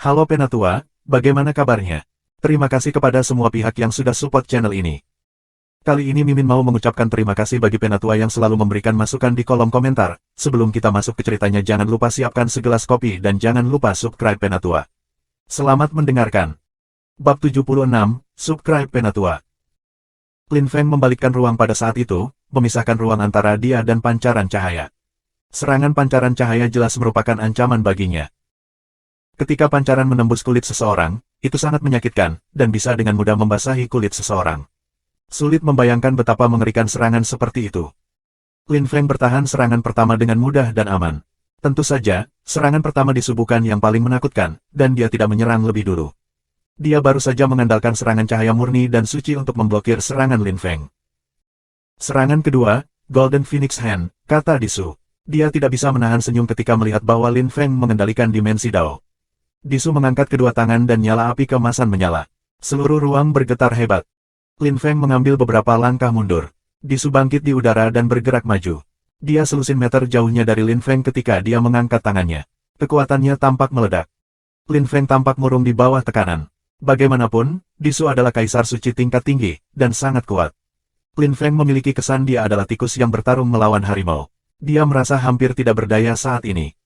Halo Penatua, bagaimana kabarnya? Terima kasih kepada semua pihak yang sudah support channel ini. Kali ini Mimin mau mengucapkan terima kasih bagi Penatua yang selalu memberikan masukan di kolom komentar. Sebelum kita masuk ke ceritanya, jangan lupa siapkan segelas kopi dan jangan lupa subscribe Penatua. Selamat mendengarkan. Bab 76, Subscribe Penatua. Lin Feng membalikkan ruang pada saat itu, memisahkan ruang antara dia dan pancaran cahaya. Serangan pancaran cahaya jelas merupakan ancaman baginya. Ketika pancaran menembus kulit seseorang, itu sangat menyakitkan, dan bisa dengan mudah membasahi kulit seseorang. Sulit membayangkan betapa mengerikan serangan seperti itu. Lin Feng bertahan serangan pertama dengan mudah dan aman. Tentu saja, serangan pertama disuguhkan yang paling menakutkan, dan dia tidak menyerang lebih dulu. Dia baru saja mengandalkan serangan cahaya murni dan suci untuk memblokir serangan Lin Feng. Serangan kedua, Golden Phoenix Hand, kata Disu. Dia tidak bisa menahan senyum ketika melihat bahwa Lin Feng mengendalikan dimensi Dao. Disu mengangkat kedua tangan dan nyala api keemasan menyala. Seluruh ruang bergetar hebat. Lin Feng mengambil beberapa langkah mundur. Disu bangkit di udara dan bergerak maju. Dia selusin meter jauhnya dari Lin Feng ketika dia mengangkat tangannya. Kekuatannya tampak meledak. Lin Feng tampak murung di bawah tekanan. Bagaimanapun, Disu adalah kaisar suci tingkat tinggi, dan sangat kuat. Lin Feng memiliki kesan dia adalah tikus yang bertarung melawan harimau. Dia merasa hampir tidak berdaya saat ini.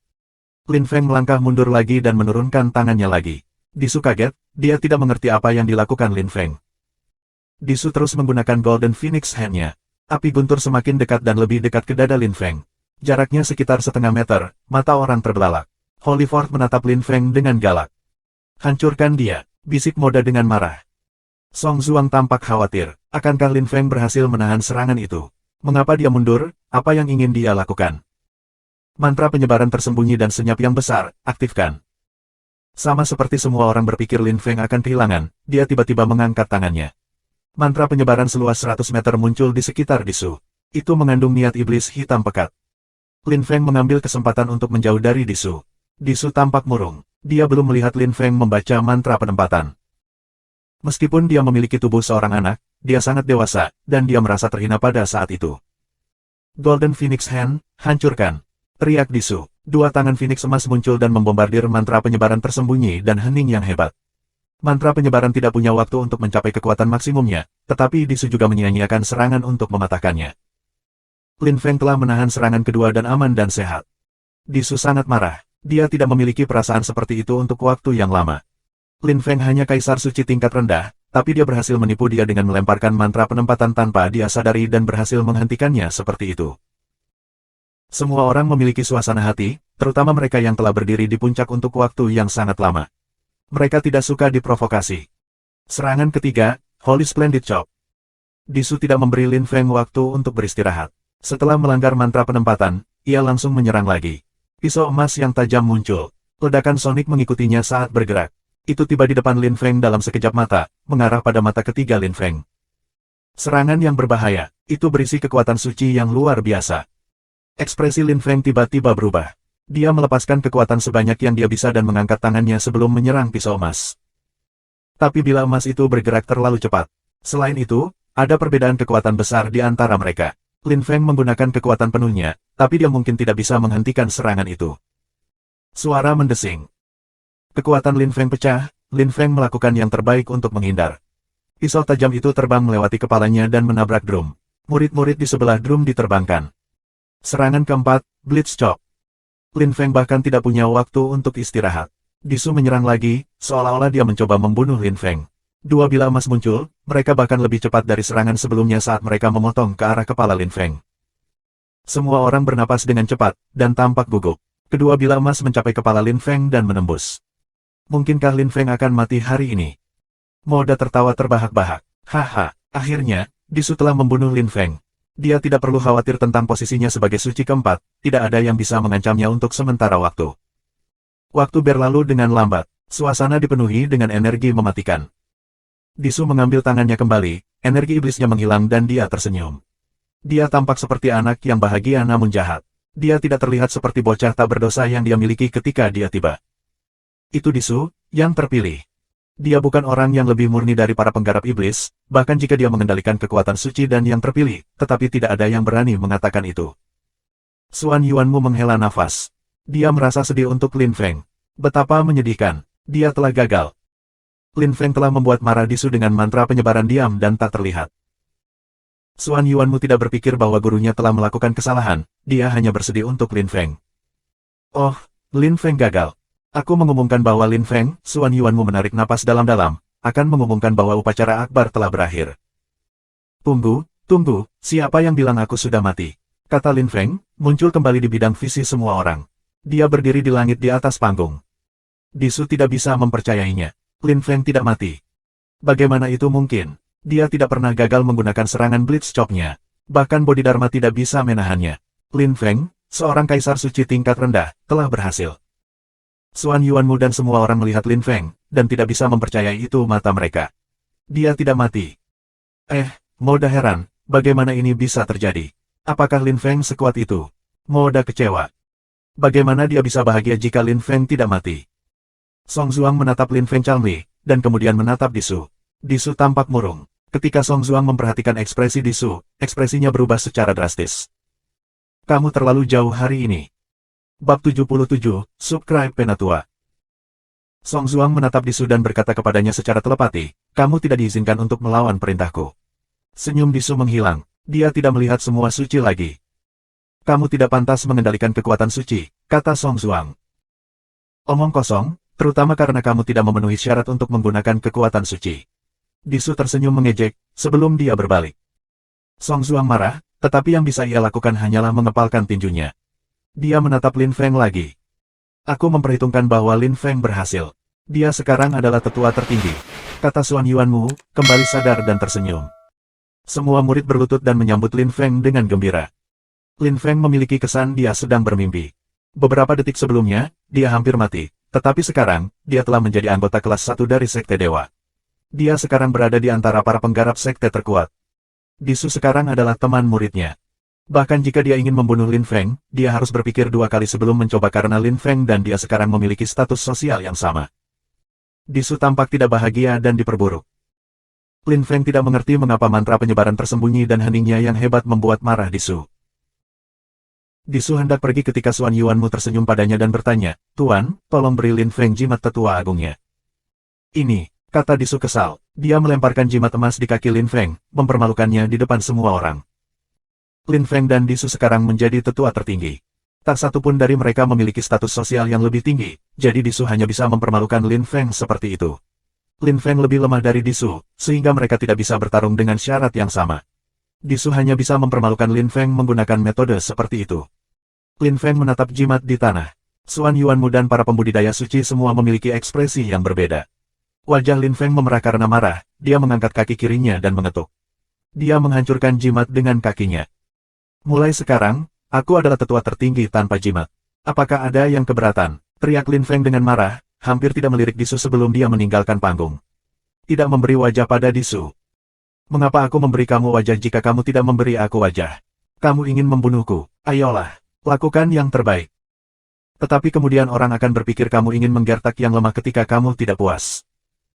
Lin Feng melangkah mundur lagi dan menurunkan tangannya lagi. Disu kaget, dia tidak mengerti apa yang dilakukan Lin Feng. Disu terus menggunakan Golden Phoenix Hand-nya. Api guntur semakin dekat dan lebih dekat ke dada Lin Feng. Jaraknya sekitar setengah meter, mata orang terbelalak. Holyford menatap Lin Feng dengan galak. Hancurkan dia, bisik Moda dengan marah. Song Zuang tampak khawatir, akankah Lin Feng berhasil menahan serangan itu? Mengapa dia mundur? Apa yang ingin dia lakukan? Mantra penyebaran tersembunyi dan senyap yang besar, aktifkan. Sama seperti semua orang berpikir Lin Feng akan kehilangan, dia tiba-tiba mengangkat tangannya. Mantra penyebaran seluas 100 meter muncul di sekitar Disu. Itu mengandung niat iblis hitam pekat. Lin Feng mengambil kesempatan untuk menjauh dari Disu. Disu tampak murung. Dia belum melihat Lin Feng membaca mantra penempatan. Meskipun dia memiliki tubuh seorang anak, dia sangat dewasa, dan dia merasa terhina pada saat itu. Golden Phoenix Hand, hancurkan. Teriak Disu. Dua tangan Phoenix emas muncul dan membombardir mantra penyebaran tersembunyi dan hening yang hebat. Mantra penyebaran tidak punya waktu untuk mencapai kekuatan maksimumnya, tetapi Disu juga menyia-nyiakan serangan untuk mematahkannya. Lin Feng telah menahan serangan kedua dan aman dan sehat. Disu sangat marah. Dia tidak memiliki perasaan seperti itu untuk waktu yang lama. Lin Feng hanya kaisar suci tingkat rendah, tapi dia berhasil menipu dia dengan melemparkan mantra penempatan tanpa dia sadari dan berhasil menghentikannya seperti itu. Semua orang memiliki suasana hati, terutama mereka yang telah berdiri di puncak untuk waktu yang sangat lama. Mereka tidak suka diprovokasi. Serangan ketiga, Holy Splendid Chop. Disu tidak memberi Lin Feng waktu untuk beristirahat. Setelah melanggar mantra penempatan, ia langsung menyerang lagi. Pisau emas yang tajam muncul. Ledakan sonik mengikutinya saat bergerak. Itu tiba di depan Lin Feng dalam sekejap mata, mengarah pada mata ketiga Lin Feng. Serangan yang berbahaya, itu berisi kekuatan suci yang luar biasa. Ekspresi Lin Feng tiba-tiba berubah. Dia melepaskan kekuatan sebanyak yang dia bisa dan mengangkat tangannya sebelum menyerang pisau emas. Tapi bila emas itu bergerak terlalu cepat. Selain itu, ada perbedaan kekuatan besar di antara mereka. Lin Feng menggunakan kekuatan penuhnya, tapi dia mungkin tidak bisa menghentikan serangan itu. Suara mendesing. Kekuatan Lin Feng pecah, Lin Feng melakukan yang terbaik untuk menghindar. Pisau tajam itu terbang melewati kepalanya dan menabrak drum. Murid-murid di sebelah drum diterbangkan. Serangan keempat, Blitz Chop. Lin Feng bahkan tidak punya waktu untuk istirahat. Disu menyerang lagi, seolah-olah dia mencoba membunuh Lin Feng. Dua bilah emas muncul, mereka bahkan lebih cepat dari serangan sebelumnya saat mereka memotong ke arah kepala Lin Feng. Semua orang bernapas dengan cepat, dan tampak gugup. Kedua bilah emas mencapai kepala Lin Feng dan menembus. Mungkinkah Lin Feng akan mati hari ini? Moda tertawa terbahak-bahak. Haha, akhirnya, Disu telah membunuh Lin Feng. Dia tidak perlu khawatir tentang posisinya sebagai suci keempat, tidak ada yang bisa mengancamnya untuk sementara waktu. Waktu berlalu dengan lambat, suasana dipenuhi dengan energi mematikan. Disu mengambil tangannya kembali, energi iblisnya menghilang dan dia tersenyum. Dia tampak seperti anak yang bahagia namun jahat. Dia tidak terlihat seperti bocah tak berdosa yang dia miliki ketika dia tiba. Itu Disu, yang terpilih. Dia bukan orang yang lebih murni dari para penggarap iblis, bahkan jika dia mengendalikan kekuatan suci dan yang terpilih, tetapi tidak ada yang berani mengatakan itu. Xuan Yuanmu menghela nafas. Dia merasa sedih untuk Lin Feng. Betapa menyedihkan. Dia telah gagal. Lin Feng telah membuat marah Disu dengan mantra penyebaran diam dan tak terlihat. Xuan Yuanmu tidak berpikir bahwa gurunya telah melakukan kesalahan, dia hanya bersedih untuk Lin Feng. Oh, Lin Feng gagal. Aku mengumumkan bahwa Lin Feng, Xuan Yuanmu menarik napas dalam-dalam, akan mengumumkan bahwa upacara akbar telah berakhir. Tunggu, siapa yang bilang aku sudah mati? Kata Lin Feng, muncul kembali di bidang visi semua orang. Dia berdiri di langit di atas panggung. Disu tidak bisa mempercayainya. Lin Feng tidak mati. Bagaimana itu mungkin? Dia tidak pernah gagal menggunakan serangan Blitz Chop-nya. Bahkan Bodhidharma tidak bisa menahannya. Lin Feng, seorang kaisar suci tingkat rendah, telah berhasil. Xuan Yuanmu dan semua orang melihat Lin Feng, dan tidak bisa mempercayai itu mata mereka. Dia tidak mati. Moda heran, bagaimana ini bisa terjadi? Apakah Lin Feng sekuat itu? Moda kecewa. Bagaimana dia bisa bahagia jika Lin Feng tidak mati? Song Zuang menatap Lin Feng calmly, dan kemudian menatap Disu. Disu tampak murung. Ketika Song Zuang memperhatikan ekspresi Disu, ekspresinya berubah secara drastis. Kamu terlalu jauh hari ini. Bab 77, Subscribe Penatua. Song Zuang menatap Disu dan berkata kepadanya secara telepati, kamu tidak diizinkan untuk melawan perintahku. Senyum Disu menghilang, dia tidak melihat semua suci lagi. Kamu tidak pantas mengendalikan kekuatan suci, kata Song Zuang. Omong kosong, terutama karena kamu tidak memenuhi syarat untuk menggunakan kekuatan suci. Disu tersenyum mengejek, sebelum dia berbalik. Song Zuang marah, tetapi yang bisa ia lakukan hanyalah mengepalkan tinjunya. Dia menatap Lin Feng lagi. Aku memperhitungkan bahwa Lin Feng berhasil. Dia sekarang adalah tetua tertinggi, kata Xuan Yuanmu, kembali sadar dan tersenyum. Semua murid berlutut dan menyambut Lin Feng dengan gembira. Lin Feng memiliki kesan dia sedang bermimpi. Beberapa detik sebelumnya, dia hampir mati, tetapi sekarang, dia telah menjadi anggota kelas 1 dari Sekte Dewa. Dia sekarang berada di antara para penggarap sekte terkuat. Disu sekarang adalah teman muridnya. Bahkan jika dia ingin membunuh Lin Feng, dia harus berpikir dua kali sebelum mencoba karena Lin Feng dan dia sekarang memiliki status sosial yang sama. Disu tampak tidak bahagia dan diperburuk. Lin Feng tidak mengerti mengapa mantra penyebaran tersembunyi dan heningnya yang hebat membuat marah Disu. Disu hendak pergi ketika Xuan Yuanmu tersenyum padanya dan bertanya, Tuan, tolong beri Lin Feng jimat tetua agungnya. Ini, kata Disu kesal, dia melemparkan jimat emas di kaki Lin Feng, mempermalukannya di depan semua orang. Lin Feng dan Disu sekarang menjadi tetua tertinggi. Tak satu pun dari mereka memiliki status sosial yang lebih tinggi, jadi Disu hanya bisa mempermalukan Lin Feng seperti itu. Lin Feng lebih lemah dari Disu, sehingga mereka tidak bisa bertarung dengan syarat yang sama. Disu hanya bisa mempermalukan Lin Feng menggunakan metode seperti itu. Lin Feng menatap jimat di tanah. Xuan Yuanmu dan para pembudidaya suci semua memiliki ekspresi yang berbeda. Wajah Lin Feng memerah karena marah, dia mengangkat kaki kirinya dan mengetuk. Dia menghancurkan jimat dengan kakinya. Mulai sekarang, aku adalah tetua tertinggi tanpa jimat. Apakah ada yang keberatan? Teriak Lin Feng dengan marah, hampir tidak melirik Disu sebelum dia meninggalkan panggung. Tidak memberi wajah pada Disu. Mengapa aku memberi kamu wajah jika kamu tidak memberi aku wajah? Kamu ingin membunuhku, ayolah, lakukan yang terbaik. Tetapi kemudian orang akan berpikir kamu ingin menggertak yang lemah ketika kamu tidak puas.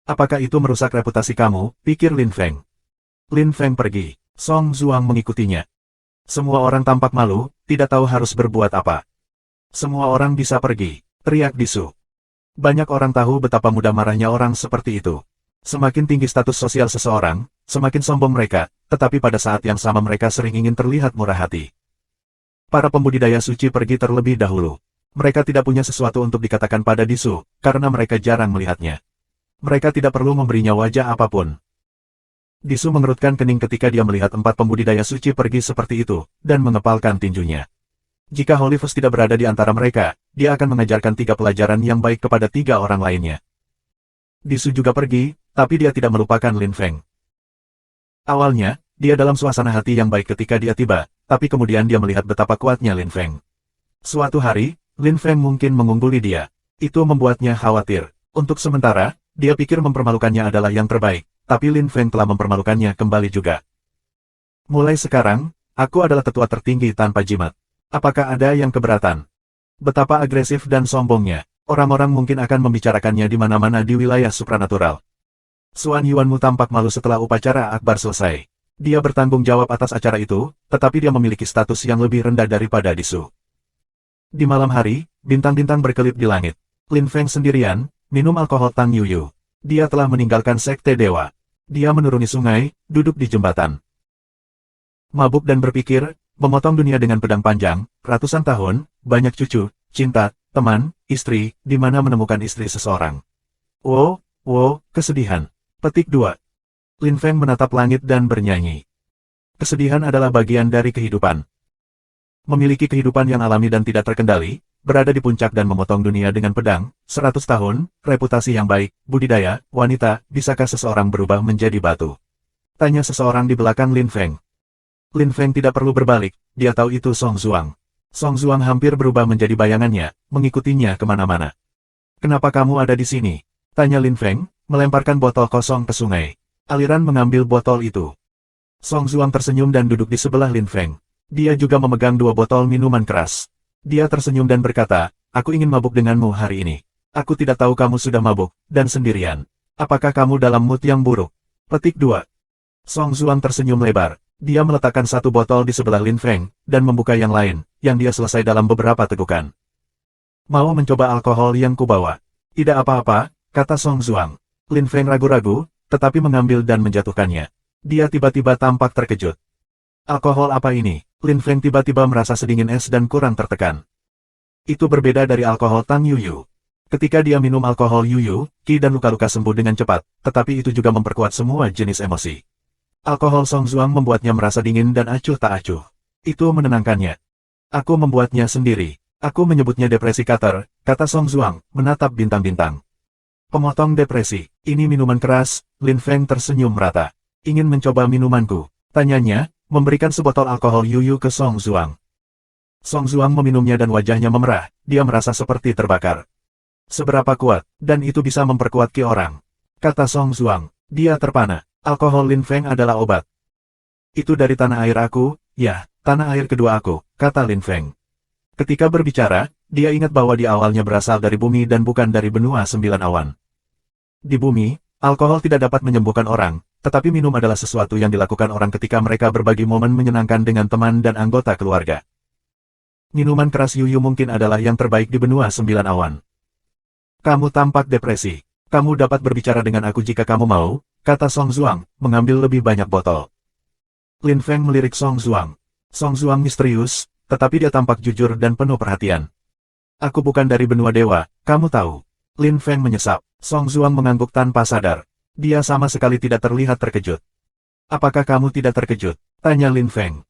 Apakah itu merusak reputasi kamu, pikir Lin Feng. Lin Feng pergi, Song Zuang mengikutinya. Semua orang tampak malu, tidak tahu harus berbuat apa. Semua orang bisa pergi, teriak Disu. Banyak orang tahu betapa mudah marahnya orang seperti itu. Semakin tinggi status sosial seseorang, semakin sombong mereka, tetapi pada saat yang sama mereka sering ingin terlihat murah hati. Para pembudidaya suci pergi terlebih dahulu. Mereka tidak punya sesuatu untuk dikatakan pada Disu, karena mereka jarang melihatnya. Mereka tidak perlu memberinya wajah apapun. Disu mengerutkan kening ketika dia melihat 4 pembudidaya suci pergi seperti itu, dan mengepalkan tinjunya. Jika Holyfus tidak berada di antara mereka, dia akan mengajarkan 3 pelajaran yang baik kepada 3 orang lainnya. Disu juga pergi, tapi dia tidak melupakan Lin Feng. Awalnya, dia dalam suasana hati yang baik ketika dia tiba, tapi kemudian dia melihat betapa kuatnya Lin Feng. Suatu hari, Lin Feng mungkin mengungguli dia. Itu membuatnya khawatir. Untuk sementara, dia pikir mempermalukannya adalah yang terbaik, tapi Lin Feng telah mempermalukannya kembali juga. Mulai sekarang, aku adalah tetua tertinggi tanpa jimat. Apakah ada yang keberatan? Betapa agresif dan sombongnya. Orang-orang mungkin akan membicarakannya di mana-mana di wilayah supranatural. Xuan Yuanmu tampak malu setelah upacara akbar selesai. Dia bertanggung jawab atas acara itu, tetapi dia memiliki status yang lebih rendah daripada Disu. Di malam hari, bintang-bintang berkelip di langit. Lin Feng sendirian, minum alkohol Tang Yuyu. Dia telah meninggalkan Sekte Dewa. Dia menuruni sungai, duduk di jembatan. Mabuk dan berpikir, memotong dunia dengan pedang panjang, ratusan tahun, banyak cucu, cinta, teman, istri, di mana menemukan istri seseorang. Wow, kesedihan. Petik 2. Lin Feng menatap langit dan bernyanyi. Kesedihan adalah bagian dari kehidupan. Memiliki kehidupan yang alami dan tidak terkendali, berada di puncak dan memotong dunia dengan pedang, 100 tahun, reputasi yang baik, budidaya, wanita, bisakah seseorang berubah menjadi batu? Tanya seseorang di belakang Lin Feng. Lin Feng tidak perlu berbalik, dia tahu itu Song Zuang. Song Zuang hampir berubah menjadi bayangannya, mengikutinya kemana-mana. Kenapa kamu ada di sini? Tanya Lin Feng, melemparkan botol kosong ke sungai. Aliran mengambil botol itu. Song Zuang tersenyum dan duduk di sebelah Lin Feng. Dia juga memegang 2 botol minuman keras. Dia tersenyum dan berkata, aku ingin mabuk denganmu hari ini. Aku tidak tahu kamu sudah mabuk, dan sendirian. Apakah kamu dalam mood yang buruk? Petik 2. Song Zuang tersenyum lebar. Dia meletakkan 1 botol di sebelah Lin Feng, dan membuka yang lain, yang dia selesai dalam beberapa tegukan. Mau mencoba alkohol yang kubawa? Tidak apa-apa, kata Song Zuang. Lin Feng ragu-ragu, tetapi mengambil dan menjatuhkannya. Dia tiba-tiba tampak terkejut. Alkohol apa ini? Lin Feng tiba-tiba merasa sedingin es dan kurang tertekan. Itu berbeda dari alkohol Tang Yuyu. Ketika dia minum alkohol Yuyu, Qi dan luka-luka sembuh dengan cepat, tetapi itu juga memperkuat semua jenis emosi. Alkohol Song Zuang membuatnya merasa dingin dan acuh tak acuh. Itu menenangkannya. Aku membuatnya sendiri. Aku menyebutnya depresi Kater, kata Song Zuang, menatap bintang-bintang. Pemotong depresi, ini minuman keras. Lin Feng tersenyum merata. Ingin mencoba minumanku? Tanyanya, memberikan sebotol alkohol Yuyu ke Song Zuang. Song Zuang meminumnya dan wajahnya memerah, dia merasa seperti terbakar. Seberapa kuat, dan itu bisa memperkuat Qi orang. Kata Song Zuang, dia terpana. Alkohol Lin Feng adalah obat. Itu dari tanah air aku, ya, tanah air kedua aku, kata Lin Feng. Ketika berbicara, dia ingat bahwa di awalnya berasal dari bumi dan bukan dari benua 9 awan. Di bumi, alkohol tidak dapat menyembuhkan orang, tetapi minum adalah sesuatu yang dilakukan orang ketika mereka berbagi momen menyenangkan dengan teman dan anggota keluarga. Minuman keras Yuyu mungkin adalah yang terbaik di benua 9 awan. Kamu tampak depresi. Kamu dapat berbicara dengan aku jika kamu mau, kata Song Zuang, mengambil lebih banyak botol. Lin Feng melirik Song Zuang. Song Zuang misterius, tetapi dia tampak jujur dan penuh perhatian. Aku bukan dari benua dewa, kamu tahu. Lin Feng menyesap. Song Zuang mengangguk tanpa sadar. Dia sama sekali tidak terlihat terkejut. Apakah kamu tidak terkejut? Tanya Lin Feng.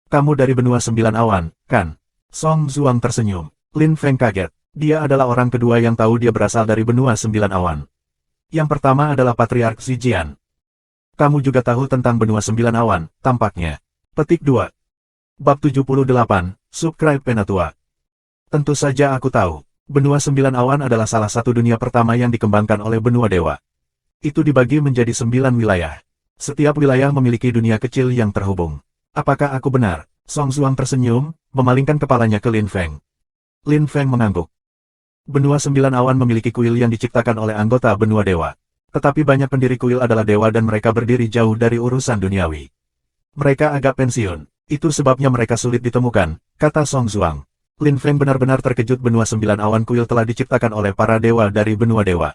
Kamu dari benua 9 awan, kan? Song Zuang tersenyum. Lin Feng kaget. Dia adalah orang kedua yang tahu dia berasal dari benua 9 awan. Yang pertama adalah Patriark Zijian. Kamu juga tahu tentang benua 9 awan, tampaknya. Petik 2. Bab 78, Subscribe Penatua. Tentu saja aku tahu. Benua 9 awan adalah salah satu dunia pertama yang dikembangkan oleh benua dewa. Itu dibagi menjadi 9 wilayah. Setiap wilayah memiliki dunia kecil yang terhubung. Apakah aku benar? Song Zuang tersenyum, memalingkan kepalanya ke Lin Feng. Lin Feng mengangguk. Benua 9 awan memiliki kuil yang diciptakan oleh anggota benua dewa. Tetapi banyak pendiri kuil adalah dewa dan mereka berdiri jauh dari urusan duniawi. Mereka agak pensiun. Itu sebabnya mereka sulit ditemukan, kata Song Zuang. Lin Feng benar-benar terkejut. Benua 9 awan kuil telah diciptakan oleh para dewa dari benua dewa.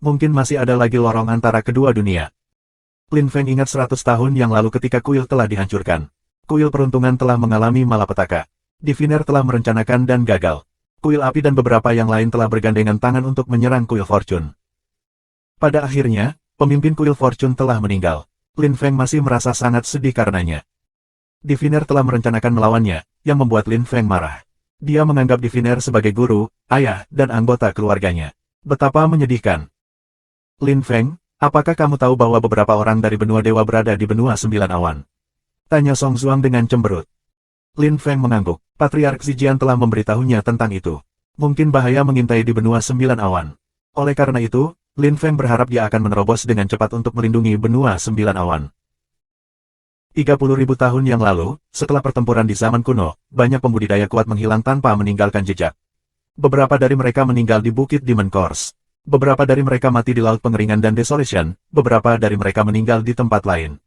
Mungkin masih ada lagi lorong antara kedua dunia. Lin Feng ingat 100 tahun yang lalu ketika kuil telah dihancurkan. Kuil peruntungan telah mengalami malapetaka. Diviner telah merencanakan dan gagal. Kuil api dan beberapa yang lain telah bergandengan tangan untuk menyerang kuil Fortune. Pada akhirnya, pemimpin kuil Fortune telah meninggal. Lin Feng masih merasa sangat sedih karenanya. Diviner telah merencanakan melawannya, yang membuat Lin Feng marah. Dia menganggap Diviner sebagai guru, ayah, dan anggota keluarganya. Betapa menyedihkan. Lin Feng, apakah kamu tahu bahwa beberapa orang dari benua dewa berada di benua 9 awan? Tanya Song Zuang dengan cemberut. Lin Feng mengangguk. Patriark Zijian telah memberitahunya tentang itu. Mungkin bahaya mengintai di benua 9 awan. Oleh karena itu, Lin Feng berharap dia akan menerobos dengan cepat untuk melindungi benua 9 awan. 30.000 tahun yang lalu, setelah pertempuran di zaman kuno, banyak pembudidaya kuat menghilang tanpa meninggalkan jejak. Beberapa dari mereka meninggal di Bukit Demon Course. Beberapa dari mereka mati di Laut Pengeringan dan Desolation, beberapa dari mereka meninggal di tempat lain.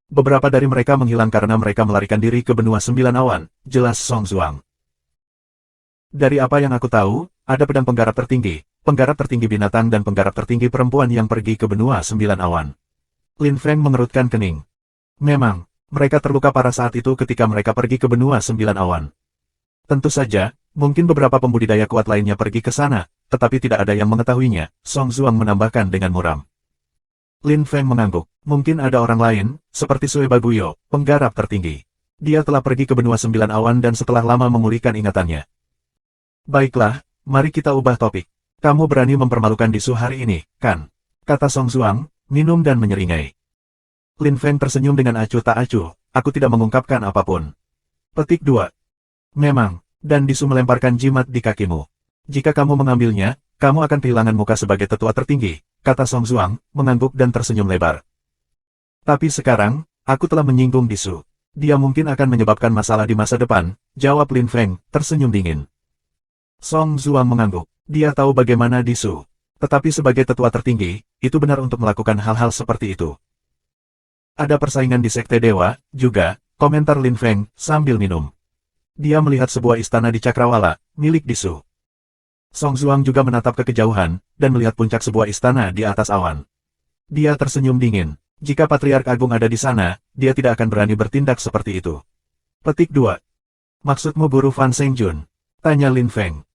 Beberapa dari mereka menghilang karena mereka melarikan diri ke benua 9 awan, jelas Song Zuang. Dari apa yang aku tahu, ada pedang penggarap tertinggi, penggarap tertinggi binatang dan penggarap tertinggi perempuan yang pergi ke benua 9 awan. Lin Feng mengerutkan kening. Memang, mereka terluka parah saat itu ketika mereka pergi ke benua 9 awan. Tentu saja, mungkin beberapa pembudidaya kuat lainnya pergi ke sana, tetapi tidak ada yang mengetahuinya, Song Zuang menambahkan dengan muram. Lin Feng mengangguk. Mungkin ada orang lain, seperti Sui Baguyo, penggarap tertinggi. Dia telah pergi ke benua 9 awan dan setelah lama memulihkan ingatannya. Baiklah, mari kita ubah topik. Kamu berani mempermalukan Disu hari ini, kan? Kata Song Zuang, minum dan menyeringai. Lin Feng tersenyum dengan acuh tak acuh, aku tidak mengungkapkan apapun. Petik 2. Memang, dan Disu melemparkan jimat di kakimu. Jika kamu mengambilnya, kamu akan kehilangan muka sebagai tetua tertinggi, kata Song Zuang, mengangguk dan tersenyum lebar. Tapi sekarang, aku telah menyinggung Disu. Dia mungkin akan menyebabkan masalah di masa depan, jawab Lin Feng, tersenyum dingin. Song Zuang mengangguk. Dia tahu bagaimana Disu. Tetapi sebagai tetua tertinggi, itu benar untuk melakukan hal-hal seperti itu. Ada persaingan di Sekte Dewa, juga, komentar Lin Feng, sambil minum. Dia melihat sebuah istana di Cakrawala, milik Disu. Song Zuang juga menatap ke kejauhan, dan melihat puncak sebuah istana di atas awan. Dia tersenyum dingin. Jika Patriark Agung ada di sana, dia tidak akan berani bertindak seperti itu. Petik 2. Maksudmu guru Fan Sengjun? Tanya Lin Feng.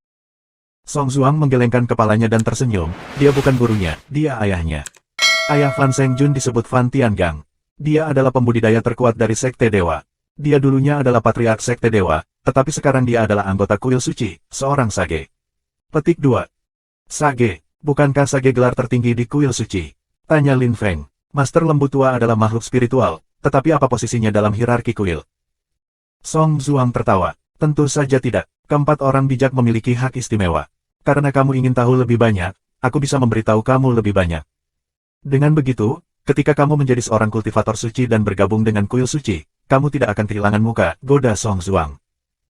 Song Zuang menggelengkan kepalanya dan tersenyum, dia bukan gurunya, dia ayahnya. Ayah Fan Sengjun disebut Fan Tiangang. Dia adalah pembudidaya terkuat dari Sekte Dewa. Dia dulunya adalah Patriark Sekte Dewa, tetapi sekarang dia adalah anggota kuil suci, seorang sage. Petik 2. Sage, bukankah sage gelar tertinggi di kuil suci? Tanya Lin Feng. Master Lembu Tua adalah makhluk spiritual, tetapi apa posisinya dalam hierarki kuil? Song Zuang tertawa. Tentu saja tidak. Keempat orang bijak memiliki hak istimewa. Karena kamu ingin tahu lebih banyak, aku bisa memberitahu kamu lebih banyak. Dengan begitu, ketika kamu menjadi seorang kultivator suci dan bergabung dengan kuil suci, kamu tidak akan kehilangan muka, goda Song Zuang.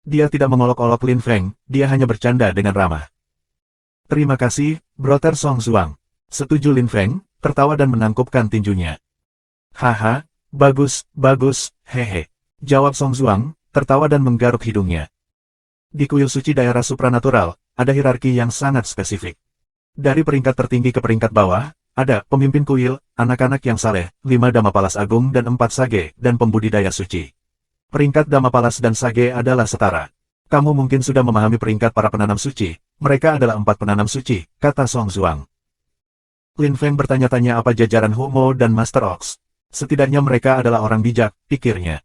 Dia tidak mengolok-olok Lin Feng, dia hanya bercanda dengan ramah. Terima kasih, Brother Song Zuang. Setuju Lin Feng, tertawa dan menangkupkan tinjunya. Haha, bagus, bagus, hehe. Jawab Song Zuang, tertawa dan menggaruk hidungnya. Di kuil suci daerah supranatural, ada hierarki yang sangat spesifik. Dari peringkat tertinggi ke peringkat bawah, ada pemimpin kuil, anak-anak yang saleh, 5 Dhammapalas Agung dan 4 Sage, dan pembudidaya suci. Peringkat Dhammapalas dan Sage adalah setara. Kamu mungkin sudah memahami peringkat para penanam suci, mereka adalah 4 penanam suci, kata Song Zuang. Lin Feng bertanya-tanya apa jajaran Humo dan Master Ox. Setidaknya mereka adalah orang bijak, pikirnya.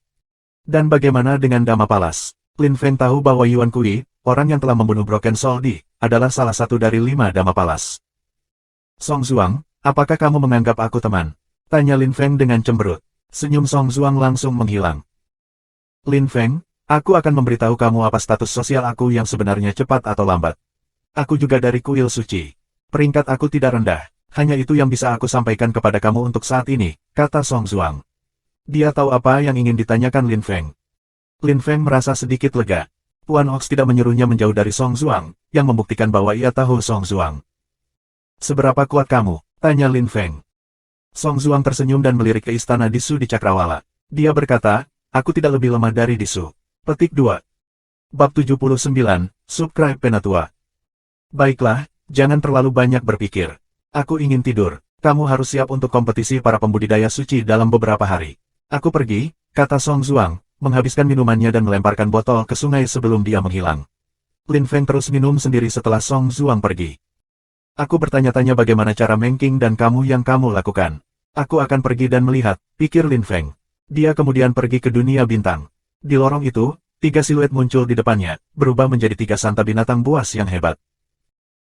Dan bagaimana dengan Dhammapalas? Lin Feng tahu bahwa Yuan Kui, orang yang telah membunuh Broken Soul adalah salah satu dari 5 Dhammapalas. Song Zuang, apakah kamu menganggap aku teman? Tanya Lin Feng dengan cemberut. Senyum Song Zuang langsung menghilang. Lin Feng, aku akan memberitahu kamu apa status sosial aku yang sebenarnya cepat atau lambat. Aku juga dari kuil suci. Peringkat aku tidak rendah. Hanya itu yang bisa aku sampaikan kepada kamu untuk saat ini, kata Song Zuang. Dia tahu apa yang ingin ditanyakan Lin Feng. Lin Feng merasa sedikit lega. Tuan Ox tidak menyuruhnya menjauh dari Song Zuang, yang membuktikan bahwa ia tahu Song Zuang. Seberapa kuat kamu? Tanya Lin Feng. Song Zuang tersenyum dan melirik ke istana Disu di Cakrawala. Dia berkata, aku tidak lebih lemah dari Disu. Petik 2. Bab 79, Subscribe Penatua. Baiklah, jangan terlalu banyak berpikir. Aku ingin tidur. Kamu harus siap untuk kompetisi para pembudidaya suci dalam beberapa hari. Aku pergi, kata Song Zuang, menghabiskan minumannya dan melemparkan botol ke sungai sebelum dia menghilang. Lin Feng terus minum sendiri setelah Song Zuang pergi. Aku bertanya-tanya bagaimana cara Mengking dan kamu yang kamu lakukan. Aku akan pergi dan melihat, pikir Lin Feng. Dia kemudian pergi ke dunia bintang. Di lorong itu, 3 siluet muncul di depannya, berubah menjadi 3 santa binatang buas yang hebat.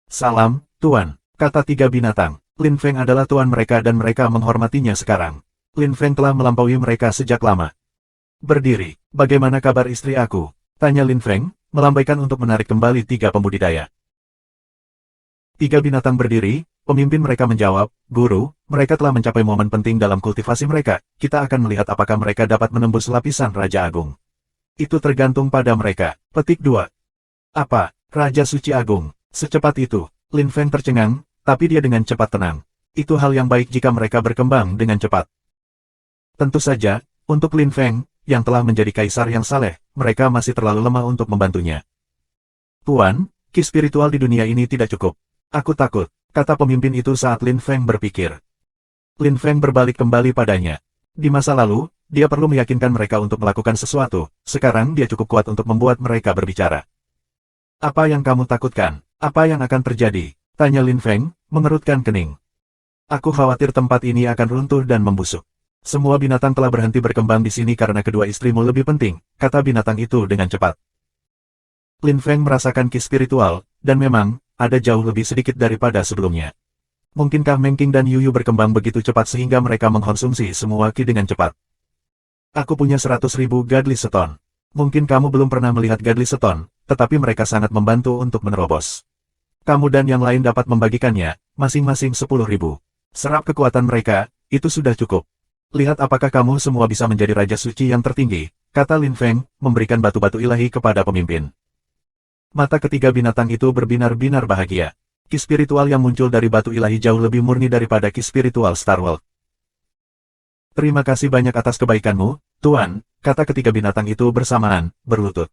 Salam, Tuan. Kata 3 binatang. Lin Feng adalah tuan mereka dan mereka menghormatinya sekarang. Lin Feng telah melampaui mereka sejak lama. Berdiri, bagaimana kabar istri aku? Tanya Lin Feng, melambaikan untuk menarik kembali 3 pembudidaya. 3 binatang berdiri, pemimpin mereka menjawab, Guru, mereka telah mencapai momen penting dalam kultivasi mereka, kita akan melihat apakah mereka dapat menembus lapisan Raja Agung. Itu tergantung pada mereka. Petik 2. Apa, Raja Suci Agung? Secepat itu, Lin Feng tercengang, tapi dia dengan cepat tenang. Itu hal yang baik jika mereka berkembang dengan cepat. Tentu saja, untuk Lin Feng, yang telah menjadi kaisar yang saleh, mereka masih terlalu lemah untuk membantunya. Tuan, ki spiritual di dunia ini tidak cukup. Aku takut, kata pemimpin itu saat Lin Feng berpikir. Lin Feng berbalik kembali padanya. Di masa lalu, dia perlu meyakinkan mereka untuk melakukan sesuatu, sekarang dia cukup kuat untuk membuat mereka berbicara. Apa yang kamu takutkan? Apa yang akan terjadi? Tanya Lin Feng, mengerutkan kening. Aku khawatir tempat ini akan runtuh dan membusuk. Semua binatang telah berhenti berkembang di sini karena kedua istrimu lebih penting, kata binatang itu dengan cepat. Lin Feng merasakan ki spiritual, dan memang, ada jauh lebih sedikit daripada sebelumnya. Mungkinkah Meng Qing dan Yu Yu berkembang begitu cepat sehingga mereka mengkonsumsi semua ki dengan cepat? Aku punya 100.000 Godly Stone. Mungkin kamu belum pernah melihat Godly Stone, tetapi mereka sangat membantu untuk menerobos. Kamu dan yang lain dapat membagikannya, masing-masing 10.000. Serap kekuatan mereka, itu sudah cukup. Lihat apakah kamu semua bisa menjadi Raja Suci yang tertinggi, kata Lin Feng, memberikan batu-batu ilahi kepada pemimpin. Mata ketiga binatang itu berbinar-binar bahagia. Ki spiritual yang muncul dari batu ilahi jauh lebih murni daripada ki spiritual Star World. Terima kasih banyak atas kebaikanmu, Tuan, kata ketiga binatang itu bersamaan, berlutut.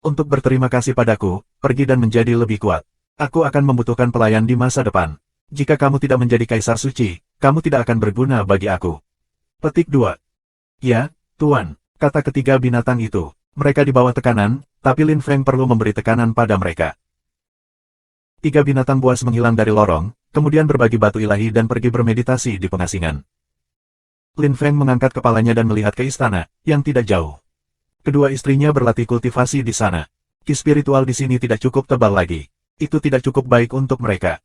Untuk berterima kasih padaku, pergi dan menjadi lebih kuat. Aku akan membutuhkan pelayan di masa depan. Jika kamu tidak menjadi Kaisar Suci, kamu tidak akan berguna bagi aku. Petik 2. Ya, Tuan, kata ketiga binatang itu. Mereka di bawah tekanan, tapi Lin Feng perlu memberi tekanan pada mereka. Tiga binatang buas menghilang dari lorong, kemudian berbagi batu ilahi dan pergi bermeditasi di pengasingan. Lin Feng mengangkat kepalanya dan melihat ke istana, yang tidak jauh. Kedua istrinya berlatih kultivasi di sana. Ki spiritual di sini tidak cukup tebal lagi. Itu tidak cukup baik untuk mereka.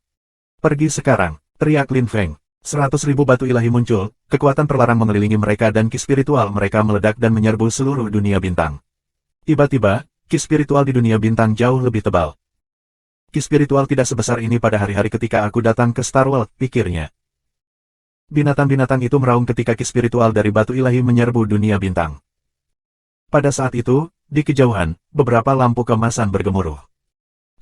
Pergi sekarang, teriak Lin Feng. 100.000 batu ilahi muncul, kekuatan terlarang mengelilingi mereka dan ki spiritual mereka meledak dan menyerbu seluruh dunia bintang. Tiba-tiba, ki spiritual di dunia bintang jauh lebih tebal. Ki spiritual tidak sebesar ini pada hari-hari ketika aku datang ke Star World, pikirnya. Binatang-binatang itu meraung ketika ki spiritual dari batu ilahi menyerbu dunia bintang. Pada saat itu, di kejauhan, beberapa lampu keemasan bergemuruh.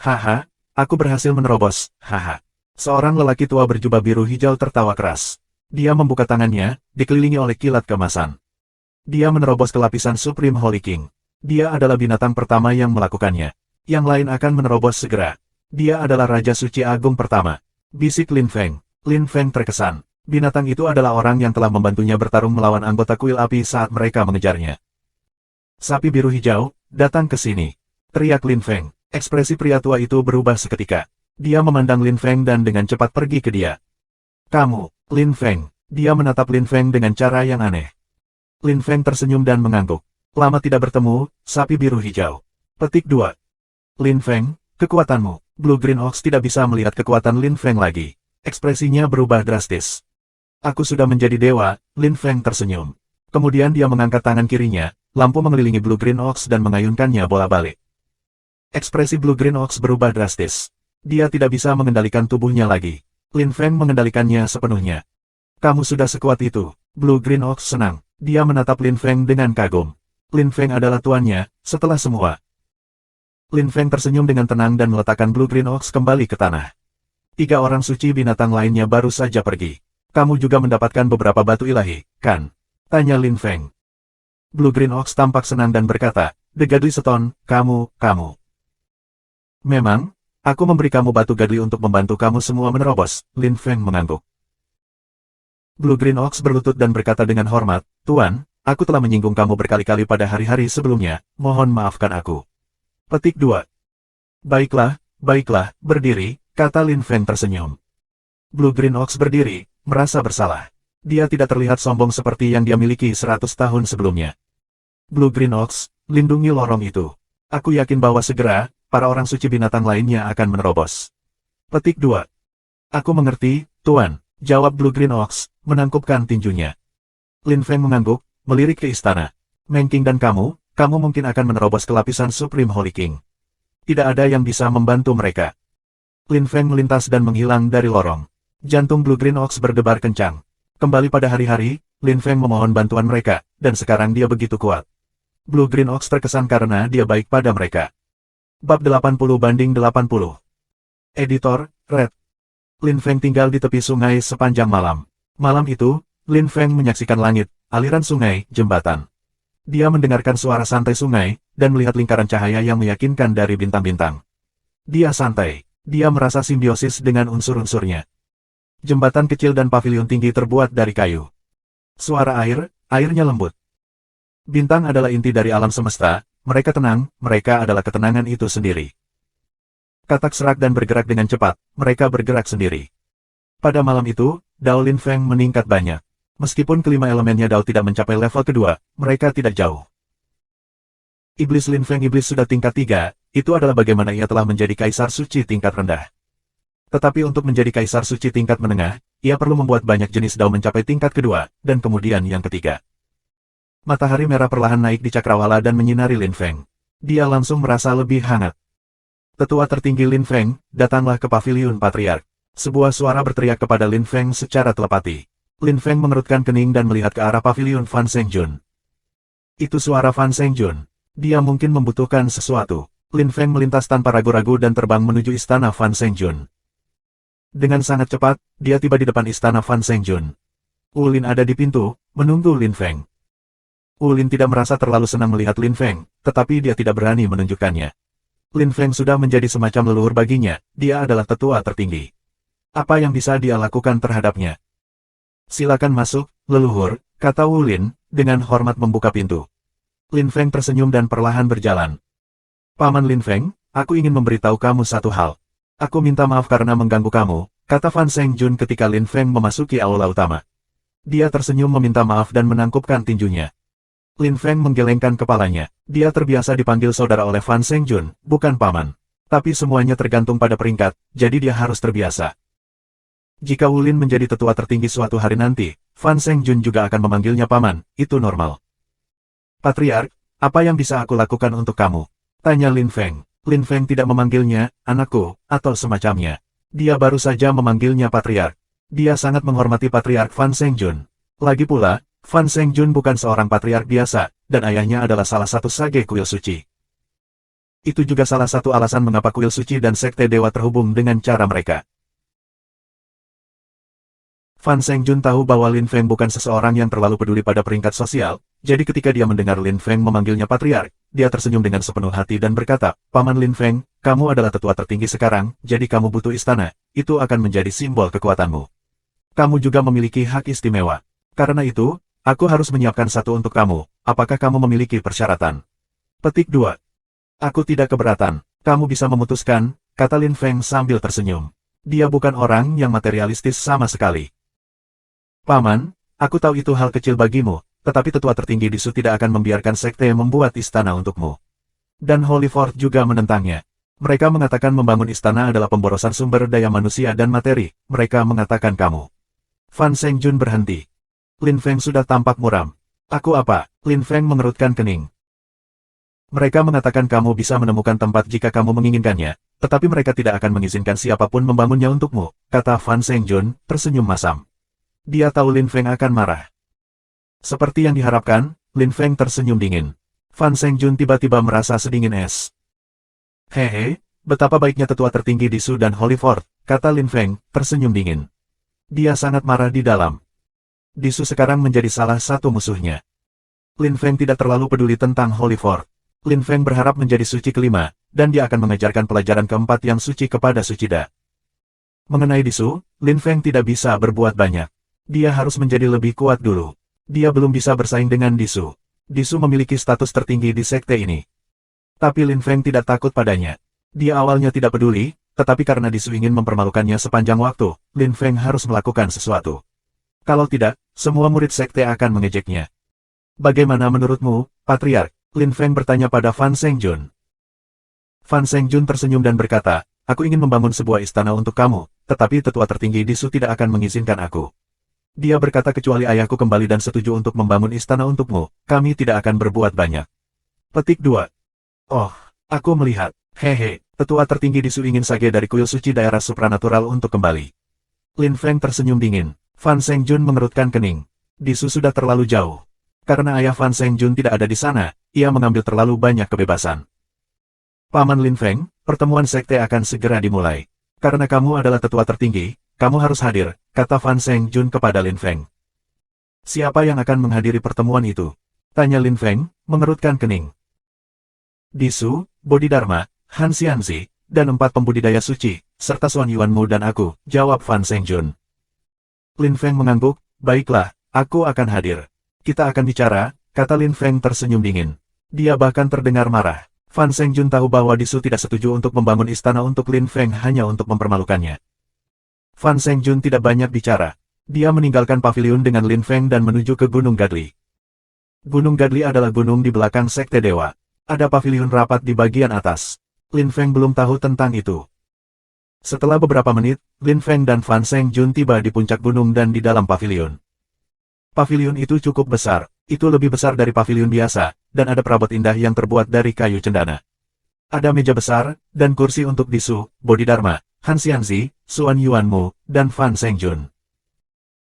Haha, aku berhasil menerobos, haha. Seorang lelaki tua berjubah biru hijau tertawa keras. Dia membuka tangannya, dikelilingi oleh kilat keemasan. Dia menerobos ke lapisan Supreme Holy King. Dia adalah binatang pertama yang melakukannya. Yang lain akan menerobos segera. Dia adalah Raja Suci Agung pertama. Bisik Lin Feng. Lin Feng terkesan. Binatang itu adalah orang yang telah membantunya bertarung melawan anggota kuil api saat mereka mengejarnya. Sapi biru hijau, datang ke sini. Teriak Lin Feng. Ekspresi pria tua itu berubah seketika. Dia memandang Lin Feng dan dengan cepat pergi ke dia. Kamu, Lin Feng. Dia menatap Lin Feng dengan cara yang aneh. Lin Feng tersenyum dan mengangguk. Lama tidak bertemu, sapi biru hijau. Petik 2. Lin Feng, kekuatanmu. Blue Green Ox tidak bisa melihat kekuatan Lin Feng lagi. Ekspresinya berubah drastis. Aku sudah menjadi dewa, Lin Feng tersenyum. Kemudian dia mengangkat tangan kirinya, lampu mengelilingi Blue Green Ox dan mengayunkannya bola-balik. Ekspresi Blue Green Ox berubah drastis. Dia tidak bisa mengendalikan tubuhnya lagi. Lin Feng mengendalikannya sepenuhnya. Kamu sudah sekuat itu. Blue Green Ox senang. Dia menatap Lin Feng dengan kagum. Lin Feng adalah tuannya, setelah semua. Lin Feng tersenyum dengan tenang dan meletakkan Blue Green Ox kembali ke tanah. 3 orang suci binatang lainnya baru saja pergi. Kamu juga mendapatkan beberapa batu ilahi, kan? Tanya Lin Feng. Blue Green Ox tampak senang dan berkata, The Godly Stone, kamu. Memang, aku memberi kamu batu Godly untuk membantu kamu semua menerobos, Lin Feng mengangguk. Blue Green Ox berlutut dan berkata dengan hormat, Tuan, aku telah menyinggung kamu berkali-kali pada hari-hari sebelumnya, mohon maafkan aku. Petik 2. Baiklah, berdiri, kata Lin Feng tersenyum. Blue Green Ox berdiri, merasa bersalah. Dia tidak terlihat sombong seperti yang dia miliki 100 tahun sebelumnya. Blue Green Ox, lindungi lorong itu. Aku yakin bahwa segera, para orang suci binatang lainnya akan menerobos. Petik 2. Aku mengerti, Tuan, jawab Blue Green Ox, menangkupkan tinjunya. Lin Feng mengangguk, melirik ke istana. Meng Qing dan kamu mungkin akan menerobos ke lapisan Supreme Holy King. Tidak ada yang bisa membantu mereka. Lin Feng melintas dan menghilang dari lorong. Jantung Blue Green Ox berdebar kencang. Kembali pada hari-hari, Lin Feng memohon bantuan mereka, dan sekarang dia begitu kuat. Blue Green Ox terkesan karena dia baik pada mereka. Bab 80/80. Editor, Red. Lin Feng tinggal di tepi sungai sepanjang malam. Malam itu, Lin Feng menyaksikan langit, aliran sungai, jembatan. Dia mendengarkan suara santai sungai, dan melihat lingkaran cahaya yang meyakinkan dari bintang-bintang. Dia santai. Dia merasa simbiosis dengan unsur-unsurnya. Jembatan kecil dan pavilion tinggi terbuat dari kayu. Suara air, airnya lembut. Bintang adalah inti dari alam semesta, mereka tenang, mereka adalah ketenangan itu sendiri. Katak serak dan bergerak dengan cepat, mereka bergerak sendiri. Pada malam itu, Dao Lin Feng meningkat banyak. Meskipun kelima elemennya Dao tidak mencapai level kedua, mereka tidak jauh. Iblis Lin Feng iblis sudah tingkat 3, itu adalah bagaimana ia telah menjadi kaisar suci tingkat rendah. Tetapi untuk menjadi kaisar suci tingkat menengah, ia perlu membuat banyak jenis Dao mencapai tingkat kedua, dan kemudian yang ketiga. Matahari merah perlahan naik di cakrawala dan menyinari Lin Feng. Dia langsung merasa lebih hangat. Tetua tertinggi Lin Feng, datanglah ke paviliun patriark. Sebuah suara berteriak kepada Lin Feng secara telepati. Lin Feng mengerutkan kening dan melihat ke arah paviliun Fan Zhengjun. Itu suara Fan Zhengjun. Dia mungkin membutuhkan sesuatu. Lin Feng melintas tanpa ragu-ragu dan terbang menuju istana Fan Zhengjun. Dengan sangat cepat, dia tiba di depan istana Fan Zhengjun. Lin ada di pintu, menunggu Lin Feng. Lin tidak merasa terlalu senang melihat Lin Feng, tetapi dia tidak berani menunjukkannya. Lin Feng sudah menjadi semacam leluhur baginya, dia adalah tetua tertinggi. Apa yang bisa dia lakukan terhadapnya? Silakan masuk, leluhur, kata Lin, dengan hormat membuka pintu. Lin Feng tersenyum dan perlahan berjalan. Paman Lin Feng, aku ingin memberitahu kamu satu hal. Aku minta maaf karena mengganggu kamu, kata Fan Zhengjun ketika Lin Feng memasuki aula utama. Dia tersenyum meminta maaf dan menangkupkan tinjunya. Lin Feng menggelengkan kepalanya. Dia terbiasa dipanggil saudara oleh Fan Zhengjun, bukan paman. Tapi semuanya tergantung pada peringkat, jadi dia harus terbiasa. Jika Lin menjadi tetua tertinggi suatu hari nanti, Fan Zhengjun juga akan memanggilnya paman, itu normal. Patriark, apa yang bisa aku lakukan untuk kamu? Tanya Lin Feng. Lin Feng tidak memanggilnya, anakku, atau semacamnya. Dia baru saja memanggilnya Patriark. Dia sangat menghormati Patriark Fan Zhengjun. Lagi pula, Fan Zhengjun bukan seorang Patriark biasa, dan ayahnya adalah salah satu sage kuil suci. Itu juga salah satu alasan mengapa kuil suci dan sekte dewa terhubung dengan cara mereka. Fan Zhengjun tahu bahwa Lin Feng bukan seseorang yang terlalu peduli pada peringkat sosial, jadi ketika dia mendengar Lin Feng memanggilnya Patriark, dia tersenyum dengan sepenuh hati dan berkata, Paman Lin Feng, kamu adalah tetua tertinggi sekarang, jadi kamu butuh istana, itu akan menjadi simbol kekuatanmu. Kamu juga memiliki hak istimewa. Karena itu, aku harus menyiapkan satu untuk kamu, apakah kamu memiliki persyaratan? Petik 2. Aku tidak keberatan, kamu bisa memutuskan, kata Lin Feng sambil tersenyum. Dia bukan orang yang materialistis sama sekali. Paman, aku tahu itu hal kecil bagimu, tetapi tetua tertinggi di Su tidak akan membiarkan sekte membuat istana untukmu. Dan Holy Fort juga menentangnya. Mereka mengatakan membangun istana adalah pemborosan sumber daya manusia dan materi, mereka mengatakan kamu. Fan Zhengjun berhenti. Lin Feng sudah tampak muram. Aku apa? Lin Feng mengerutkan kening. Mereka mengatakan kamu bisa menemukan tempat jika kamu menginginkannya, tetapi mereka tidak akan mengizinkan siapapun membangunnya untukmu, kata Fan Zhengjun, tersenyum masam. Dia tahu Lin Feng akan marah. Seperti yang diharapkan, Lin Feng tersenyum dingin. Fan Zhengjun tiba-tiba merasa sedingin es. Hehe, betapa baiknya tetua tertinggi di Su dan Holy Fort, kata Lin Feng, tersenyum dingin. Dia sangat marah di dalam. Di Su sekarang menjadi salah satu musuhnya. Lin Feng tidak terlalu peduli tentang Holy Fort. Lin Feng berharap menjadi suci kelima, dan dia akan mengajarkan pelajaran keempat yang suci kepada Sucida. Mengenai Di Su, Lin Feng tidak bisa berbuat banyak. Dia harus menjadi lebih kuat dulu. Dia belum bisa bersaing dengan Di Su. Di Su memiliki status tertinggi di sekte ini. Tapi Lin Feng tidak takut padanya. Dia awalnya tidak peduli, tetapi karena Di Su ingin mempermalukannya sepanjang waktu, Lin Feng harus melakukan sesuatu. Kalau tidak, semua murid sekte akan mengejeknya. Bagaimana menurutmu, Patriark? Lin Feng bertanya pada Fan Zhengjun. Fan Zhengjun tersenyum dan berkata, aku ingin membangun sebuah istana untuk kamu, tetapi tetua tertinggi di Su tidak akan mengizinkan aku. Dia berkata kecuali ayahku kembali dan setuju untuk membangun istana untukmu, kami tidak akan berbuat banyak. Petik 2. Oh, aku melihat. Hehe, tetua tertinggi di Su ingin sage dari kuil suci daerah supranatural untuk kembali. Lin Feng tersenyum dingin. Fan Zhengjun mengerutkan kening. Di Su sudah terlalu jauh. Karena ayah Fan Zhengjun tidak ada di sana, ia mengambil terlalu banyak kebebasan. Paman Lin Feng, pertemuan sekte akan segera dimulai. Karena kamu adalah tetua tertinggi, kamu harus hadir, kata Fan Zhengjun kepada Lin Feng. Siapa yang akan menghadiri pertemuan itu? Tanya Lin Feng, mengerutkan kening. Di Su, Bodhidharma, Han Xianzi, dan 4 pembudidaya suci, serta Xuan Yuanmu dan aku, jawab Fan Zhengjun. Lin Feng mengangguk, baiklah, aku akan hadir. Kita akan bicara, kata Lin Feng tersenyum dingin. Dia bahkan terdengar marah. Fan Zhengjun tahu bahwa Disu tidak setuju untuk membangun istana untuk Lin Feng hanya untuk mempermalukannya. Fan Zhengjun tidak banyak bicara. Dia meninggalkan paviliun dengan Lin Feng dan menuju ke Gunung Gadli. Gunung Gadli adalah gunung di belakang Sekte Dewa. Ada paviliun rapat di bagian atas. Lin Feng belum tahu tentang itu. Setelah beberapa menit, Lin Feng dan Fan Zhengjun tiba di puncak gunung dan di dalam paviliun. Paviliun itu cukup besar. Itu lebih besar dari paviliun biasa, dan ada perabot indah yang terbuat dari kayu cendana. Ada meja besar, dan kursi untuk Disu, Bodhidharma, Han Xianzi, Xuan Yuanmu, dan Fan Zhengjun.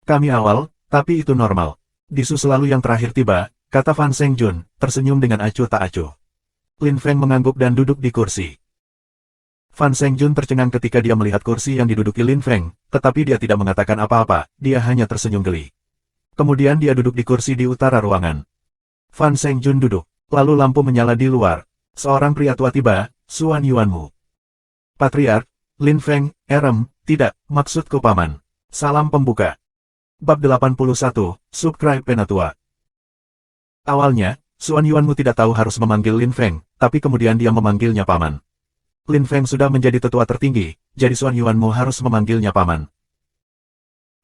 Kami awal, tapi itu normal. Disu selalu yang terakhir tiba, kata Fan Zhengjun, tersenyum dengan acuh tak acuh. Lin Feng mengangguk dan duduk di kursi. Fan Zhengjun tercengang ketika dia melihat kursi yang diduduki Lin Feng, tetapi dia tidak mengatakan apa-apa, dia hanya tersenyum geli. Kemudian dia duduk di kursi di utara ruangan. Fan Zhengjun duduk, lalu lampu menyala di luar. Seorang pria tua tiba, Xuan Yuanmu. Patriark, Lin Feng, tidak, maksudku paman. Salam pembuka. Bab 81, Subscribe Penatua. Awalnya, Xuan Yuanmu tidak tahu harus memanggil Lin Feng, tapi kemudian dia memanggilnya paman. Lin Feng sudah menjadi tetua tertinggi, jadi Xuan Yuanmu harus memanggilnya paman.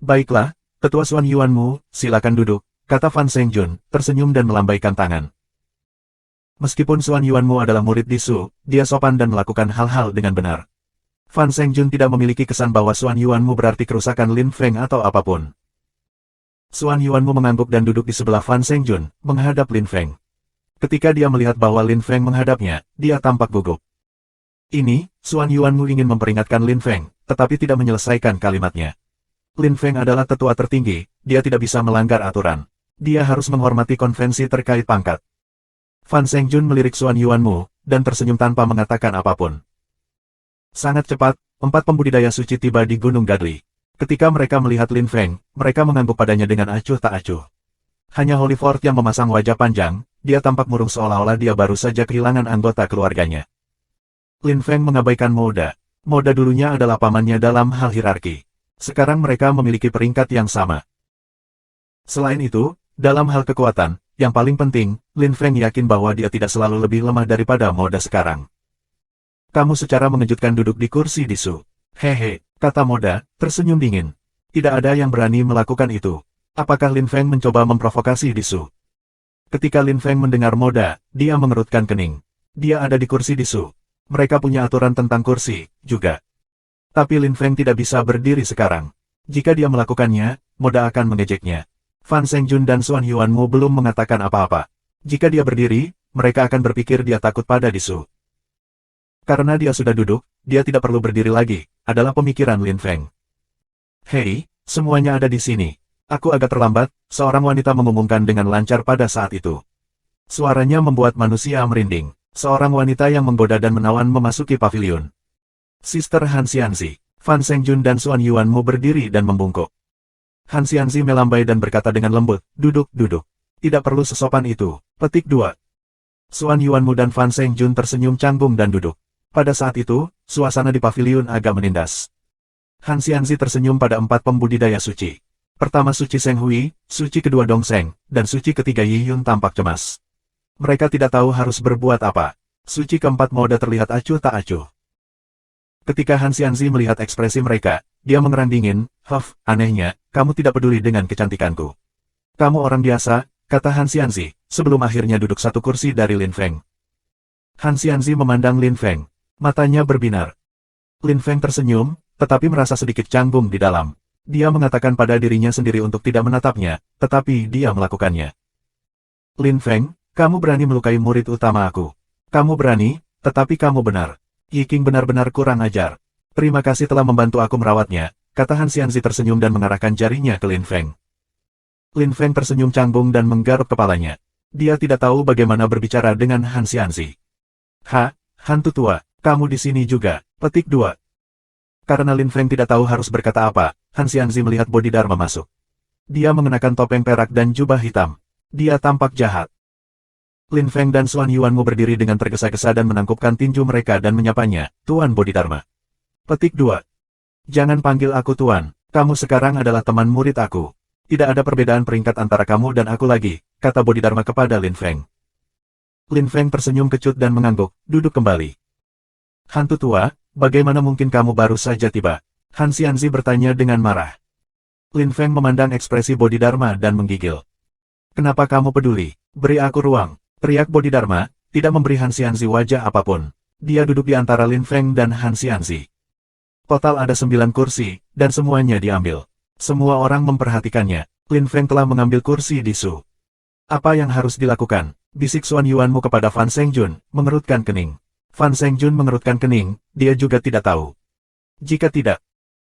Baiklah, Tetua Xuan Yuanmu, silakan duduk, kata Fan Zhengjun, tersenyum dan melambaikan tangan. Meskipun Xuan Yuanmu adalah murid Disu, dia sopan dan melakukan hal-hal dengan benar. Fan Zhengjun tidak memiliki kesan bahwa Xuan Yuanmu berarti kerusakan Lin Feng atau apapun. Xuan Yuanmu mengangguk dan duduk di sebelah Fan Zhengjun, menghadap Lin Feng. Ketika dia melihat bahwa Lin Feng menghadapnya, dia tampak gugup. Ini, Xuan Yuanmu ingin memperingatkan Lin Feng, tetapi tidak menyelesaikan kalimatnya. Lin Feng adalah tetua tertinggi, dia tidak bisa melanggar aturan. Dia harus menghormati konvensi terkait pangkat. Fan Zhengjun melirik Xuan Yuanmu, dan tersenyum tanpa mengatakan apapun. Sangat cepat, 4 pembudidaya suci tiba di Gunung Gadli. Ketika mereka melihat Lin Feng, mereka mengangguk padanya dengan acuh tak acuh. Hanya Holyford yang memasang wajah panjang, dia tampak murung seolah-olah dia baru saja kehilangan anggota keluarganya. Lin Feng mengabaikan Moda. Moda dulunya adalah pamannya dalam hal hierarki. Sekarang mereka memiliki peringkat yang sama. Selain itu, dalam hal kekuatan, yang paling penting, Lin Feng yakin bahwa dia tidak selalu lebih lemah daripada Moda sekarang. Kamu secara mengejutkan duduk di kursi Disu. Hehe, kata Moda, tersenyum dingin. Tidak ada yang berani melakukan itu. Apakah Lin Feng mencoba memprovokasi Disu? Ketika Lin Feng mendengar Moda, dia mengerutkan kening. Dia ada di kursi Disu. Mereka punya aturan tentang kursi, juga. Tapi Lin Feng tidak bisa berdiri sekarang. Jika dia melakukannya, Moda akan mengejeknya. Fan Zhengjun dan Xuan Yuanmu belum mengatakan apa-apa. Jika dia berdiri, mereka akan berpikir dia takut pada Disu. Karena dia sudah duduk, dia tidak perlu berdiri lagi, adalah pemikiran Lin Feng. Hei, semuanya ada di sini. Aku agak terlambat, seorang wanita mengumumkan dengan lancar pada saat itu. Suaranya membuat manusia merinding. Seorang wanita yang menggoda dan menawan memasuki paviliun. Sister Han Xianzi, Fan Zhengjun dan Xuan Yuanmu berdiri dan membungkuk. Han Xianzi melambai dan berkata dengan lembut, duduk. Tidak perlu sesopan itu. Petik 2. Xuan Yuanmu dan Fan Zhengjun tersenyum canggung dan duduk. Pada saat itu, suasana di paviliun agak menindas. Han Xianzi tersenyum pada 4 pembudidaya suci. Pertama suci Zheng Hui, suci kedua Dong Zheng, dan suci ketiga Yi Yun tampak cemas. Mereka tidak tahu harus berbuat apa. Suci keempat Moda terlihat acuh tak acuh. Ketika Han Xianzi melihat ekspresi mereka, dia mengerang dingin, anehnya, kamu tidak peduli dengan kecantikanku. Kamu orang biasa, kata Han Xianzi, sebelum akhirnya duduk satu kursi dari Lin Feng. Han Xianzi memandang Lin Feng. Matanya berbinar. Lin Feng tersenyum, tetapi merasa sedikit canggung di dalam. Dia mengatakan pada dirinya sendiri untuk tidak menatapnya, tetapi dia melakukannya. Lin Feng, kamu berani melukai murid utama aku. Kamu berani, tetapi kamu benar. Yi Qing benar-benar kurang ajar. Terima kasih telah membantu aku merawatnya, kata Han Xianzi tersenyum dan mengarahkan jarinya ke Lin Feng. Lin Feng tersenyum canggung dan menggaruk kepalanya. Dia tidak tahu bagaimana berbicara dengan Han Xianzi. Hantu tua, kamu di sini juga. Petik 2. Karena Lin Feng tidak tahu harus berkata apa, Han Xianzi melihat Bodhidharma masuk. Dia mengenakan topeng perak dan jubah hitam. Dia tampak jahat. Lin Feng dan Xuan Yuanmu berdiri dengan tergesa-gesa dan menangkupkan tinju mereka dan menyapanya, Tuan Bodhidharma. Petik 2. Jangan panggil aku Tuan, kamu sekarang adalah teman murid aku. Tidak ada perbedaan peringkat antara kamu dan aku lagi, kata Bodhidharma kepada Lin Feng. Lin Feng tersenyum kecut dan mengangguk, duduk kembali. Hantu tua, bagaimana mungkin kamu baru saja tiba? Han Xianzi bertanya dengan marah. Lin Feng memandang ekspresi Bodhidharma dan menggigil. Kenapa kamu peduli? Beri aku ruang, teriak Bodhidharma, tidak memberi Han Xianzi wajah apapun. Dia duduk di antara Lin Feng dan Han Xianzi. Total ada 9 kursi, dan semuanya diambil. Semua orang memperhatikannya. Lin Feng telah mengambil kursi di Su. Apa yang harus dilakukan? Bisik Xuan Yuanmu kepada Fan Shengjun, mengerutkan kening. Fan Shengjun mengerutkan kening, dia juga tidak tahu. Jika tidak,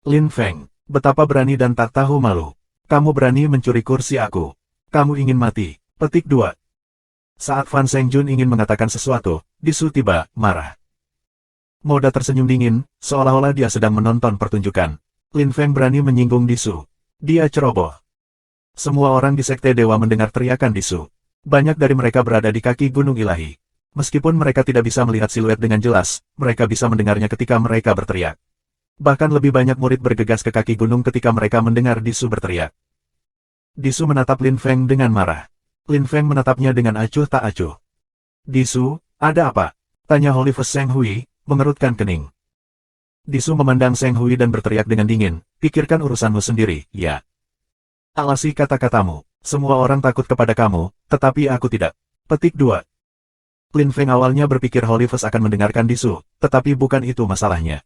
Lin Feng, betapa berani dan tak tahu malu. Kamu berani mencuri kursi aku. Kamu ingin mati. Petik 2. Saat Fan Shengjun ingin mengatakan sesuatu, Su tiba, marah. Moda tersenyum dingin, seolah-olah dia sedang menonton pertunjukan. Lin Feng berani menyinggung Su. Dia ceroboh. Semua orang di Sekte Dewa mendengar teriakan Su. Banyak dari mereka berada di kaki Gunung Ilahi. Meskipun mereka tidak bisa melihat siluet dengan jelas, mereka bisa mendengarnya ketika mereka berteriak. Bahkan lebih banyak murid bergegas ke kaki gunung ketika mereka mendengar Su berteriak. Su menatap Lin Feng dengan marah. Lin Feng menatapnya dengan acuh tak acuh. Su, ada apa? Tanya Holy Fist Zheng Hui, mengerutkan kening. Su memandang Zheng Hui dan berteriak dengan dingin, pikirkan urusanmu sendiri, ya. Alasi kata-katamu, semua orang takut kepada kamu, tetapi aku tidak. Petik 2. Lin Feng awalnya berpikir Holy Fist akan mendengarkan Su, tetapi bukan itu masalahnya.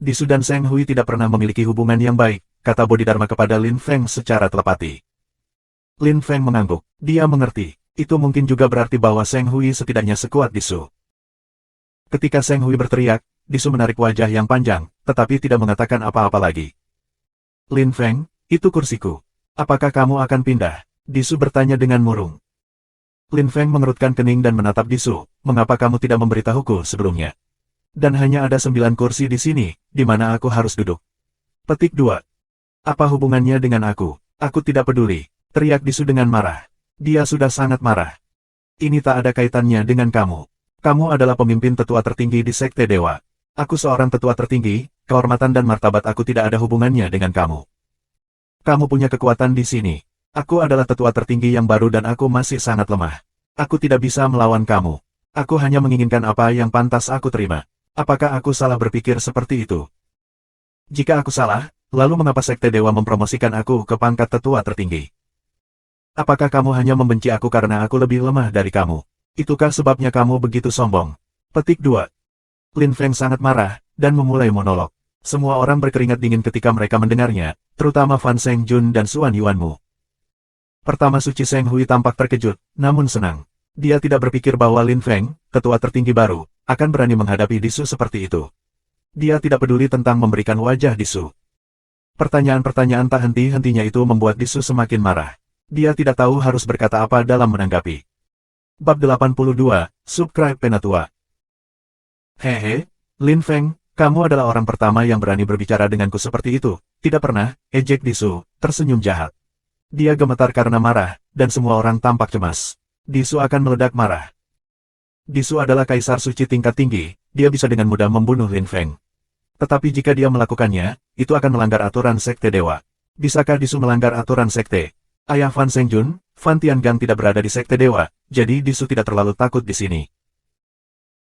Su dan Zheng Hui tidak pernah memiliki hubungan yang baik, kata Bodhidharma kepada Lin Feng secara telepati. Lin Feng mengangguk, dia mengerti, itu mungkin juga berarti bahwa Zheng Hui setidaknya sekuat Su. Ketika Zheng Hui berteriak, Su menarik wajah yang panjang, tetapi tidak mengatakan apa-apa lagi. Lin Feng, itu kursiku. Apakah kamu akan pindah? Su bertanya dengan murung. Lin Feng mengerutkan kening dan menatap Su, mengapa kamu tidak memberitahuku sebelumnya? Dan hanya ada 9 kursi di sini, di mana aku harus duduk. Petik 2. Apa hubungannya dengan aku? Aku tidak peduli, teriak Su dengan marah. Dia sudah sangat marah. Ini tak ada kaitannya dengan kamu. Kamu adalah pemimpin tetua tertinggi di Sekte Dewa. Aku seorang tetua tertinggi, kehormatan dan martabat aku tidak ada hubungannya dengan kamu. Kamu punya kekuatan di sini. Aku adalah tetua tertinggi yang baru dan aku masih sangat lemah. Aku tidak bisa melawan kamu. Aku hanya menginginkan apa yang pantas aku terima. Apakah aku salah berpikir seperti itu? Jika aku salah, lalu mengapa Sekte Dewa mempromosikan aku ke pangkat tetua tertinggi? Apakah kamu hanya membenci aku karena aku lebih lemah dari kamu? Itukah sebabnya kamu begitu sombong? Petik 2. Lin Feng sangat marah, dan memulai monolog. Semua orang berkeringat dingin ketika mereka mendengarnya, terutama Fan Shengjun dan Xuan Yuanmu. Pertama Suci Zheng Hui tampak terkejut, namun senang. Dia tidak berpikir bahwa Lin Feng, tetua tertinggi baru, akan berani menghadapi Su seperti itu. Dia tidak peduli tentang memberikan wajah Su. Pertanyaan-pertanyaan tak henti-hentinya itu membuat Su semakin marah. Dia tidak tahu harus berkata apa dalam menanggapi. Bab 82, Subscribe Penatua. Hehe, Lin Feng, kamu adalah orang pertama yang berani berbicara denganku seperti itu. Tidak pernah, ejek Su, tersenyum jahat. Dia gemetar karena marah, dan semua orang tampak cemas. Su akan meledak marah. Su adalah kaisar suci tingkat tinggi, dia bisa dengan mudah membunuh Lin Feng. Tetapi jika dia melakukannya, itu akan melanggar aturan Sekte Dewa. Bisakah Su melanggar aturan Sekte? Ayah Fan Shengjun, Fan Tiangang tidak berada di Sekte Dewa, jadi Su tidak terlalu takut di sini.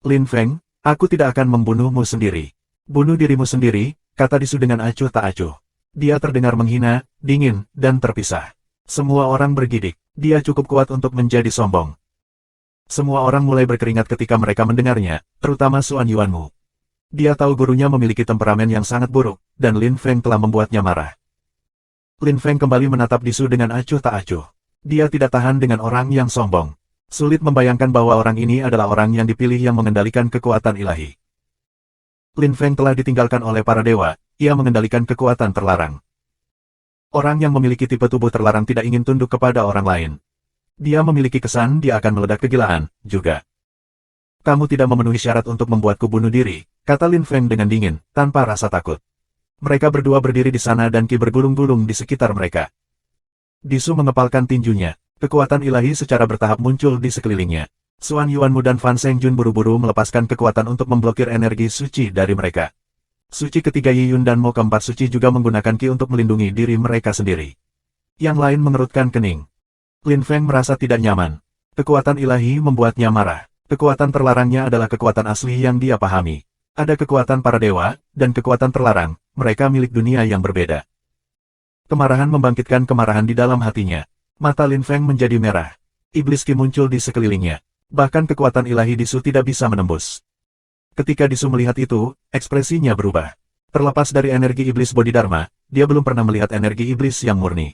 Lin Feng, aku tidak akan membunuhmu sendiri. Bunuh dirimu sendiri, kata Su dengan acuh tak acuh. Dia terdengar menghina, dingin, dan terpisah. Semua orang bergidik. Dia cukup kuat untuk menjadi sombong. Semua orang mulai berkeringat ketika mereka mendengarnya, terutama Xuan Yuanmu. Dia tahu gurunya memiliki temperamen yang sangat buruk, dan Lin Feng telah membuatnya marah. Lin Feng kembali menatap Su dengan acuh tak acuh. Dia tidak tahan dengan orang yang sombong. Sulit membayangkan bahwa orang ini adalah orang yang dipilih yang mengendalikan kekuatan ilahi. Lin Feng telah ditinggalkan oleh para dewa, ia mengendalikan kekuatan terlarang. Orang yang memiliki tipe tubuh terlarang tidak ingin tunduk kepada orang lain. Dia memiliki kesan dia akan meledak kegilaan, juga. Kamu tidak memenuhi syarat untuk membuatku bunuh diri, kata Lin Feng dengan dingin, tanpa rasa takut. Mereka berdua berdiri di sana dan Qi bergulung-gulung di sekitar mereka. Su mengepalkan tinjunya, kekuatan ilahi secara bertahap muncul di sekelilingnya. Xuan Yuanmu dan Fan Shengjun buru-buru melepaskan kekuatan untuk memblokir energi suci dari mereka. Suci ketiga Yi Yun dan Mo keempat suci juga menggunakan Ki untuk melindungi diri mereka sendiri. Yang lain mengerutkan kening. Lin Feng merasa tidak nyaman. Kekuatan ilahi membuatnya marah. Kekuatan terlarangnya adalah kekuatan asli yang dia pahami. Ada kekuatan para dewa, dan kekuatan terlarang, mereka milik dunia yang berbeda. Kemarahan membangkitkan kemarahan di dalam hatinya. Mata Lin Feng menjadi merah. Iblis Ki muncul di sekelilingnya. Bahkan kekuatan ilahi Disu tidak bisa menembus. Ketika Disu melihat itu, ekspresinya berubah. Terlepas dari energi iblis Bodhidharma, dia belum pernah melihat energi iblis yang murni.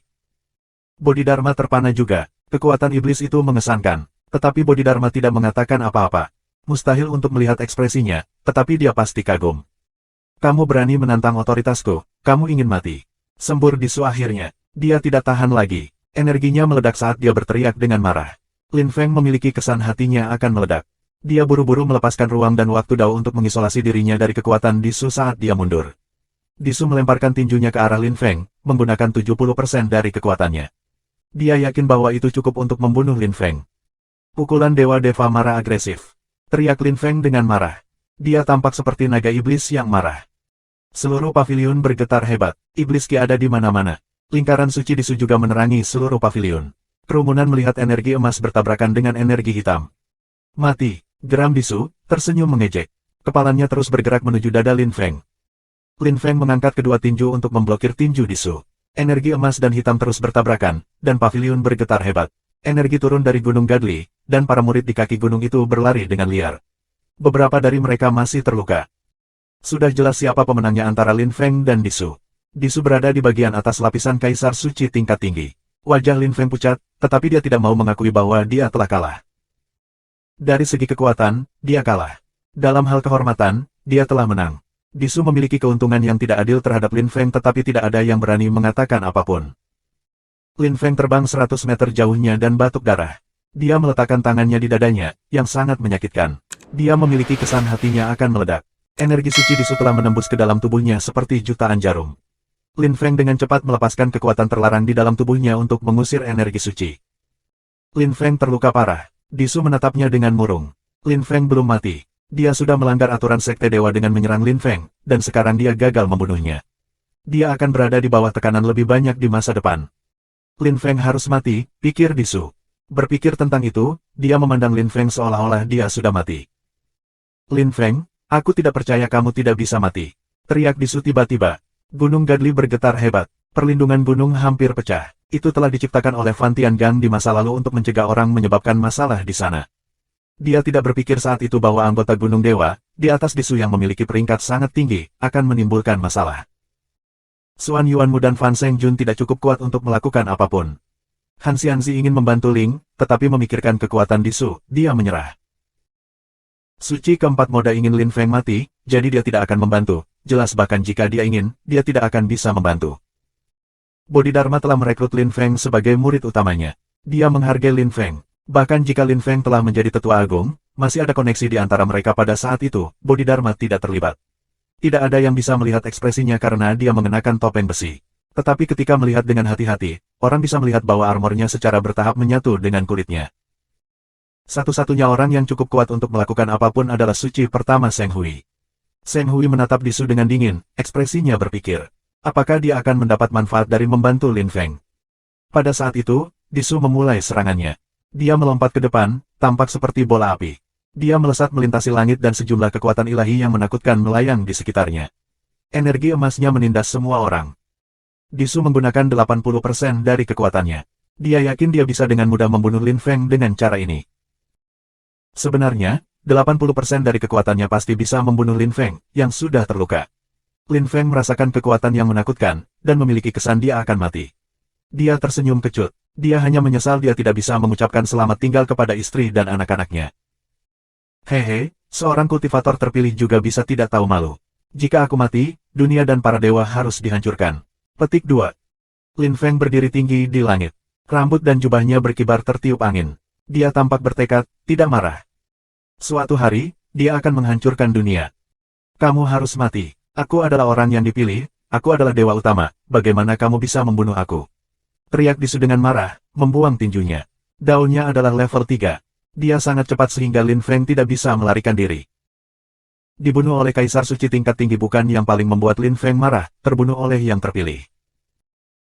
Bodhidharma terpana juga, kekuatan iblis itu mengesankan, tetapi Bodhidharma tidak mengatakan apa-apa. Mustahil untuk melihat ekspresinya, tetapi dia pasti kagum. Kamu berani menantang otoritasku, kamu ingin mati. Sembur Disu akhirnya, dia tidak tahan lagi, energinya meledak saat dia berteriak dengan marah. Lin Feng memiliki kesan hatinya akan meledak. Dia buru-buru melepaskan ruang dan waktu Dao untuk mengisolasi dirinya dari kekuatan Disu saat dia mundur. Disu melemparkan tinjunya ke arah Lin Feng, menggunakan 70% dari kekuatannya. Dia yakin bahwa itu cukup untuk membunuh Lin Feng. Pukulan Dewa Deva marah agresif. Teriak Lin Feng dengan marah. Dia tampak seperti naga iblis yang marah. Seluruh paviliun bergetar hebat. Iblis Ki ada di mana-mana. Lingkaran suci Disu juga menerangi seluruh paviliun. Kerumunan melihat energi emas bertabrakan dengan energi hitam. Mati. Geram Disu, tersenyum mengejek. Kepalanya terus bergerak menuju dada Lin Feng. Lin Feng mengangkat kedua tinju untuk memblokir tinju Disu. Energi emas dan hitam terus bertabrakan, dan paviliun bergetar hebat. Energi turun dari Gunung Gadli, dan para murid di kaki gunung itu berlari dengan liar. Beberapa dari mereka masih terluka. Sudah jelas siapa pemenangnya antara Lin Feng dan Disu. Disu berada di bagian atas lapisan Kaisar Suci tingkat tinggi. Wajah Lin Feng pucat, tetapi dia tidak mau mengakui bahwa dia telah kalah. Dari segi kekuatan, dia kalah. Dalam hal kehormatan, dia telah menang. Disu memiliki keuntungan yang tidak adil terhadap Lin Feng tetapi tidak ada yang berani mengatakan apapun. Lin Feng terbang 100 meter jauhnya dan batuk darah. Dia meletakkan tangannya di dadanya, yang sangat menyakitkan. Dia memiliki kesan hatinya akan meledak. Energi suci Disu telah menembus ke dalam tubuhnya seperti jutaan jarum. Lin Feng dengan cepat melepaskan kekuatan terlarang di dalam tubuhnya untuk mengusir energi suci. Lin Feng terluka parah. Disu menatapnya dengan murung. Lin Feng belum mati. Dia sudah melanggar aturan Sekte Dewa dengan menyerang Lin Feng, dan sekarang dia gagal membunuhnya. Dia akan berada di bawah tekanan lebih banyak di masa depan. Lin Feng harus mati, pikir Disu. Berpikir tentang itu, dia memandang Lin Feng seolah-olah dia sudah mati. Lin Feng, aku tidak percaya kamu tidak bisa mati. Teriak Disu tiba-tiba. Gunung Gadli bergetar hebat. Perlindungan gunung hampir pecah. Itu telah diciptakan oleh Fan Tiangang di masa lalu untuk mencegah orang menyebabkan masalah di sana. Dia tidak berpikir saat itu bahwa anggota Gunung Dewa, di atas Disu yang memiliki peringkat sangat tinggi, akan menimbulkan masalah. Xuan Yuanmu dan Fan Shengjun tidak cukup kuat untuk melakukan apapun. Han Xianzi ingin membantu Ling, tetapi memikirkan kekuatan Disu, dia menyerah. Suci keempat Moda ingin Lin Feng mati, jadi dia tidak akan membantu. Jelas bahkan jika dia ingin, dia tidak akan bisa membantu. Bodhidharma telah merekrut Lin Feng sebagai murid utamanya. Dia menghargai Lin Feng. Bahkan jika Lin Feng telah menjadi tetua agung, masih ada koneksi di antara mereka pada saat itu, Bodhidharma tidak terlibat. Tidak ada yang bisa melihat ekspresinya karena dia mengenakan topeng besi. Tetapi ketika melihat dengan hati-hati, orang bisa melihat bahwa armornya secara bertahap menyatu dengan kulitnya. Satu-satunya orang yang cukup kuat untuk melakukan apapun adalah suci pertama Zheng Hui. Zheng Hui menatap Disu dengan dingin, ekspresinya berpikir. Apakah dia akan mendapat manfaat dari membantu Lin Feng? Pada saat itu, Disu memulai serangannya. Dia melompat ke depan, tampak seperti bola api. Dia melesat melintasi langit dan sejumlah kekuatan ilahi yang menakutkan melayang di sekitarnya. Energi emasnya menindas semua orang. Disu menggunakan 80% dari kekuatannya. Dia yakin dia bisa dengan mudah membunuh Lin Feng dengan cara ini. Sebenarnya, 80% dari kekuatannya pasti bisa membunuh Lin Feng, yang sudah terluka. Lin Feng merasakan kekuatan yang menakutkan, dan memiliki kesan dia akan mati. Dia tersenyum kecut. Dia hanya menyesal dia tidak bisa mengucapkan selamat tinggal kepada istri dan anak-anaknya. Hehe, seorang kultivator terpilih juga bisa tidak tahu malu. Jika aku mati, dunia dan para dewa harus dihancurkan. Petik 2. Lin Feng berdiri tinggi di langit. Rambut dan jubahnya berkibar tertiup angin. Dia tampak bertekad, tidak marah. Suatu hari, dia akan menghancurkan dunia. Kamu harus mati. Aku adalah orang yang dipilih, aku adalah dewa utama, bagaimana kamu bisa membunuh aku? Teriak Disu dengan marah, membuang tinjunya. Daunnya adalah level 3. Dia sangat cepat sehingga Lin Feng tidak bisa melarikan diri. Dibunuh oleh Kaisar Suci tingkat tinggi bukan yang paling membuat Lin Feng marah, terbunuh oleh yang terpilih.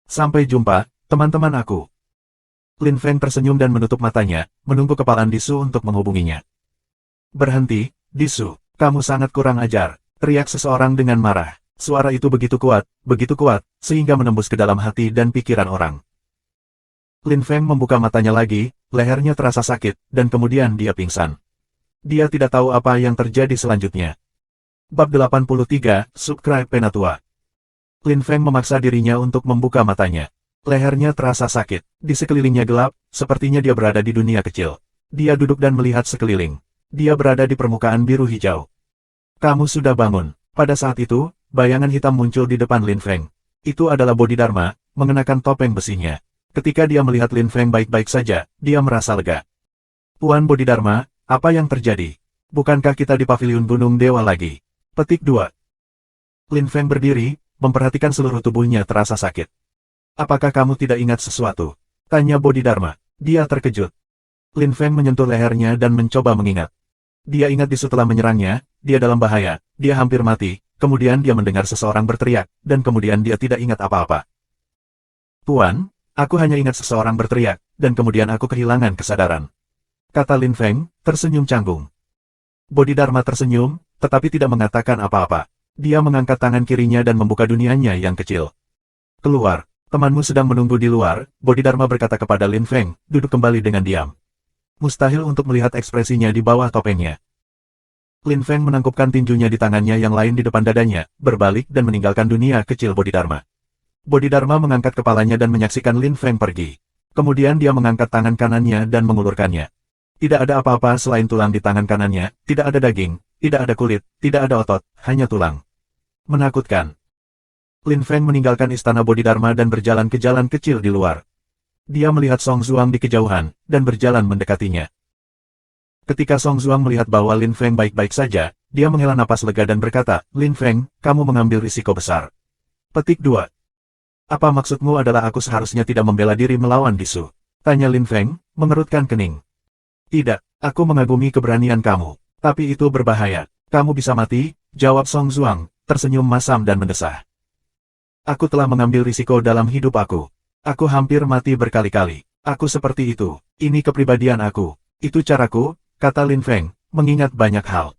Sampai jumpa, teman-teman aku. Lin Feng tersenyum dan menutup matanya, menunggu kepalaan Disu untuk menghubunginya. Berhenti, Disu, kamu sangat kurang ajar, teriak seseorang dengan marah. Suara itu begitu kuat, sehingga menembus ke dalam hati dan pikiran orang. Lin Feng membuka matanya lagi, lehernya terasa sakit, dan kemudian dia pingsan. Dia tidak tahu apa yang terjadi selanjutnya. Bab 83, Subscribe Penatua. Lin Feng memaksa dirinya untuk membuka matanya. Lehernya terasa sakit, di sekelilingnya gelap, sepertinya dia berada di dunia kecil. Dia duduk dan melihat sekeliling. Dia berada di permukaan biru hijau. Kamu sudah bangun. Pada saat itu, bayangan hitam muncul di depan Lin Feng. Itu adalah Bodhidharma, mengenakan topeng besinya. Ketika dia melihat Lin Feng baik-baik saja, dia merasa lega. Puan Bodhidharma, apa yang terjadi? Bukankah kita di pavilion Gunung Dewa lagi? Petik 2. Lin Feng berdiri, memperhatikan seluruh tubuhnya terasa sakit. Apakah kamu tidak ingat sesuatu? Tanya Bodhidharma. Dia terkejut. Lin Feng menyentuh lehernya dan mencoba mengingat. Dia ingat Disu telah menyerangnya, dia dalam bahaya, dia hampir mati, kemudian dia mendengar seseorang berteriak, dan kemudian dia tidak ingat apa-apa. Tuan, aku hanya ingat seseorang berteriak, dan kemudian aku kehilangan kesadaran. Kata Lin Feng, tersenyum canggung. Bodhidharma tersenyum, tetapi tidak mengatakan apa-apa. Dia mengangkat tangan kirinya dan membuka dunianya yang kecil. Keluar, temanmu sedang menunggu di luar, Bodhidharma berkata kepada Lin Feng, duduk kembali dengan diam. Mustahil untuk melihat ekspresinya di bawah topengnya. Lin Feng menangkupkan tinjunya di tangannya yang lain di depan dadanya, berbalik dan meninggalkan dunia kecil Bodhidharma. Bodhidharma mengangkat kepalanya dan menyaksikan Lin Feng pergi. Kemudian dia mengangkat tangan kanannya dan mengulurkannya. Tidak ada apa-apa selain tulang di tangan kanannya, tidak ada daging, tidak ada kulit, tidak ada otot, hanya tulang. Menakutkan. Lin Feng meninggalkan istana Bodhidharma dan berjalan ke jalan kecil di luar. Dia melihat Song Zuang di kejauhan, dan berjalan mendekatinya. Ketika Song Zuang melihat bahwa Lin Feng baik-baik saja, dia menghela napas lega dan berkata, Lin Feng, kamu mengambil risiko besar. Petik 2. Apa maksudmu adalah aku seharusnya tidak membela diri melawan Disu? Tanya Lin Feng, mengerutkan kening. Tidak, aku mengagumi keberanian kamu. Tapi itu berbahaya. Kamu bisa mati, jawab Song Zuang, tersenyum masam dan mendesah. Aku telah mengambil risiko dalam hidup aku. Aku hampir mati berkali-kali. Aku seperti itu. Ini kepribadian aku. Itu caraku, kata Lin Feng, mengingat banyak hal.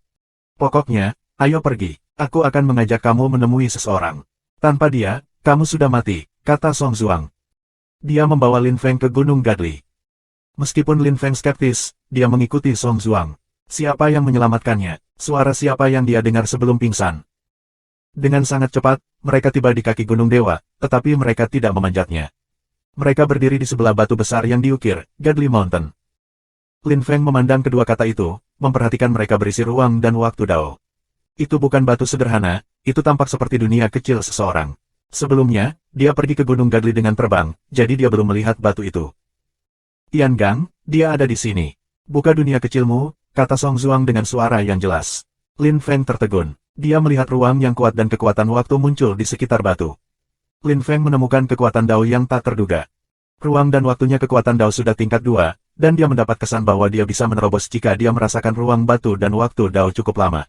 Pokoknya, ayo pergi. Aku akan mengajak kamu menemui seseorang. Tanpa dia, kamu sudah mati, kata Song Zuang. Dia membawa Lin Feng ke Gunung Gadli. Meskipun Lin Feng skeptis, dia mengikuti Song Zuang. Siapa yang menyelamatkannya? Suara siapa yang dia dengar sebelum pingsan? Dengan sangat cepat, mereka tiba di kaki Gunung Dewa, tetapi mereka tidak memanjatnya. Mereka berdiri di sebelah batu besar yang diukir, Gadli Mountain. Lin Feng memandang kedua kata itu, memperhatikan mereka berisi ruang dan waktu Dao. Itu bukan batu sederhana, itu tampak seperti dunia kecil seseorang. Sebelumnya, dia pergi ke Gunung Gadli dengan terbang, jadi dia belum melihat batu itu. Tian Gang, dia ada di sini. Buka dunia kecilmu, kata Song Zuang dengan suara yang jelas. Lin Feng tertegun. Dia melihat ruang yang kuat dan kekuatan waktu muncul di sekitar batu. Lin Feng menemukan kekuatan Dao yang tak terduga. Ruang dan waktunya kekuatan Dao sudah tingkat 2, dan dia mendapat kesan bahwa dia bisa menerobos jika dia merasakan ruang batu dan waktu Dao cukup lama.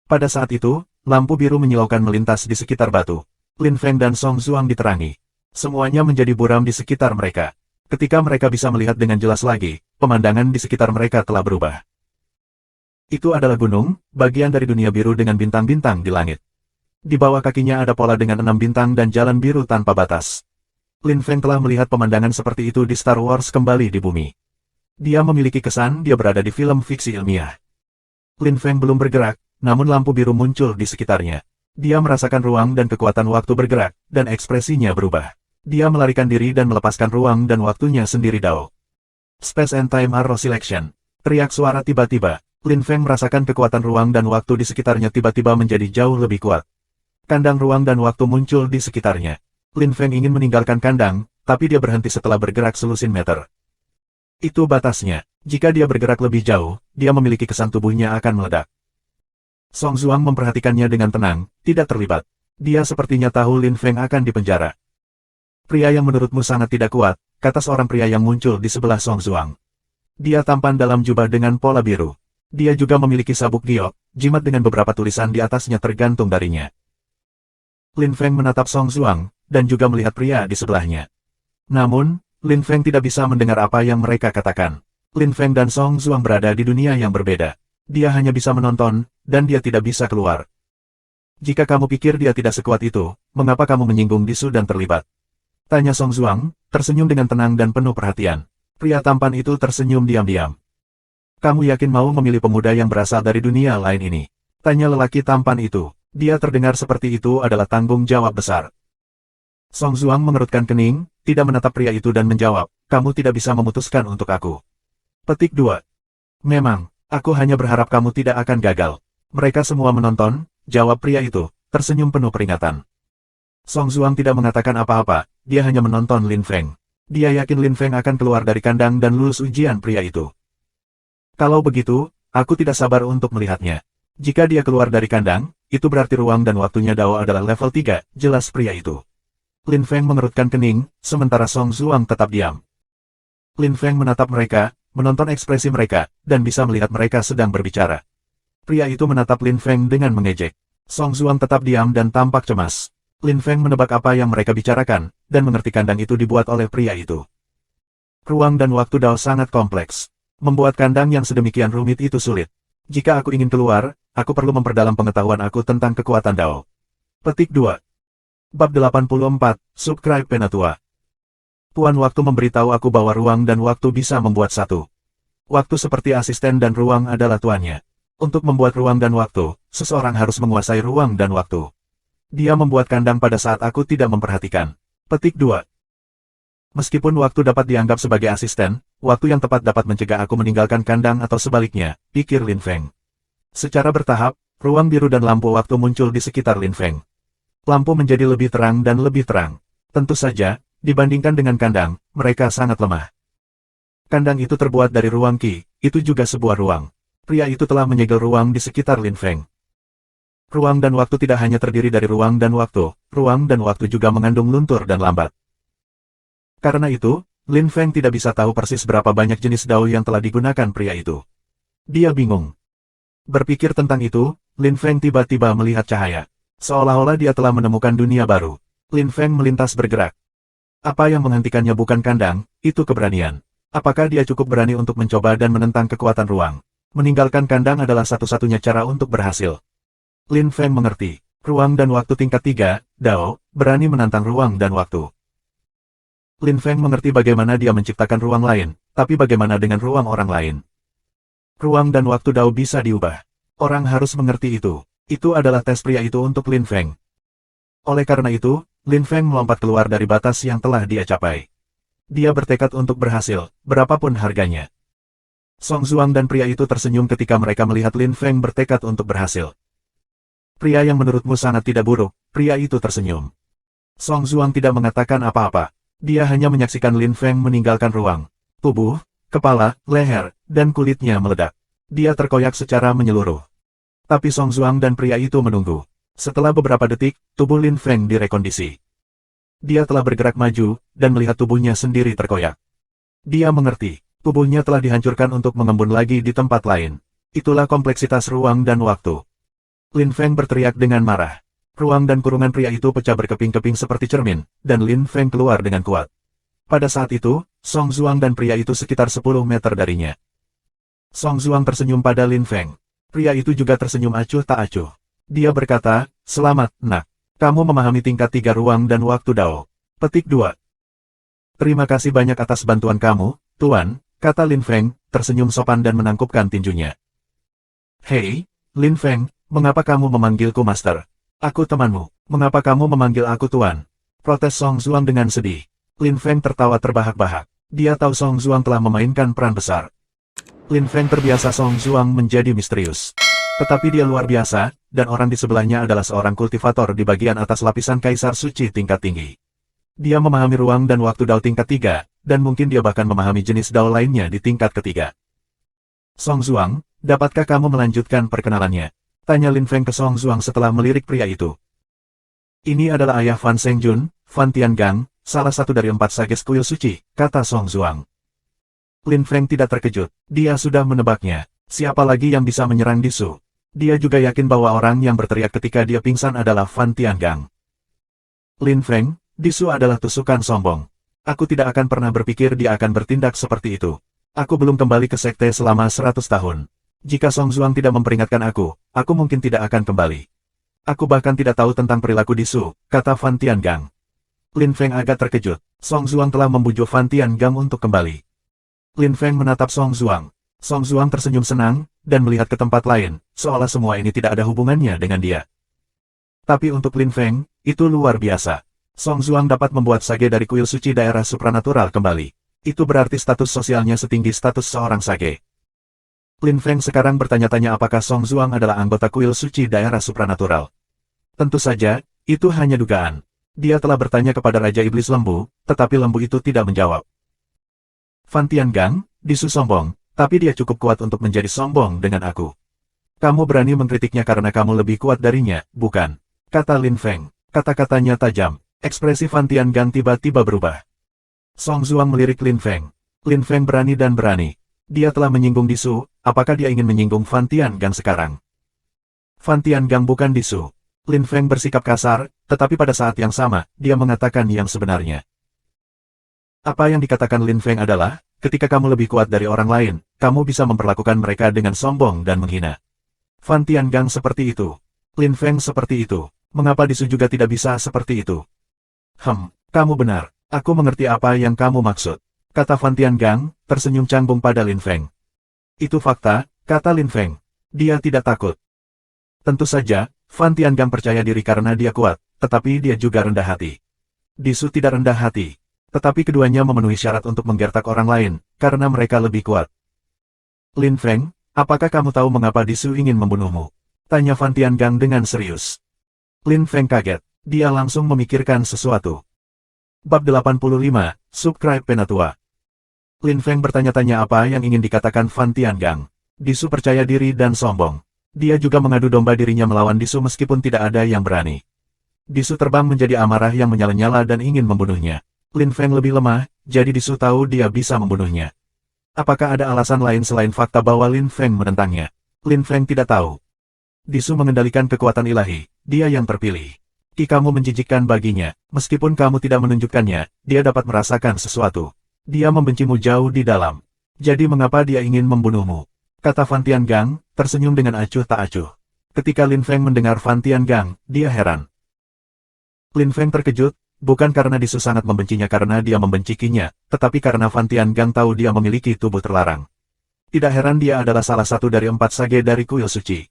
Pada saat itu, lampu biru menyilaukan melintas di sekitar batu. Lin Feng dan Song Zuang diterangi. Semuanya menjadi buram di sekitar mereka. Ketika mereka bisa melihat dengan jelas lagi, pemandangan di sekitar mereka telah berubah. Itu adalah gunung, bagian dari dunia biru dengan bintang-bintang di langit. Di bawah kakinya ada pola dengan 6 bintang dan jalan biru tanpa batas. Lin Feng telah melihat pemandangan seperti itu di Star Wars kembali di bumi. Dia memiliki kesan dia berada di film fiksi ilmiah. Lin Feng belum bergerak, namun lampu biru muncul di sekitarnya. Dia merasakan ruang dan kekuatan waktu bergerak, dan ekspresinya berubah. Dia melarikan diri dan melepaskan ruang dan waktunya sendiri Dao. Space and Time Arrow Selection. Teriak suara tiba-tiba. Lin Feng merasakan kekuatan ruang dan waktu di sekitarnya tiba-tiba menjadi jauh lebih kuat. Kandang ruang dan waktu muncul di sekitarnya. Lin Feng ingin meninggalkan kandang, tapi dia berhenti setelah bergerak selusin meter. Itu batasnya. Jika dia bergerak lebih jauh, dia memiliki kesan tubuhnya akan meledak. Song Zuang memperhatikannya dengan tenang, tidak terlibat. Dia sepertinya tahu Lin Feng akan dipenjara. Pria yang menurutmu sangat tidak kuat, kata seorang pria yang muncul di sebelah Song Zuang. Dia tampan dalam jubah dengan pola biru. Dia juga memiliki sabuk giok, jimat dengan beberapa tulisan di atasnya tergantung darinya. Lin Feng menatap Song Zhuang, dan juga melihat pria di sebelahnya. Namun, Lin Feng tidak bisa mendengar apa yang mereka katakan. Lin Feng dan Song Zhuang berada di dunia yang berbeda. Dia hanya bisa menonton, dan dia tidak bisa keluar. Jika kamu pikir dia tidak sekuat itu, mengapa kamu menyinggung Disu dan terlibat? Tanya Song Zhuang, tersenyum dengan tenang dan penuh perhatian. Pria tampan itu tersenyum diam-diam. Kamu yakin mau memilih pemuda yang berasal dari dunia lain ini? Tanya lelaki tampan itu. Dia terdengar seperti itu adalah tanggung jawab besar. Song Zhuang mengerutkan kening, tidak menatap pria itu dan menjawab, kamu tidak bisa memutuskan untuk aku. Petik 2. Memang, aku hanya berharap kamu tidak akan gagal. Mereka semua menonton, jawab pria itu, tersenyum penuh peringatan. Song Zhuang tidak mengatakan apa-apa, dia hanya menonton Lin Feng. Dia yakin Lin Feng akan keluar dari kandang dan lulus ujian pria itu. Kalau begitu, aku tidak sabar untuk melihatnya. Jika dia keluar dari kandang, itu berarti ruang dan waktunya Dao adalah level 3, jelas pria itu. Lin Feng mengerutkan kening, sementara Song Zhuang tetap diam. Lin Feng menatap mereka, menonton ekspresi mereka, dan bisa melihat mereka sedang berbicara. Pria itu menatap Lin Feng dengan mengejek. Song Zhuang tetap diam dan tampak cemas. Lin Feng menebak apa yang mereka bicarakan, dan mengerti kandang itu dibuat oleh pria itu. Ruang dan waktu Dao sangat kompleks. Membuat kandang yang sedemikian rumit itu sulit. Jika aku ingin keluar, aku perlu memperdalam pengetahuan aku tentang kekuatan Dao. Petik 2. Bab 84, Subscribe Penatua. Tuan Waktu memberitahu aku bahwa ruang dan waktu bisa membuat satu. Waktu seperti asisten dan ruang adalah tuannya. Untuk membuat ruang dan waktu, seseorang harus menguasai ruang dan waktu. Dia membuat kandang pada saat aku tidak memperhatikan. Petik 2. Meskipun waktu dapat dianggap sebagai asisten, waktu yang tepat dapat mencegah aku meninggalkan kandang atau sebaliknya, pikir Lin Feng. Secara bertahap, ruang biru dan lampu waktu muncul di sekitar Lin Feng. Lampu menjadi lebih terang dan lebih terang. Tentu saja, dibandingkan dengan kandang, mereka sangat lemah. Kandang itu terbuat dari ruang Qi, itu juga sebuah ruang. Pria itu telah menyegel ruang di sekitar Lin Feng. Ruang dan waktu tidak hanya terdiri dari ruang dan waktu juga mengandung luntur dan lambat. Karena itu, Lin Feng tidak bisa tahu persis berapa banyak jenis Dao yang telah digunakan pria itu. Dia bingung. Berpikir tentang itu, Lin Feng tiba-tiba melihat cahaya. Seolah-olah dia telah menemukan dunia baru. Lin Feng melintas bergerak. Apa yang menghentikannya bukan kandang, itu keberanian. Apakah dia cukup berani untuk mencoba dan menentang kekuatan ruang? Meninggalkan kandang adalah satu-satunya cara untuk berhasil. Lin Feng mengerti. Ruang dan waktu tingkat 3, Dao, berani menantang ruang dan waktu. Lin Feng mengerti bagaimana dia menciptakan ruang lain, tapi bagaimana dengan ruang orang lain? Ruang dan waktu Dao bisa diubah. Orang harus mengerti itu. Itu adalah tes pria itu untuk Lin Feng. Oleh karena itu, Lin Feng melompat keluar dari batas yang telah dia capai. Dia bertekad untuk berhasil, berapapun harganya. Song Zhuang dan pria itu tersenyum ketika mereka melihat Lin Feng bertekad untuk berhasil. Pria yang menurutmu sangat tidak buruk, pria itu tersenyum. Song Zhuang tidak mengatakan apa-apa. Dia hanya menyaksikan Lin Feng meninggalkan ruang. Tubuh, kepala, leher, dan kulitnya meledak. Dia terkoyak secara menyeluruh. Tapi Song Zhuang dan pria itu menunggu. Setelah beberapa detik, tubuh Lin Feng direkondisi. Dia telah bergerak maju, dan melihat tubuhnya sendiri terkoyak. Dia mengerti, tubuhnya telah dihancurkan untuk mengembun lagi di tempat lain. Itulah kompleksitas ruang dan waktu. Lin Feng berteriak dengan marah. Ruang dan kurungan pria itu pecah berkeping-keping seperti cermin, dan Lin Feng keluar dengan kuat. Pada saat itu, Song Zhuang dan pria itu sekitar 10 meter darinya. Song Zhuang tersenyum pada Lin Feng. Pria itu juga tersenyum acuh tak acuh. Dia berkata, "Selamat, nak. Kamu memahami tingkat 3 ruang dan waktu Dao." Petik 2. "Terima kasih banyak atas bantuan kamu, Tuan," kata Lin Feng, tersenyum sopan dan menangkupkan tinjunya. "Hei, Lin Feng, mengapa kamu memanggilku Master? Aku temanmu. Mengapa kamu memanggil aku Tuan?" Protes Song Zhuang dengan sedih. Lin Feng tertawa terbahak-bahak. Dia tahu Song Zhuang telah memainkan peran besar. Lin Feng terbiasa Song Zhuang menjadi misterius. Tetapi dia luar biasa, dan orang di sebelahnya adalah seorang kultivator di bagian atas lapisan Kaisar Suci tingkat tinggi. Dia memahami ruang dan waktu Dao tingkat 3, dan mungkin dia bahkan memahami jenis Dao lainnya di tingkat ketiga. "Song Zhuang, dapatkah kamu melanjutkan perkenalannya?" Tanya Lin Feng ke Song Zhuang setelah melirik pria itu. "Ini adalah ayah Fan Shengjun, Fan Tiangang, salah satu dari 4 sages kuil suci," kata Song Zhuang. Lin Feng tidak terkejut, dia sudah menebaknya. Siapa lagi yang bisa menyerang Disu? Dia juga yakin bahwa orang yang berteriak ketika dia pingsan adalah Fan Tiangang. Lin Feng, Disu adalah tusukan sombong. Aku tidak akan pernah berpikir dia akan bertindak seperti itu. Aku belum kembali ke sekte selama 100 tahun. Jika Song Zuang tidak memperingatkan aku mungkin tidak akan kembali. Aku bahkan tidak tahu tentang perilaku Disu, kata Fan Tiangang. Lin Feng agak terkejut. Song Zuang telah membujuk Fan Tiangang untuk kembali. Lin Feng menatap Song Zuang. Song Zuang tersenyum senang, dan melihat ke tempat lain, seolah semua ini tidak ada hubungannya dengan dia. Tapi untuk Lin Feng, itu luar biasa. Song Zuang dapat membuat sage dari kuil suci daerah supranatural kembali. Itu berarti status sosialnya setinggi status seorang sage. Lin Feng sekarang bertanya-tanya apakah Song Zuang adalah anggota kuil suci daerah supranatural. Tentu saja, itu hanya dugaan. Dia telah bertanya kepada Raja Iblis Lembu, tetapi lembu itu tidak menjawab. Fan Tiangang, Disu sombong, tapi dia cukup kuat untuk menjadi sombong dengan aku. Kamu berani mengkritiknya karena kamu lebih kuat darinya, bukan? Kata Lin Feng. Kata-katanya tajam. Ekspresi Fan Tiangang tiba-tiba berubah. Song Zuang melirik Lin Feng. Lin Feng berani dan berani. Dia telah menyinggung Disu, apakah dia ingin menyinggung Fan Tiangang sekarang? Fan Tiangang bukan Disu. Lin Feng bersikap kasar, tetapi pada saat yang sama, dia mengatakan yang sebenarnya. Apa yang dikatakan Lin Feng adalah, ketika kamu lebih kuat dari orang lain, kamu bisa memperlakukan mereka dengan sombong dan menghina. Fan Tiangang seperti itu. Lin Feng seperti itu. Mengapa Disu juga tidak bisa seperti itu? Kamu benar. Aku mengerti apa yang kamu maksud. Kata Fan Tiangang, tersenyum canggung pada Lin Feng. Itu fakta, kata Lin Feng. Dia tidak takut. Tentu saja, Fan Tiangang percaya diri karena dia kuat, tetapi dia juga rendah hati. Disu tidak rendah hati. Tetapi keduanya memenuhi syarat untuk menggertak orang lain, karena mereka lebih kuat. Lin Feng, apakah kamu tahu mengapa Disu ingin membunuhmu? Tanya Fan Tiangang dengan serius. Lin Feng kaget. Dia langsung memikirkan sesuatu. Bab 85, Subscribe Penatua. Lin Feng bertanya-tanya apa yang ingin dikatakan Fan Tiangang. Disu percaya diri dan sombong. Dia juga mengadu domba dirinya melawan Disu meskipun tidak ada yang berani. Disu terbang menjadi amarah yang menyala-nyala dan ingin membunuhnya. Lin Feng lebih lemah, jadi Disu tahu dia bisa membunuhnya. Apakah ada alasan lain selain fakta bahwa Lin Feng menentangnya? Lin Feng tidak tahu. Disu mengendalikan kekuatan ilahi, dia yang terpilih. Kamu menjijikkan baginya, meskipun kamu tidak menunjukkannya, dia dapat merasakan sesuatu. Dia membencimu jauh di dalam. Jadi mengapa dia ingin membunuhmu? Kata Fan Tiangang, tersenyum dengan acuh tak acuh. Ketika Lin Feng mendengar Fan Tiangang, dia heran. Lin Feng terkejut, bukan karena Disu sangat membencinya karena dia membenci Qi-nya, tetapi karena Fan Tiangang tahu dia memiliki tubuh terlarang. Tidak heran dia adalah salah satu dari 4 sage dari kuil suci.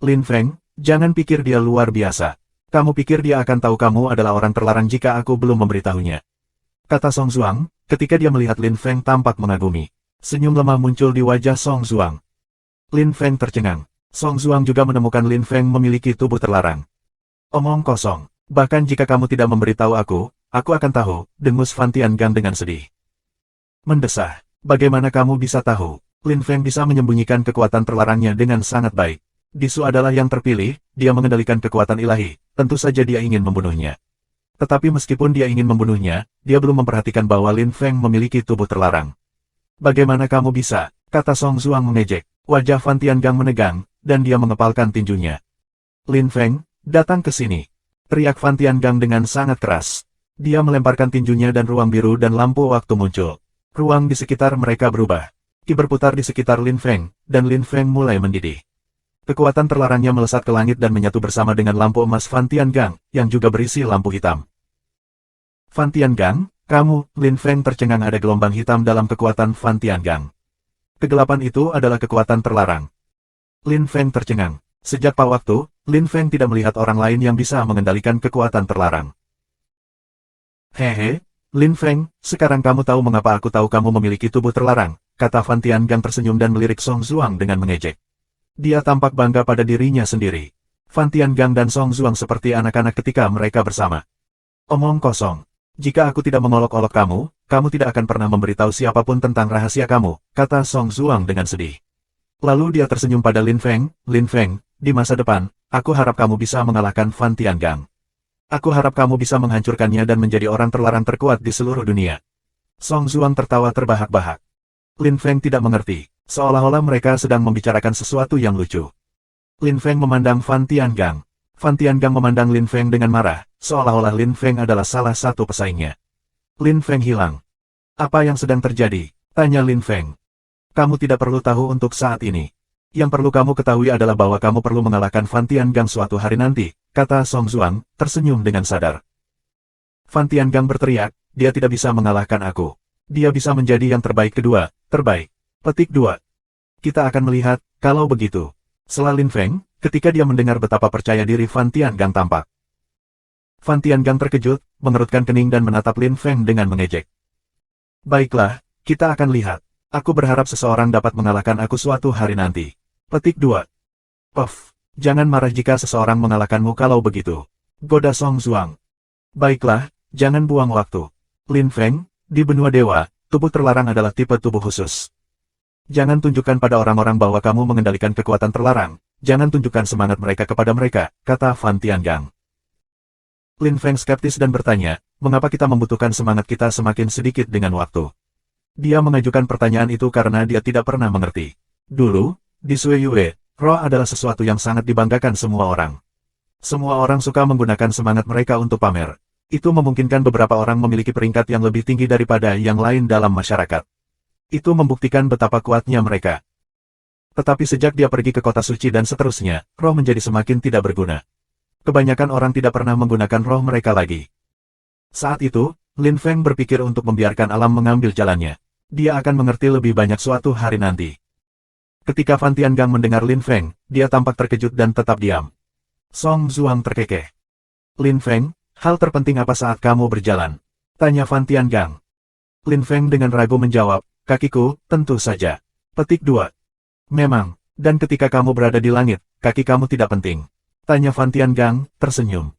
Lin Feng, jangan pikir dia luar biasa. Kamu pikir dia akan tahu kamu adalah orang terlarang jika aku belum memberitahunya. Kata Song Zuang, ketika dia melihat Lin Feng tampak mengagumi. Senyum lemah muncul di wajah Song Zuang. Lin Feng tercengang. Song Zuang juga menemukan Lin Feng memiliki tubuh terlarang. Omong kosong. Bahkan jika kamu tidak memberitahu aku akan tahu, dengus Fan Tiangang dengan sedih. Mendesah. Bagaimana kamu bisa tahu? Lin Feng bisa menyembunyikan kekuatan terlarangnya dengan sangat baik. Disu adalah yang terpilih, dia mengendalikan kekuatan ilahi, tentu saja dia ingin membunuhnya. Tetapi meskipun dia ingin membunuhnya, dia belum memperhatikan bahwa Lin Feng memiliki tubuh terlarang. Bagaimana kamu bisa? Kata Song Zuang mengejek. Wajah Fan Tiangang menegang, dan dia mengepalkan tinjunya. Lin Feng, datang ke sini. Teriak Fan Tiangang dengan sangat keras. Dia melemparkan tinjunya dan ruang biru dan lampu waktu muncul. Ruang di sekitar mereka berubah. Qi berputar di sekitar Lin Feng, dan Lin Feng mulai mendidih. Kekuatan terlarangnya melesat ke langit dan menyatu bersama dengan lampu emas Fan Tiangang, yang juga berisi lampu hitam. Fan Tiangang, kamu, Lin Feng tercengang ada gelombang hitam dalam kekuatan Fan Tiangang. Kegelapan itu adalah kekuatan terlarang. Lin Feng tercengang. Sejak waktu, Lin Feng tidak melihat orang lain yang bisa mengendalikan kekuatan terlarang. Hehe, Lin Feng, sekarang kamu tahu mengapa aku tahu kamu memiliki tubuh terlarang, kata Fan Tiangang tersenyum dan melirik Song Zuang dengan mengejek. Dia tampak bangga pada dirinya sendiri. Fan Tiangang dan Song Zuang seperti anak-anak ketika mereka bersama. Omong kosong. Jika aku tidak mengolok-olok kamu tidak akan pernah memberitahu siapapun tentang rahasia kamu, kata Song Zuang dengan sedih. Lalu dia tersenyum pada Lin Feng, di masa depan, aku harap kamu bisa mengalahkan Fan Tiangang. Aku harap kamu bisa menghancurkannya dan menjadi orang terlarang terkuat di seluruh dunia. Song Zuang tertawa terbahak-bahak. Lin Feng tidak mengerti. Seolah-olah mereka sedang membicarakan sesuatu yang lucu. Lin Feng memandang Fan Tiangang. Fan Tiangang memandang Lin Feng dengan marah, seolah-olah Lin Feng adalah salah satu pesaingnya. Lin Feng hilang. Apa yang sedang terjadi? Tanya Lin Feng. Kamu tidak perlu tahu untuk saat ini. Yang perlu kamu ketahui adalah bahwa kamu perlu mengalahkan Fan Tiangang suatu hari nanti, kata Song Zuang, tersenyum dengan sadar. Fan Tiangang berteriak, dia tidak bisa mengalahkan aku. Dia bisa menjadi yang terbaik kedua, terbaik. Petik 2. Kita akan melihat, kalau begitu. Sela Lin Feng, ketika dia mendengar betapa percaya diri Fan Tiangang tampak. Fan Tiangang terkejut, mengerutkan kening dan menatap Lin Feng dengan mengejek. Baiklah, kita akan lihat. Aku berharap seseorang dapat mengalahkan aku suatu hari nanti. Petik 2. Puff, jangan marah jika seseorang mengalahkanmu kalau begitu. Goda Song Zuang. Baiklah, jangan buang waktu. Lin Feng, di benua dewa, tubuh terlarang adalah tipe tubuh khusus. Jangan tunjukkan pada orang-orang bahwa kamu mengendalikan kekuatan terlarang. Jangan tunjukkan semangat mereka kepada mereka, kata Fan Tiangang. Lin Feng skeptis dan bertanya, mengapa kita membutuhkan semangat kita semakin sedikit dengan waktu? Dia mengajukan pertanyaan itu karena dia tidak pernah mengerti. Dulu, di Sui Yue, roh adalah sesuatu yang sangat dibanggakan semua orang. Semua orang suka menggunakan semangat mereka untuk pamer. Itu memungkinkan beberapa orang memiliki peringkat yang lebih tinggi daripada yang lain dalam masyarakat. Itu membuktikan betapa kuatnya mereka. Tetapi sejak dia pergi ke kota suci dan seterusnya, roh menjadi semakin tidak berguna. Kebanyakan orang tidak pernah menggunakan roh mereka lagi. Saat itu, Lin Feng berpikir untuk membiarkan alam mengambil jalannya. Dia akan mengerti lebih banyak suatu hari nanti. Ketika Fan Tiangang mendengar Lin Feng, dia tampak terkejut dan tetap diam. Song Zuang terkekeh. Lin Feng, hal terpenting apa saat kamu berjalan? Tanya Fan Tiangang. Lin Feng dengan ragu menjawab, kakiku, tentu saja. Petik 2. Memang, dan ketika kamu berada di langit, kaki kamu tidak penting. Tanya Fan Tiangang, tersenyum.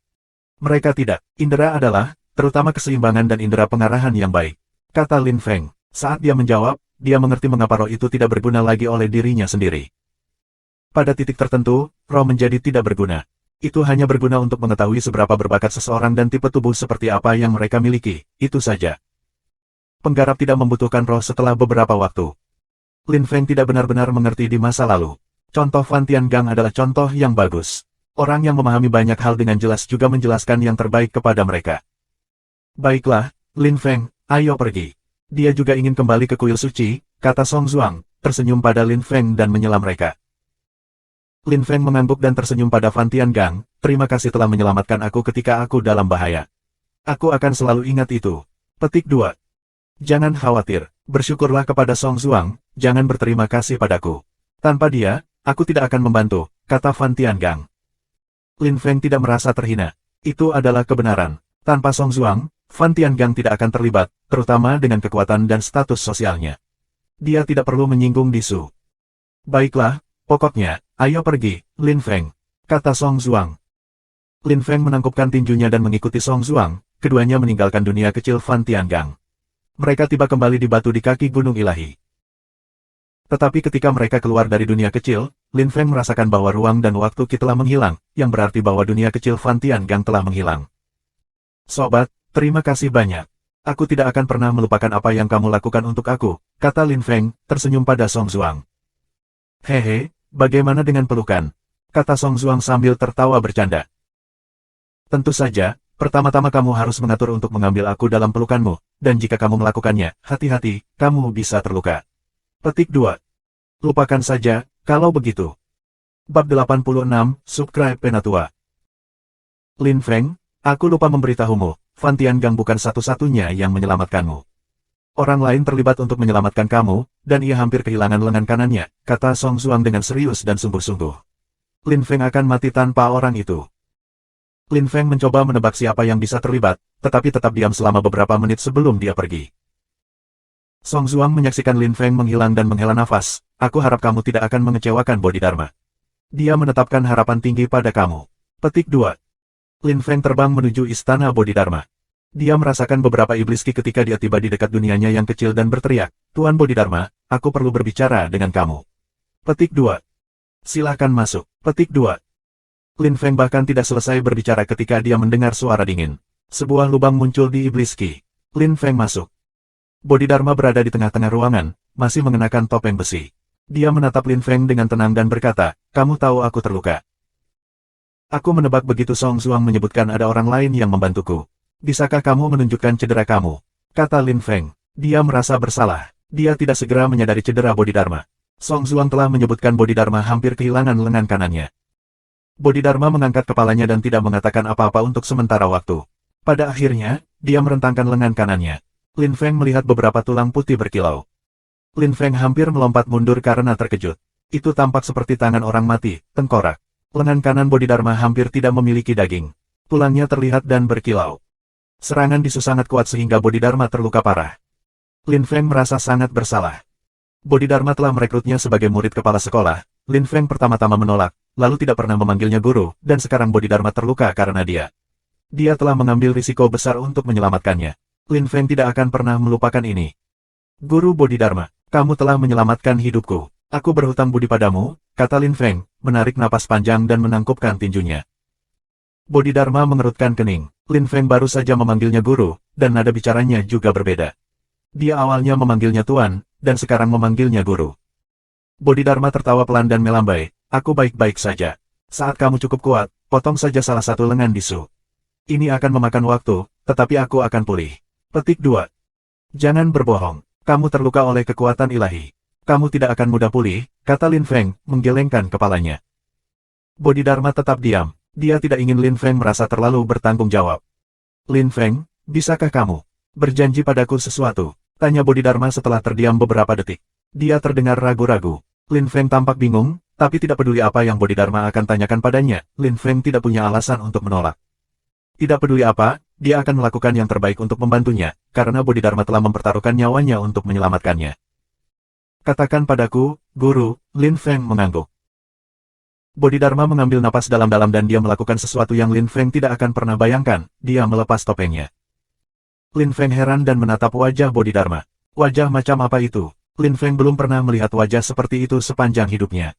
Mereka tidak. Indera adalah, terutama keseimbangan dan indera pengarahan yang baik. Kata Lin Feng. Saat dia menjawab, dia mengerti mengapa roh itu tidak berguna lagi oleh dirinya sendiri. Pada titik tertentu, roh menjadi tidak berguna. Itu hanya berguna untuk mengetahui seberapa berbakat seseorang dan tipe tubuh seperti apa yang mereka miliki, itu saja. Penggarap tidak membutuhkan roh setelah beberapa waktu. Lin Feng tidak benar-benar mengerti di masa lalu. Contoh Fan Tiangang adalah contoh yang bagus. Orang yang memahami banyak hal dengan jelas juga menjelaskan yang terbaik kepada mereka. Baiklah, Lin Feng, ayo pergi. Dia juga ingin kembali ke kuil suci, kata Song Zuang, tersenyum pada Lin Feng dan menyela mereka. Lin Feng mengangguk dan tersenyum pada Fan Tiangang, terima kasih telah menyelamatkan aku ketika aku dalam bahaya. Aku akan selalu ingat itu. Petik 2. Jangan khawatir, bersyukurlah kepada Song Zuang, jangan berterima kasih padaku. Tanpa dia, aku tidak akan membantu, kata Fan Tiangang. Lin Feng tidak merasa terhina. Itu adalah kebenaran. Tanpa Song Zuang, Fan Tiangang tidak akan terlibat, terutama dengan kekuatan dan status sosialnya. Dia tidak perlu menyinggung Disu. Baiklah, pokoknya, ayo pergi, Lin Feng, kata Song Zuang. Lin Feng menangkupkan tinjunya dan mengikuti Song Zuang, keduanya meninggalkan dunia kecil Fan Tiangang. Mereka tiba kembali di batu di kaki Gunung Ilahi. Tetapi ketika mereka keluar dari dunia kecil, Lin Feng merasakan bahwa ruang dan waktu telah menghilang, yang berarti bahwa dunia kecil Fan Tiangang telah menghilang. Sobat, terima kasih banyak. Aku tidak akan pernah melupakan apa yang kamu lakukan untuk aku, kata Lin Feng, tersenyum pada Song Zuang. Hehe, bagaimana dengan pelukan? Kata Song Zuang sambil tertawa bercanda. Tentu saja. Pertama-tama kamu harus mengatur untuk mengambil aku dalam pelukanmu, dan jika kamu melakukannya, hati-hati, kamu bisa terluka. Petik 2. Lupakan saja, kalau begitu. Bab 86, Subscribe Penatua. Lin Feng, aku lupa memberitahumu, Fan Tiangang bukan satu-satunya yang menyelamatkanmu. Orang lain terlibat untuk menyelamatkan kamu, dan ia hampir kehilangan lengan kanannya, kata Song Zuang dengan serius dan sungguh-sungguh. Lin Feng akan mati tanpa orang itu. Lin Feng mencoba menebak siapa yang bisa terlibat, tetapi tetap diam selama beberapa menit sebelum dia pergi. Song Zuang menyaksikan Lin Feng menghilang dan menghela nafas, aku harap kamu tidak akan mengecewakan Bodhidharma. Dia menetapkan harapan tinggi pada kamu. Petik 2. Lin Feng terbang menuju istana Bodhidharma. Dia merasakan beberapa iblis ki ketika dia tiba di dekat dunianya yang kecil dan berteriak, Tuan Bodhidharma, aku perlu berbicara dengan kamu. Petik 2. Silahkan masuk. Petik 2. Lin Feng bahkan tidak selesai berbicara ketika dia mendengar suara dingin. Sebuah lubang muncul di iblis ki. Lin Feng masuk. Bodhidharma berada di tengah-tengah ruangan, masih mengenakan topeng besi. Dia menatap Lin Feng dengan tenang dan berkata, kamu tahu aku terluka. Aku menebak begitu Song Zuang menyebutkan ada orang lain yang membantuku. Bisakah kamu menunjukkan cedera kamu? Kata Lin Feng. Dia merasa bersalah. Dia tidak segera menyadari cedera Bodhidharma. Song Zuang telah menyebutkan Bodhidharma hampir kehilangan lengan kanannya. Bodhidharma mengangkat kepalanya dan tidak mengatakan apa-apa untuk sementara waktu. Pada akhirnya, dia merentangkan lengan kanannya. Lin Feng melihat beberapa tulang putih berkilau. Lin Feng hampir melompat mundur karena terkejut. Itu tampak seperti tangan orang mati, tengkorak. Lengan kanan Bodhidharma hampir tidak memiliki daging. Tulangnya terlihat dan berkilau. Serangan Disu sangat kuat sehingga Bodhidharma terluka parah. Lin Feng merasa sangat bersalah. Bodhidharma telah merekrutnya sebagai murid kepala sekolah. Lin Feng pertama-tama menolak, lalu tidak pernah memanggilnya guru, dan sekarang Bodhidharma terluka karena dia. Dia telah mengambil risiko besar untuk menyelamatkannya. Lin Feng tidak akan pernah melupakan ini. Guru Bodhidharma, kamu telah menyelamatkan hidupku. Aku berhutang budi padamu, kata Lin Feng, menarik napas panjang dan menangkupkan tinjunya. Bodhidharma mengerutkan kening. Lin Feng baru saja memanggilnya guru, dan nada bicaranya juga berbeda. Dia awalnya memanggilnya tuan, dan sekarang memanggilnya guru. Bodhidharma tertawa pelan dan melambai, aku baik-baik saja. Saat kamu cukup kuat, potong saja salah satu lengan Disu. Ini akan memakan waktu, tetapi aku akan pulih. Petik 2. Jangan berbohong, kamu terluka oleh kekuatan ilahi. Kamu tidak akan mudah pulih, kata Lin Feng, menggelengkan kepalanya. Bodhidharma tetap diam. Dia tidak ingin Lin Feng merasa terlalu bertanggung jawab. Lin Feng, bisakah kamu berjanji padaku sesuatu? Tanya Bodhidharma setelah terdiam beberapa detik. Dia terdengar ragu-ragu. Lin Feng tampak bingung, tapi tidak peduli apa yang Bodhidharma akan tanyakan padanya. Lin Feng tidak punya alasan untuk menolak. Tidak peduli apa, dia akan melakukan yang terbaik untuk membantunya, karena Bodhidharma telah mempertaruhkan nyawanya untuk menyelamatkannya. Katakan padaku, guru, Lin Feng mengangguk. Bodhidharma mengambil napas dalam-dalam dan dia melakukan sesuatu yang Lin Feng tidak akan pernah bayangkan, dia melepas topengnya. Lin Feng heran dan menatap wajah Bodhidharma. Wajah macam apa itu? Lin Feng belum pernah melihat wajah seperti itu sepanjang hidupnya.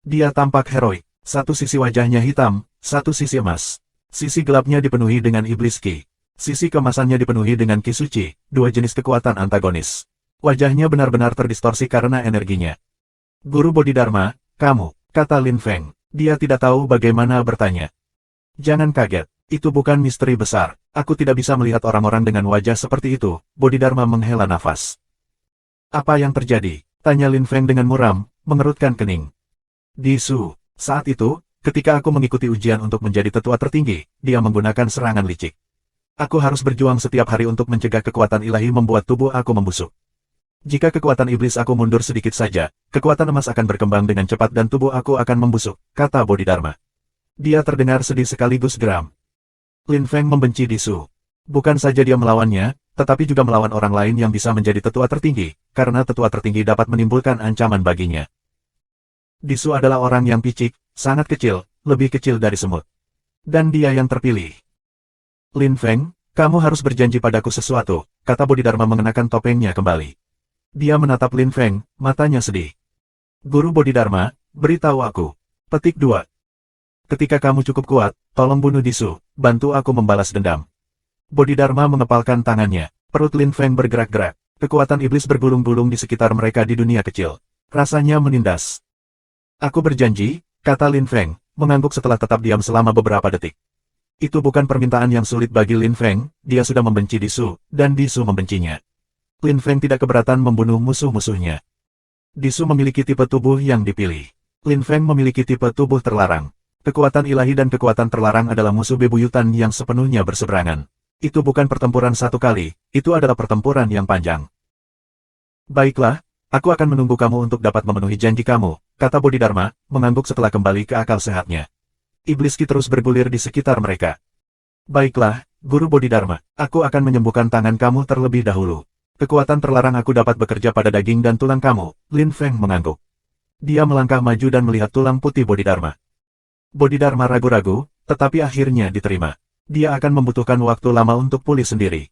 Dia tampak heroik, satu sisi wajahnya hitam, satu sisi emas. Sisi gelapnya dipenuhi dengan iblis ki. Sisi kemasannya dipenuhi dengan ki suci, dua jenis kekuatan antagonis. Wajahnya benar-benar terdistorsi karena energinya. Guru Bodhidharma, kamu, kata Lin Feng. Dia tidak tahu bagaimana bertanya. Jangan kaget, itu bukan misteri besar. Aku tidak bisa melihat orang-orang dengan wajah seperti itu. Bodhidharma menghela nafas. Apa yang terjadi? Tanya Lin Feng dengan muram, mengerutkan kening. Disu, saat itu, ketika aku mengikuti ujian untuk menjadi tetua tertinggi, dia menggunakan serangan licik. Aku harus berjuang setiap hari untuk mencegah kekuatan ilahi membuat tubuh aku membusuk. Jika kekuatan iblis aku mundur sedikit saja, kekuatan emas akan berkembang dengan cepat dan tubuh aku akan membusuk, kata Bodhidharma. Dia terdengar sedih sekaligus geram. Lin Feng membenci Disu. Bukan saja dia melawannya, tetapi juga melawan orang lain yang bisa menjadi tetua tertinggi, karena tetua tertinggi dapat menimbulkan ancaman baginya. Disu adalah orang yang picik, sangat kecil, lebih kecil dari semut. Dan dia yang terpilih. Lin Feng, kamu harus berjanji padaku sesuatu, kata Bodhidharma mengenakan topengnya kembali. Dia menatap Lin Feng, matanya sedih. Guru Bodhidharma, beritahu aku. Petik 2. Ketika kamu cukup kuat, tolong bunuh Disu, bantu aku membalas dendam. Bodhidharma mengepalkan tangannya, perut Lin Feng bergerak-gerak, kekuatan iblis bergulung-gulung di sekitar mereka di dunia kecil. Rasanya menindas. Aku berjanji, kata Lin Feng, mengangguk setelah tetap diam selama beberapa detik. Itu bukan permintaan yang sulit bagi Lin Feng, dia sudah membenci Disu, dan Disu membencinya. Lin Feng tidak keberatan membunuh musuh-musuhnya. Disu memiliki tipe tubuh yang dipilih. Lin Feng memiliki tipe tubuh terlarang. Kekuatan ilahi dan kekuatan terlarang adalah musuh bebuyutan yang sepenuhnya berseberangan. Itu bukan pertempuran satu kali, itu adalah pertempuran yang panjang. Baiklah, aku akan menunggu kamu untuk dapat memenuhi janji kamu, kata Bodhidharma, mengangguk setelah kembali ke akal sehatnya. Iblis ki terus bergulir di sekitar mereka. Baiklah, Guru Bodhidharma, aku akan menyembuhkan tangan kamu terlebih dahulu. Kekuatan terlarang aku dapat bekerja pada daging dan tulang kamu, Lin Feng mengangguk. Dia melangkah maju dan melihat tulang putih Bodhidharma. Bodhidharma ragu-ragu, tetapi akhirnya diterima. Dia akan membutuhkan waktu lama untuk pulih sendiri.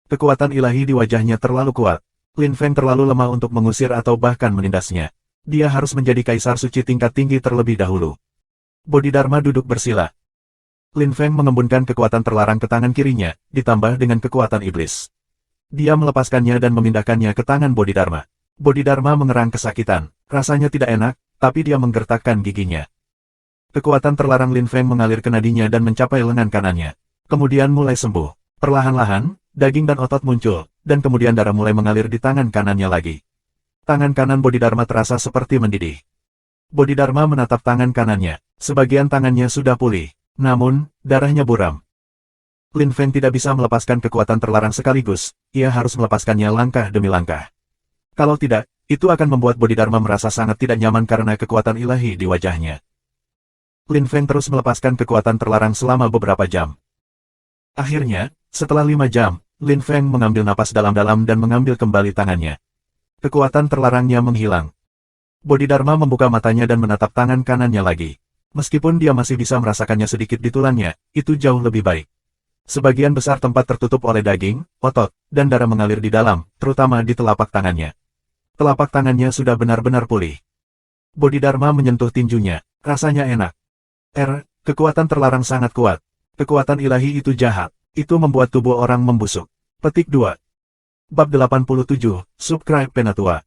Kekuatan ilahi di wajahnya terlalu kuat. Lin Feng terlalu lemah untuk mengusir atau bahkan menindasnya. Dia harus menjadi kaisar suci tingkat tinggi terlebih dahulu. Bodhidharma duduk bersila. Lin Feng mengembunkan kekuatan terlarang ke tangan kirinya, ditambah dengan kekuatan iblis. Dia melepaskannya dan memindahkannya ke tangan Bodhidharma. Bodhidharma mengerang kesakitan. Rasanya tidak enak, tapi dia menggertakkan giginya. Kekuatan terlarang Lin Feng mengalir ke nadinya dan mencapai lengan kanannya. Kemudian mulai sembuh. Perlahan-lahan, daging dan otot muncul, dan kemudian darah mulai mengalir di tangan kanannya lagi. Tangan kanan Bodhidharma terasa seperti mendidih. Bodhidharma menatap tangan kanannya. Sebagian tangannya sudah pulih, namun, darahnya buram. Lin Feng tidak bisa melepaskan kekuatan terlarang sekaligus, ia harus melepaskannya langkah demi langkah. Kalau tidak, itu akan membuat Bodhidharma merasa sangat tidak nyaman karena kekuatan ilahi di wajahnya. Lin Feng terus melepaskan kekuatan terlarang selama beberapa jam. Akhirnya, setelah 5 jam, Lin Feng mengambil napas dalam-dalam dan mengambil kembali tangannya. Kekuatan terlarangnya menghilang. Bodhidharma membuka matanya dan menatap tangan kanannya lagi. Meskipun dia masih bisa merasakannya sedikit di tulangnya, itu jauh lebih baik. Sebagian besar tempat tertutup oleh daging, otot, dan darah mengalir di dalam, terutama di telapak tangannya. Telapak tangannya sudah benar-benar pulih. Bodhidharma menyentuh tinjunya, rasanya enak. Kekuatan terlarang sangat kuat. Kekuatan ilahi itu jahat, itu membuat tubuh orang membusuk. Petik 2. Bab 87, Subscribe Penatua.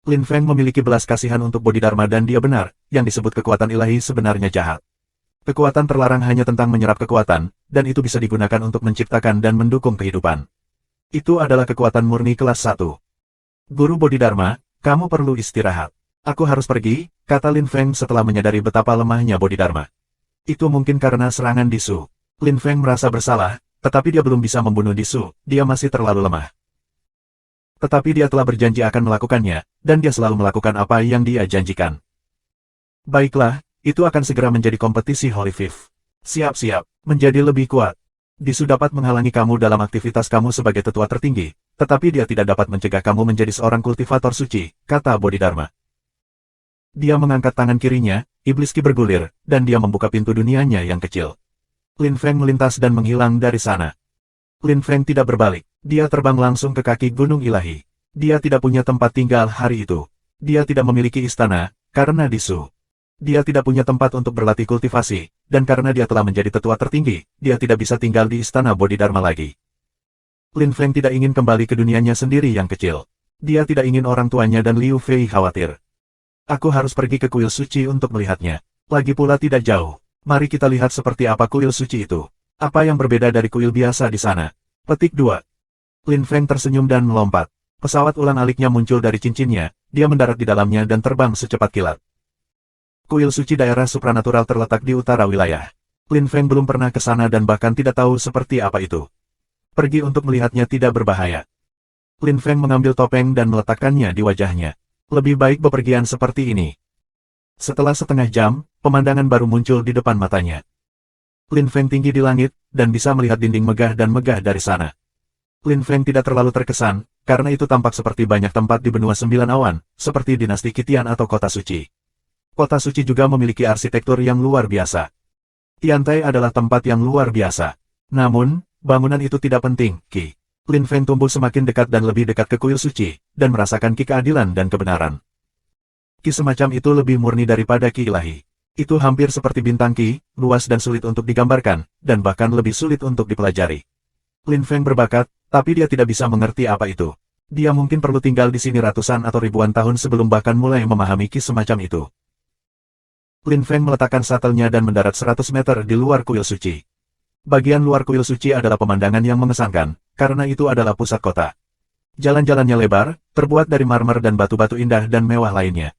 Lin Feng memiliki belas kasihan untuk Bodhidharma dan dia benar, yang disebut kekuatan ilahi sebenarnya jahat. Kekuatan terlarang hanya tentang menyerap kekuatan, dan itu bisa digunakan untuk menciptakan dan mendukung kehidupan. Itu adalah kekuatan murni kelas 1. Guru Bodhidharma, kamu perlu istirahat. Aku harus pergi, kata Lin Feng setelah menyadari betapa lemahnya Bodhidharma. Itu mungkin karena serangan Disu. Lin Feng merasa bersalah, tetapi dia belum bisa membunuh Disu, dia masih terlalu lemah. Tetapi dia telah berjanji akan melakukannya, dan dia selalu melakukan apa yang dia janjikan. Baiklah, itu akan segera menjadi kompetisi Holy Fifth. Siap-siap, menjadi lebih kuat. Disu dapat menghalangi kamu dalam aktivitas kamu sebagai tetua tertinggi, tetapi dia tidak dapat mencegah kamu menjadi seorang kultivator suci, kata Bodhidharma. Dia mengangkat tangan kirinya, iblis ki bergulir, dan dia membuka pintu dunianya yang kecil. Lin Feng melintas dan menghilang dari sana. Lin Feng tidak berbalik, dia terbang langsung ke kaki gunung ilahi. Dia tidak punya tempat tinggal hari itu. Dia tidak memiliki istana, karena Disu. Dia tidak punya tempat untuk berlatih kultivasi, dan karena dia telah menjadi tetua tertinggi, dia tidak bisa tinggal di istana Bodhidharma lagi. Lin Feng tidak ingin kembali ke dunianya sendiri yang kecil. Dia tidak ingin orang tuanya dan Liu Fei khawatir. Aku harus pergi ke kuil suci untuk melihatnya. Lagi pula tidak jauh. Mari kita lihat seperti apa kuil suci itu. Apa yang berbeda dari kuil biasa di sana? Petik 2. Lin Feng tersenyum dan melompat. Pesawat ulang-aliknya muncul dari cincinnya, dia mendarat di dalamnya dan terbang secepat kilat. Kuil suci daerah supranatural terletak di utara wilayah. Lin Feng belum pernah ke sana dan bahkan tidak tahu seperti apa itu. Pergi untuk melihatnya tidak berbahaya. Lin Feng mengambil topeng dan meletakkannya di wajahnya. Lebih baik bepergian seperti ini. Setelah setengah jam, pemandangan baru muncul di depan matanya. Lin Feng tinggi di langit, dan bisa melihat dinding megah dan megah dari sana. Lin Feng tidak terlalu terkesan, karena itu tampak seperti banyak tempat di benua sembilan awan, seperti dinasti Qitian atau kota suci. Kota suci juga memiliki arsitektur yang luar biasa. Tiantai adalah tempat yang luar biasa. Namun, bangunan itu tidak penting, Ki. Lin Feng tumbuh semakin dekat dan lebih dekat ke kuil suci, dan merasakan Ki keadilan dan kebenaran. Ki semacam itu lebih murni daripada Ki ilahi. Itu hampir seperti bintang Ki, luas dan sulit untuk digambarkan, dan bahkan lebih sulit untuk dipelajari. Lin Feng berbakat, tapi dia tidak bisa mengerti apa itu. Dia mungkin perlu tinggal di sini ratusan atau ribuan tahun sebelum bahkan mulai memahami Ki semacam itu. Lin Feng meletakkan shuttle-nya dan mendarat 100 meter di luar kuil suci. Bagian luar kuil suci adalah pemandangan yang mengesankan, karena itu adalah pusat kota. Jalan-jalannya lebar, terbuat dari marmer dan batu-batu indah dan mewah lainnya.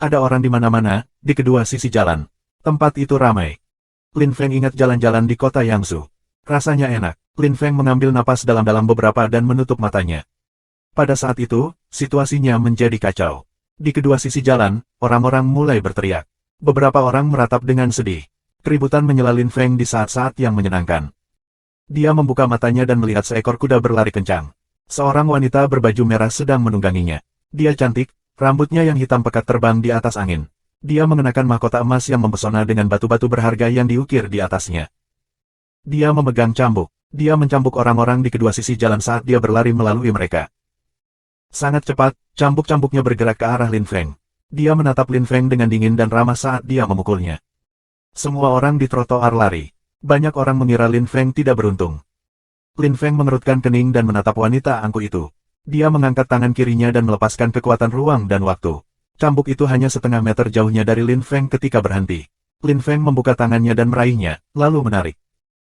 Ada orang di mana-mana, di kedua sisi jalan. Tempat itu ramai. Lin Feng ingat jalan-jalan di kota Yangzhou. Rasanya enak. Lin Feng mengambil napas dalam-dalam beberapa dan menutup matanya. Pada saat itu, situasinya menjadi kacau. Di kedua sisi jalan, orang-orang mulai berteriak. Beberapa orang meratap dengan sedih. Keributan menyela Lin Feng di saat-saat yang menyenangkan. Dia membuka matanya dan melihat seekor kuda berlari kencang. Seorang wanita berbaju merah sedang menungganginya. Dia cantik, rambutnya yang hitam pekat terbang di atas angin. Dia mengenakan mahkota emas yang mempesona dengan batu-batu berharga yang diukir di atasnya. Dia memegang cambuk. Dia mencambuk orang-orang di kedua sisi jalan saat dia berlari melalui mereka. Sangat cepat, cambuk-cambuknya bergerak ke arah Lin Feng. Dia menatap Lin Feng dengan dingin dan ramah saat dia memukulnya. Semua orang di trotoar lari. Banyak orang mengira Lin Feng tidak beruntung. Lin Feng mengerutkan kening dan menatap wanita angkuh itu. Dia mengangkat tangan kirinya dan melepaskan kekuatan ruang dan waktu. Cambuk itu hanya setengah meter jauhnya dari Lin Feng ketika berhenti. Lin Feng membuka tangannya dan meraihnya, lalu menarik.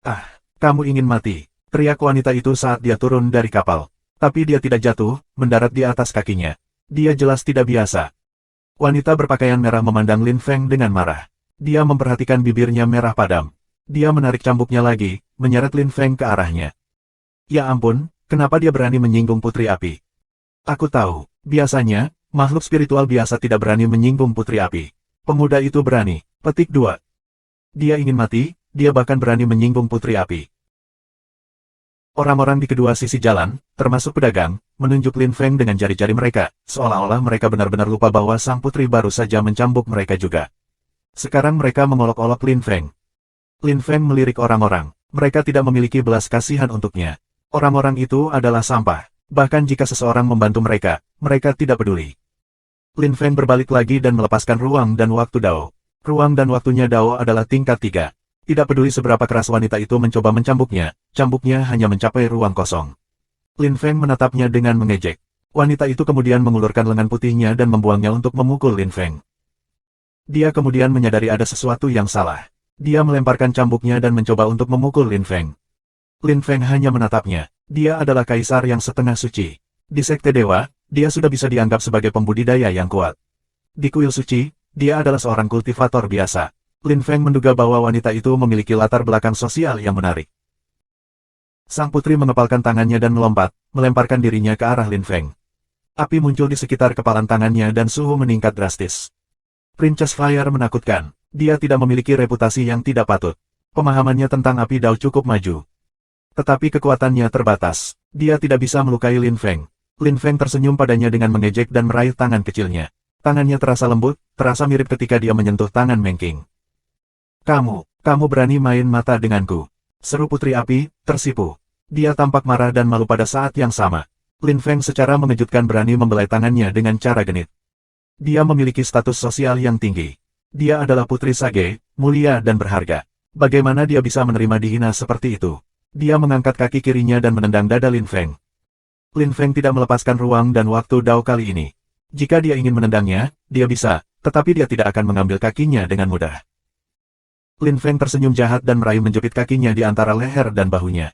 Ah, kamu ingin mati, teriak wanita itu saat dia turun dari kapal. Tapi dia tidak jatuh, mendarat di atas kakinya. Dia jelas tidak biasa. Wanita berpakaian merah memandang Lin Feng dengan marah. Dia memperhatikan bibirnya merah padam. Dia menarik cambuknya lagi, menyeret Lin Feng ke arahnya. Ya ampun, kenapa dia berani menyinggung Putri Api? Aku tahu, biasanya, makhluk spiritual biasa tidak berani menyinggung Putri Api. Pemuda itu berani. Petik 2. Dia ingin mati, dia bahkan berani menyinggung Putri Api. Orang-orang di kedua sisi jalan, termasuk pedagang, menunjuk Lin Feng dengan jari-jari mereka, seolah-olah mereka benar-benar lupa bahwa sang putri baru saja mencambuk mereka juga. Sekarang mereka mengolok-olok Lin Feng. Lin Feng melirik orang-orang, mereka tidak memiliki belas kasihan untuknya. Orang-orang itu adalah sampah. Bahkan jika seseorang membantu mereka, mereka tidak peduli. Lin Feng berbalik lagi dan melepaskan ruang dan waktu Dao. Ruang dan waktunya Dao adalah tingkat 3. Tidak peduli seberapa keras wanita itu mencoba mencambuknya, cambuknya hanya mencapai ruang kosong. Lin Feng menatapnya dengan mengejek. Wanita itu kemudian mengulurkan lengan putihnya dan membuangnya untuk memukul Lin Feng. Dia kemudian menyadari ada sesuatu yang salah. Dia melemparkan cambuknya dan mencoba untuk memukul Lin Feng. Lin Feng hanya menatapnya. Dia adalah kaisar yang setengah suci. Di sekte dewa, dia sudah bisa dianggap sebagai pembudidaya yang kuat. Di kuil suci, dia adalah seorang kultivator biasa. Lin Feng menduga bahwa wanita itu memiliki latar belakang sosial yang menarik. Sang putri mengepalkan tangannya dan melompat, melemparkan dirinya ke arah Lin Feng. Api muncul di sekitar kepalan tangannya dan suhu meningkat drastis. Princess Fire menakutkan. Dia tidak memiliki reputasi yang tidak patut. Pemahamannya tentang api Dao cukup maju. Tetapi kekuatannya terbatas. Dia tidak bisa melukai Lin Feng. Lin Feng tersenyum padanya dengan mengejek dan meraih tangan kecilnya. Tangannya terasa lembut, terasa mirip ketika dia menyentuh tangan Meng Qing. Kamu berani main mata denganku. Seru Putri Api, tersipu. Dia tampak marah dan malu pada saat yang sama. Lin Feng secara mengejutkan berani membelai tangannya dengan cara genit. Dia memiliki status sosial yang tinggi. Dia adalah Putri Sage, mulia dan berharga. Bagaimana dia bisa menerima dihina seperti itu? Dia mengangkat kaki kirinya dan menendang dada Lin Feng. Lin Feng tidak melepaskan ruang dan waktu Dao kali ini. Jika dia ingin menendangnya, dia bisa, tetapi dia tidak akan mengambil kakinya dengan mudah. Lin Feng tersenyum jahat dan meraih menjepit kakinya di antara leher dan bahunya.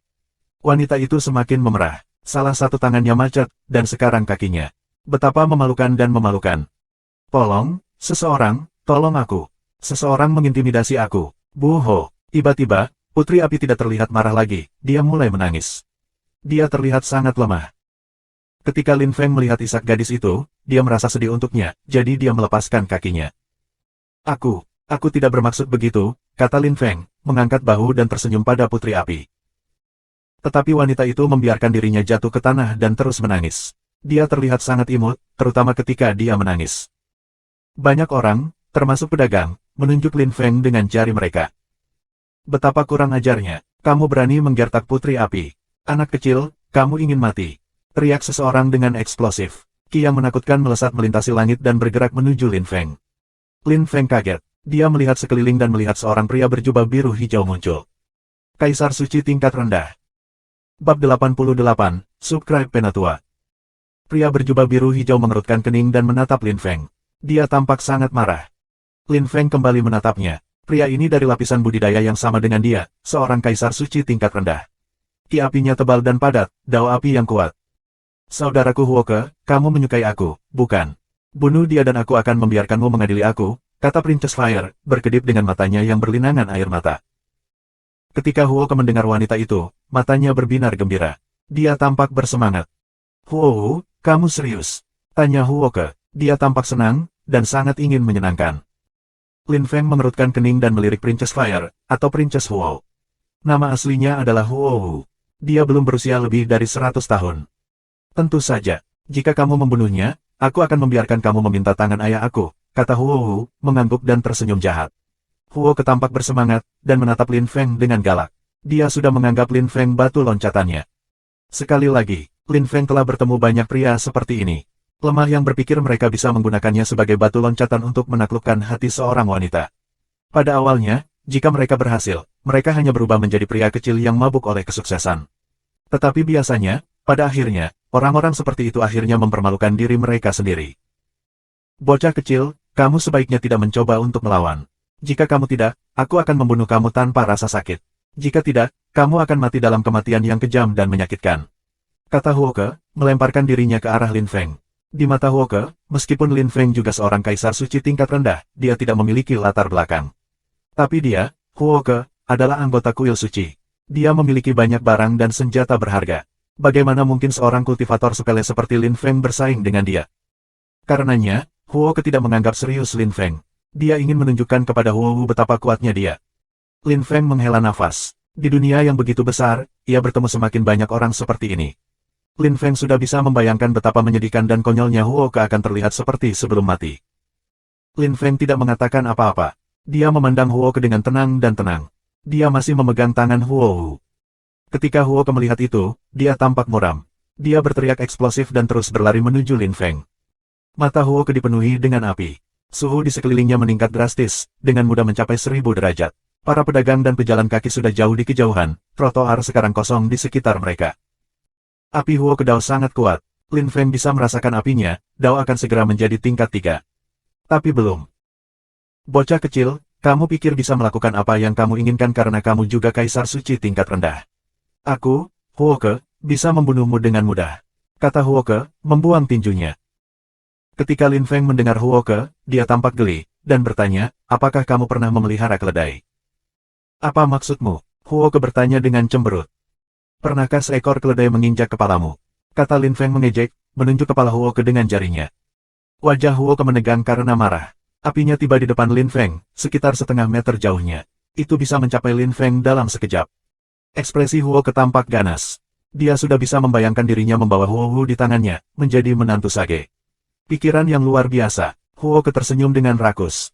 Wanita itu semakin memerah. Salah satu tangannya macet, dan sekarang kakinya. Betapa memalukan dan memalukan. Tolong, seseorang, tolong aku. Seseorang mengintimidasi aku. Buho. Tiba-tiba, Putri Api tidak terlihat marah lagi, dia mulai menangis. Dia terlihat sangat lemah. Ketika Lin Feng melihat isak gadis itu, dia merasa sedih untuknya, jadi dia melepaskan kakinya. Aku tidak bermaksud begitu, kata Lin Feng, mengangkat bahu dan tersenyum pada Putri Api. Tetapi wanita itu membiarkan dirinya jatuh ke tanah dan terus menangis. Dia terlihat sangat imut, terutama ketika dia menangis. Banyak orang, termasuk pedagang, menunjuk Lin Feng dengan jari mereka. Betapa kurang ajarnya, kamu berani menggertak Putri Api. Anak kecil, kamu ingin mati. Teriak seseorang dengan eksplosif. Ki yang menakutkan melesat melintasi langit dan bergerak menuju Lin Feng. Lin Feng kaget. Dia melihat sekeliling dan melihat seorang pria berjubah biru hijau muncul. Kaisar Suci tingkat rendah. Bab 88, Subscribe Penatua. Pria berjubah biru hijau mengerutkan kening dan menatap Lin Feng. Dia tampak sangat marah. Lin Feng kembali menatapnya. Pria ini dari lapisan budidaya yang sama dengan dia, seorang kaisar suci tingkat rendah. Ki apinya tebal dan padat, dao api yang kuat. Saudaraku Huoke, kamu menyukai aku, bukan? Bunuh dia dan aku akan membiarkanmu mengadili aku, kata Princess Fire, berkedip dengan matanya yang berlinangan air mata. Ketika Huoke mendengar wanita itu, matanya berbinar gembira. Dia tampak bersemangat. Huo, kamu serius? Tanya Huoke. Dia tampak senang, dan sangat ingin menyenangkan. Lin Feng mengerutkan kening dan melirik Princess Fire, atau Princess Huo. Nama aslinya adalah Huo. Dia belum berusia lebih dari 100 tahun. Tentu saja, jika kamu membunuhnya, aku akan membiarkan kamu meminta tangan ayah aku, kata Huo, mengangguk dan tersenyum jahat. Huo ketampak bersemangat, dan menatap Lin Feng dengan galak. Dia sudah menganggap Lin Feng batu loncatannya. Sekali lagi, Lin Feng telah bertemu banyak pria seperti ini. Lemah yang berpikir mereka bisa menggunakannya sebagai batu loncatan untuk menaklukkan hati seorang wanita. Pada awalnya, jika mereka berhasil, mereka hanya berubah menjadi pria kecil yang mabuk oleh kesuksesan. Tetapi biasanya, pada akhirnya, orang-orang seperti itu akhirnya mempermalukan diri mereka sendiri. Bocah kecil, kamu sebaiknya tidak mencoba untuk melawan. Jika kamu tidak, aku akan membunuh kamu tanpa rasa sakit. Jika tidak, kamu akan mati dalam kematian yang kejam dan menyakitkan. Kata Huoke, melemparkan dirinya ke arah Lin Feng. Di mata Huoke, meskipun Lin Feng juga seorang kaisar suci tingkat rendah, dia tidak memiliki latar belakang. Tapi dia, Huoke, adalah anggota kuil suci. Dia memiliki banyak barang dan senjata berharga. Bagaimana mungkin seorang kultivator sepele seperti Lin Feng bersaing dengan dia? Karenanya, Huoke tidak menganggap serius Lin Feng. Dia ingin menunjukkan kepada Huowu betapa kuatnya dia. Lin Feng menghela nafas. Di dunia yang begitu besar, ia bertemu semakin banyak orang seperti ini. Lin Feng sudah bisa membayangkan betapa menyedihkan dan konyolnya Huoke akan terlihat seperti sebelum mati. Lin Feng tidak mengatakan apa-apa. Dia memandang Huoke dengan tenang dan tenang. Dia masih memegang tangan Huowu. Ketika Huoke melihat itu, dia tampak muram. Dia berteriak eksplosif dan terus berlari menuju Lin Feng. Mata Huoke dipenuhi dengan api. Suhu di sekelilingnya meningkat drastis, dengan mudah mencapai 1000 derajat. Para pedagang dan pejalan kaki sudah jauh di kejauhan, trotoar sekarang kosong di sekitar mereka. Api Huoke Dao sangat kuat. Lin Feng bisa merasakan apinya, Dao akan segera menjadi tingkat 3. Tapi belum. Bocah kecil, kamu pikir bisa melakukan apa yang kamu inginkan karena kamu juga kaisar suci tingkat rendah. Aku, Huoke, bisa membunuhmu dengan mudah. Kata Huoke, membuang tinjunya. Ketika Lin Feng mendengar Huoke, dia tampak geli, dan bertanya, apakah kamu pernah memelihara keledai? Apa maksudmu? Huoke bertanya dengan cemberut. Pernahkah seekor keledai menginjak kepalamu? Kata Lin Feng mengejek, menunjuk kepala Huoke dengan jarinya. Wajah Huoke menegang karena marah. Apinya tiba di depan Lin Feng, sekitar setengah meter jauhnya. Itu bisa mencapai Lin Feng dalam sekejap. Ekspresi Huoke tampak ganas. Dia sudah bisa membayangkan dirinya membawa Huowu di tangannya, menjadi menantu sage. Pikiran yang luar biasa. Huoke tersenyum dengan rakus.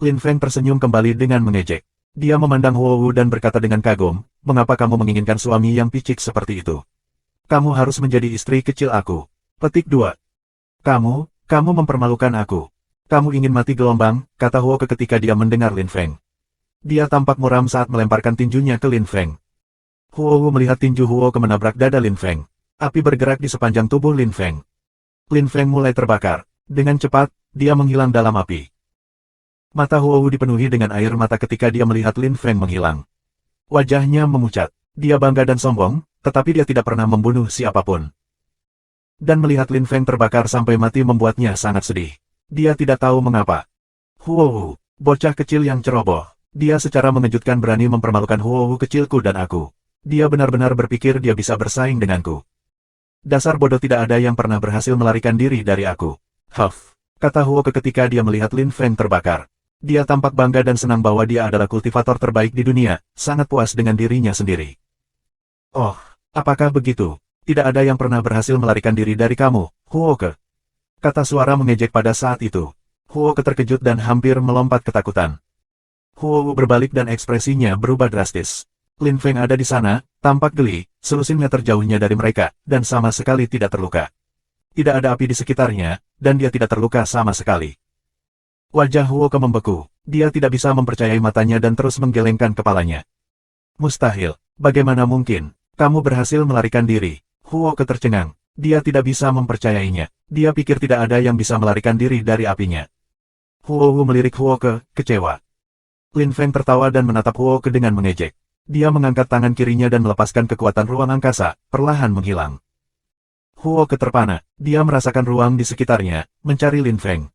Lin Feng tersenyum kembali dengan mengejek. Dia memandang Huowu dan berkata dengan kagum, mengapa kamu menginginkan suami yang picik seperti itu? Kamu harus menjadi istri kecil aku. Petik 2. Kamu mempermalukan aku. Kamu ingin mati gelombang, kata Huoke ketika dia mendengar Lin Feng. Dia tampak muram saat melemparkan tinjunya ke Lin Feng. Huowu melihat tinju Huoke menabrak dada Lin Feng. Api bergerak di sepanjang tubuh Lin Feng. Lin Feng mulai terbakar. Dengan cepat, dia menghilang dalam api. Mata Huowu dipenuhi dengan air mata ketika dia melihat Lin Feng menghilang. Wajahnya memucat. Dia bangga dan sombong, tetapi dia tidak pernah membunuh siapapun. Dan melihat Lin Feng terbakar sampai mati membuatnya sangat sedih. Dia tidak tahu mengapa. Huowu, bocah kecil yang ceroboh. Dia secara mengejutkan berani mempermalukan Huowu kecilku dan aku. Dia benar-benar berpikir dia bisa bersaing denganku. Dasar bodoh, tidak ada yang pernah berhasil melarikan diri dari aku. Huff, kata Huoke ketika dia melihat Lin Feng terbakar. Dia tampak bangga dan senang bahwa dia adalah kultivator terbaik di dunia, sangat puas dengan dirinya sendiri. Oh, apakah begitu? Tidak ada yang pernah berhasil melarikan diri dari kamu, Huoke. Kata suara mengejek pada saat itu. Huoke terkejut dan hampir melompat ketakutan. Huowu berbalik dan ekspresinya berubah drastis. Lin Feng ada di sana, tampak geli, selusin meter jauhnya dari mereka, dan sama sekali tidak terluka. Tidak ada api di sekitarnya, dan dia tidak terluka sama sekali. Wajah Huoke membeku. Dia tidak bisa mempercayai matanya dan terus menggelengkan kepalanya. Mustahil. Bagaimana mungkin? Kamu berhasil melarikan diri. Huoke tercengang. Dia tidak bisa mempercayainya. Dia pikir tidak ada yang bisa melarikan diri dari apinya. Huowu melirik Huoke, kecewa. Lin Feng tertawa dan menatap Huoke dengan mengejek. Dia mengangkat tangan kirinya dan melepaskan kekuatan ruang angkasa, perlahan menghilang. Huoke terpana. Dia merasakan ruang di sekitarnya, mencari Lin Feng.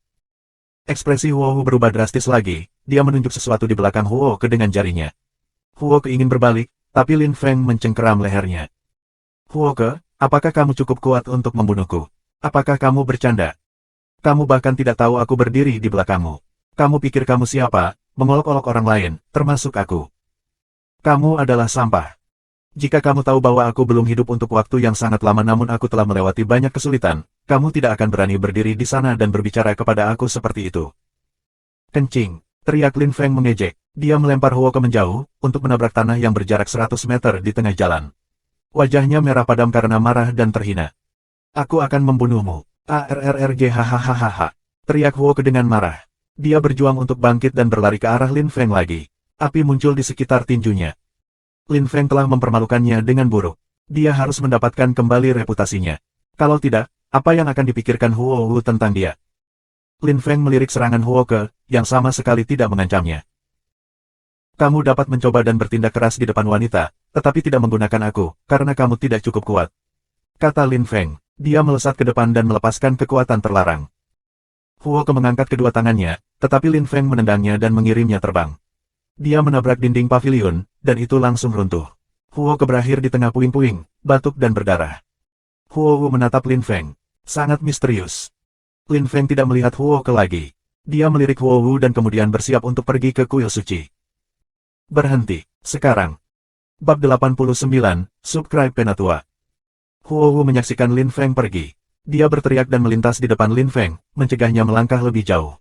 Ekspresi Huowu berubah drastis lagi, dia menunjuk sesuatu di belakang Huoke dengan jarinya. Huoke ingin berbalik, tapi Lin Feng mencengkeram lehernya. Huoke, apakah kamu cukup kuat untuk membunuhku? Apakah kamu bercanda? Kamu bahkan tidak tahu aku berdiri di belakangmu. Kamu pikir kamu siapa, mengolok-olok orang lain, termasuk aku. Kamu adalah sampah. Jika kamu tahu bahwa aku belum hidup untuk waktu yang sangat lama namun aku telah melewati banyak kesulitan, kamu tidak akan berani berdiri di sana dan berbicara kepada aku seperti itu. Kencing, teriak Lin Feng mengejek. Dia melempar Huoke menjauh, untuk menabrak tanah yang berjarak 100 meter di tengah jalan. Wajahnya merah padam karena marah dan terhina. Aku akan membunuhmu. ARRRG hahaha. Teriak Huoke dengan marah. Dia berjuang untuk bangkit dan berlari ke arah Lin Feng lagi. Api muncul di sekitar tinjunya. Lin Feng telah mempermalukannya dengan buruk. Dia harus mendapatkan kembali reputasinya. Kalau tidak, apa yang akan dipikirkan Huowu tentang dia? Lin Feng melirik serangan Huoke, yang sama sekali tidak mengancamnya. Kamu dapat mencoba dan bertindak keras di depan wanita, tetapi tidak menggunakan aku, karena kamu tidak cukup kuat. Kata Lin Feng. Dia melesat ke depan dan melepaskan kekuatan terlarang. Huoke mengangkat kedua tangannya, tetapi Lin Feng menendangnya dan mengirimnya terbang. Dia menabrak dinding pavilion, dan itu langsung runtuh. Huoke berakhir di tengah puing-puing, batuk dan berdarah. Huoke menatap Lin Feng. Sangat misterius. Lin Feng tidak melihat Huoke lagi. Dia melirik Huoke dan kemudian bersiap untuk pergi ke kuil suci. Berhenti, sekarang. Bab 89, Subscribe Penatua. Huoke menyaksikan Lin Feng pergi. Dia berteriak dan melintas di depan Lin Feng, mencegahnya melangkah lebih jauh.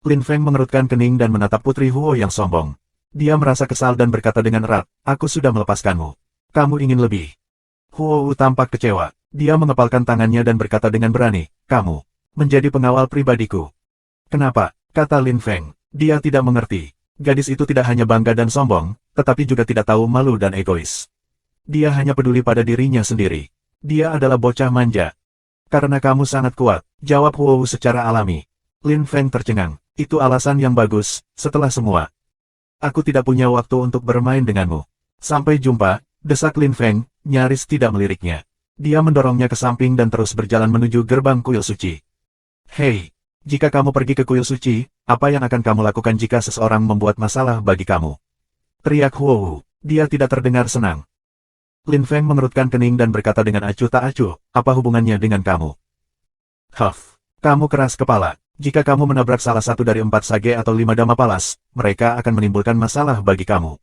Lin Feng mengerutkan kening dan menatap Putri Huo yang sombong. Dia merasa kesal dan berkata dengan erat, aku sudah melepaskanmu. Kamu ingin lebih. Huo tampak kecewa. Dia mengepalkan tangannya dan berkata dengan berani, kamu menjadi pengawal pribadiku. Kenapa? Kata Lin Feng. Dia tidak mengerti. Gadis itu tidak hanya bangga dan sombong, tetapi juga tidak tahu malu dan egois. Dia hanya peduli pada dirinya sendiri. Dia adalah bocah manja. Karena kamu sangat kuat, jawab Huo secara alami. Lin Feng tercengang. Itu alasan yang bagus, setelah semua. Aku tidak punya waktu untuk bermain denganmu. Sampai jumpa, desak Lin Feng, nyaris tidak meliriknya. Dia mendorongnya ke samping dan terus berjalan menuju gerbang kuil suci. Hei, jika kamu pergi ke kuil suci, apa yang akan kamu lakukan jika seseorang membuat masalah bagi kamu? Teriak Huo. Dia tidak terdengar senang. Lin Feng mengerutkan kening dan berkata dengan acuh tak acuh, apa hubungannya dengan kamu? Huff, kamu keras kepala. Jika kamu menabrak salah satu dari 4 sage atau 5 dama palas, mereka akan menimbulkan masalah bagi kamu.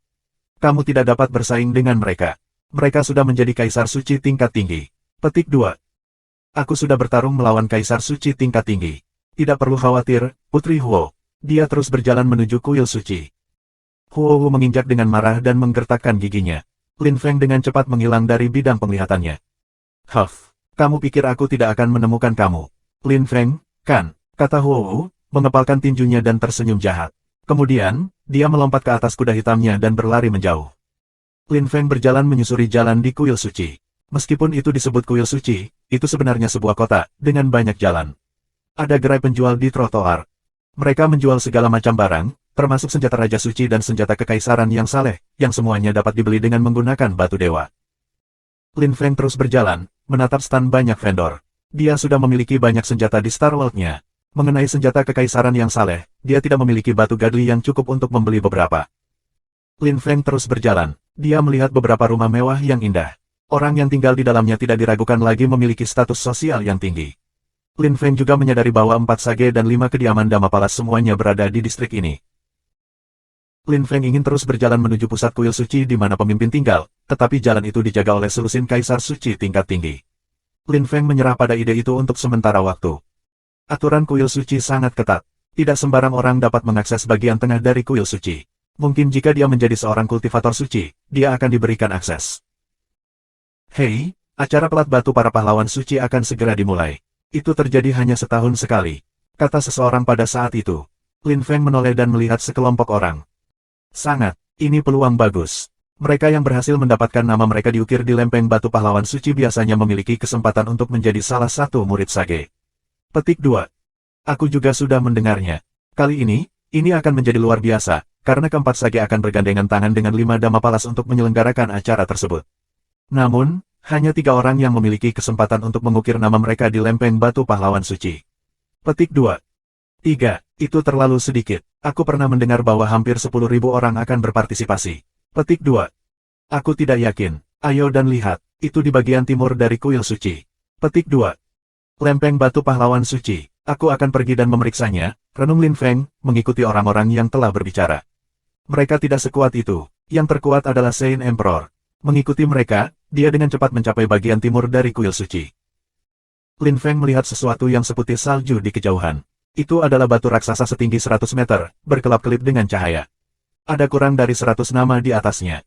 Kamu tidak dapat bersaing dengan mereka. Mereka sudah menjadi kaisar suci tingkat tinggi. Petik 2. Aku sudah bertarung melawan kaisar suci tingkat tinggi. Tidak perlu khawatir, Putri Huo. Dia terus berjalan menuju kuil suci. Huo menginjak dengan marah dan menggertakkan giginya. Lin Feng dengan cepat menghilang dari bidang penglihatannya. Huff, kamu pikir aku tidak akan menemukan kamu? Lin Feng, kan? Kata Huo, mengepalkan tinjunya dan tersenyum jahat. Kemudian, dia melompat ke atas kuda hitamnya dan berlari menjauh. Lin Feng berjalan menyusuri jalan di kuil suci. Meskipun itu disebut kuil suci, itu sebenarnya sebuah kota, dengan banyak jalan. Ada gerai penjual di trotoar. Mereka menjual segala macam barang, termasuk senjata Raja Suci dan senjata kekaisaran yang saleh, yang semuanya dapat dibeli dengan menggunakan batu dewa. Lin Feng terus berjalan, menatap stand banyak vendor. Dia sudah memiliki banyak senjata di Star World-nya. Mengenai senjata kekaisaran yang saleh, dia tidak memiliki batu gadli yang cukup untuk membeli beberapa. Lin Feng terus berjalan. Dia melihat beberapa rumah mewah yang indah. Orang yang tinggal di dalamnya tidak diragukan lagi memiliki status sosial yang tinggi. Lin Feng juga menyadari bahwa 4 sage dan 5 kediaman Dama Palas semuanya berada di distrik ini. Lin Feng ingin terus berjalan menuju pusat kuil suci di mana pemimpin tinggal, tetapi jalan itu dijaga oleh selusin kaisar suci tingkat tinggi. Lin Feng menyerah pada ide itu untuk sementara waktu. Aturan kuil suci sangat ketat. Tidak sembarang orang dapat mengakses bagian tengah dari kuil suci. Mungkin jika dia menjadi seorang kultivator suci, dia akan diberikan akses. Hei, acara pelat batu para pahlawan suci akan segera dimulai. Itu terjadi hanya setahun sekali, kata seseorang pada saat itu. Lin Feng menoleh dan melihat sekelompok orang. Sangat, ini peluang bagus. Mereka yang berhasil mendapatkan nama mereka diukir di lempeng batu pahlawan suci biasanya memiliki kesempatan untuk menjadi salah satu murid sage. Petik 2. Aku juga sudah mendengarnya. Kali ini akan menjadi luar biasa, karena keempat sage akan bergandengan tangan dengan 5 dama palas untuk menyelenggarakan acara tersebut. Namun, hanya 3 orang yang memiliki kesempatan untuk mengukir nama mereka di lempeng batu pahlawan suci. Petik 2. 3. Itu terlalu sedikit. Aku pernah mendengar bahwa hampir 10.000 orang akan berpartisipasi. Petik 2. Aku tidak yakin. Ayo dan lihat, itu di bagian timur dari kuil suci. Petik 2. Lempeng batu pahlawan suci. Aku akan pergi dan memeriksanya, renung Lin Feng, mengikuti orang-orang yang telah berbicara. Mereka tidak sekuat itu. Yang terkuat adalah Saint Emperor. Mengikuti mereka, dia dengan cepat mencapai bagian timur dari kuil suci. Lin Feng melihat sesuatu yang seputih salju di kejauhan. Itu adalah batu raksasa setinggi 100 meter, berkelap-kelip dengan cahaya. Ada kurang dari 100 nama di atasnya.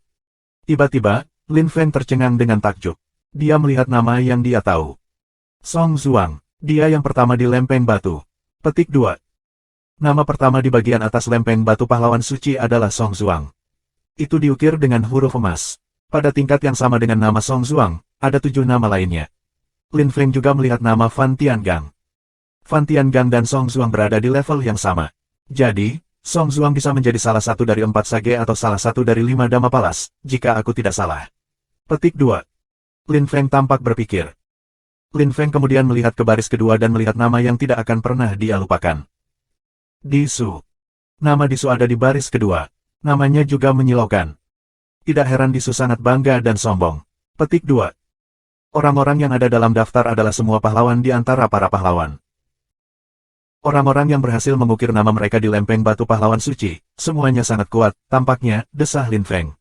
Tiba-tiba, Lin Feng tercengang dengan takjub. Dia melihat nama yang dia tahu. Song Zhuang, dia yang pertama di lempeng batu. Petik 2. Nama pertama di bagian atas lempeng batu pahlawan suci adalah Song Zhuang. Itu diukir dengan huruf emas. Pada tingkat yang sama dengan nama Song Zhuang, ada 7 nama lainnya. Lin Feng juga melihat nama Fan Tiangang. Fan Tiangang dan Song Zuang berada di level yang sama. Jadi, Song Zuang bisa menjadi salah satu dari 4 sage atau salah satu dari 5 Dhamma Palas, jika aku tidak salah. Petik 2. Lin Feng tampak berpikir. Lin Feng kemudian melihat ke baris kedua dan melihat nama yang tidak akan pernah dia lupakan. Disu. Nama Disu ada di baris kedua. Namanya juga menyilaukan. Tidak heran Disu sangat bangga dan sombong. Petik 2. Orang-orang yang ada dalam daftar adalah semua pahlawan di antara para pahlawan. Orang-orang yang berhasil mengukir nama mereka di lempeng batu pahlawan suci, semuanya sangat kuat, tampaknya, desah Lin Feng.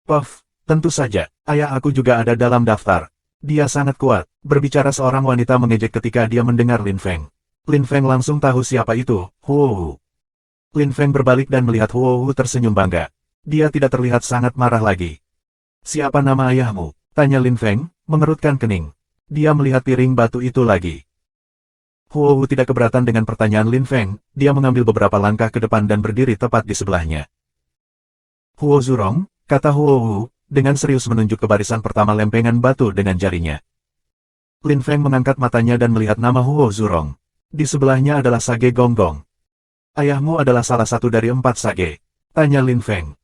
Puff, tentu saja, ayah aku juga ada dalam daftar. Dia sangat kuat, berbicara seorang wanita mengejek ketika dia mendengar Lin Feng. Lin Feng langsung tahu siapa itu, Huo. Lin Feng berbalik dan melihat Huo tersenyum bangga. Dia tidak terlihat sangat marah lagi. Siapa nama ayahmu? Tanya Lin Feng, mengerutkan kening. Dia melihat piring batu itu lagi. Huo tidak keberatan dengan pertanyaan Lin Feng, dia mengambil beberapa langkah ke depan dan berdiri tepat di sebelahnya. Huo Zurong, kata Huo, dengan serius menunjuk ke barisan pertama lempengan batu dengan jarinya. Lin Feng mengangkat matanya dan melihat nama Huo Zurong. Di sebelahnya adalah Sage Gonggong. Ayahmu adalah salah satu dari 4 sage. Tanya Lin Feng.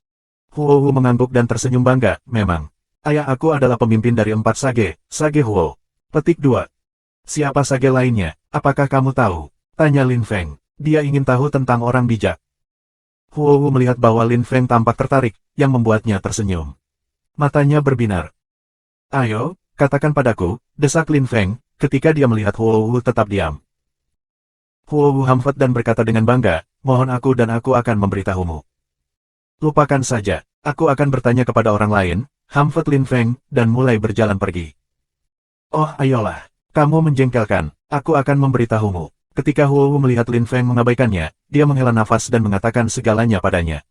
Huo mengangguk dan tersenyum bangga, memang. Ayah aku adalah pemimpin dari 4 sage, Sage Huo. Petik 2. Siapa sage lainnya, apakah kamu tahu? Tanya Lin Feng. Dia ingin tahu tentang orang bijak. Huo melihat bahwa Lin Feng tampak tertarik, yang membuatnya tersenyum. Matanya berbinar. Ayo, katakan padaku, desak Lin Feng, ketika dia melihat Huo tetap diam. Huo hamfet dan berkata dengan bangga, mohon aku dan aku akan memberitahumu. Lupakan saja, aku akan bertanya kepada orang lain, hamfet Lin Feng, dan mulai berjalan pergi. Oh ayolah. Kamu menjengkelkan, aku akan memberitahumu. Ketika Huo melihat Lin Feng mengabaikannya, dia menghela nafas dan mengatakan segalanya padanya.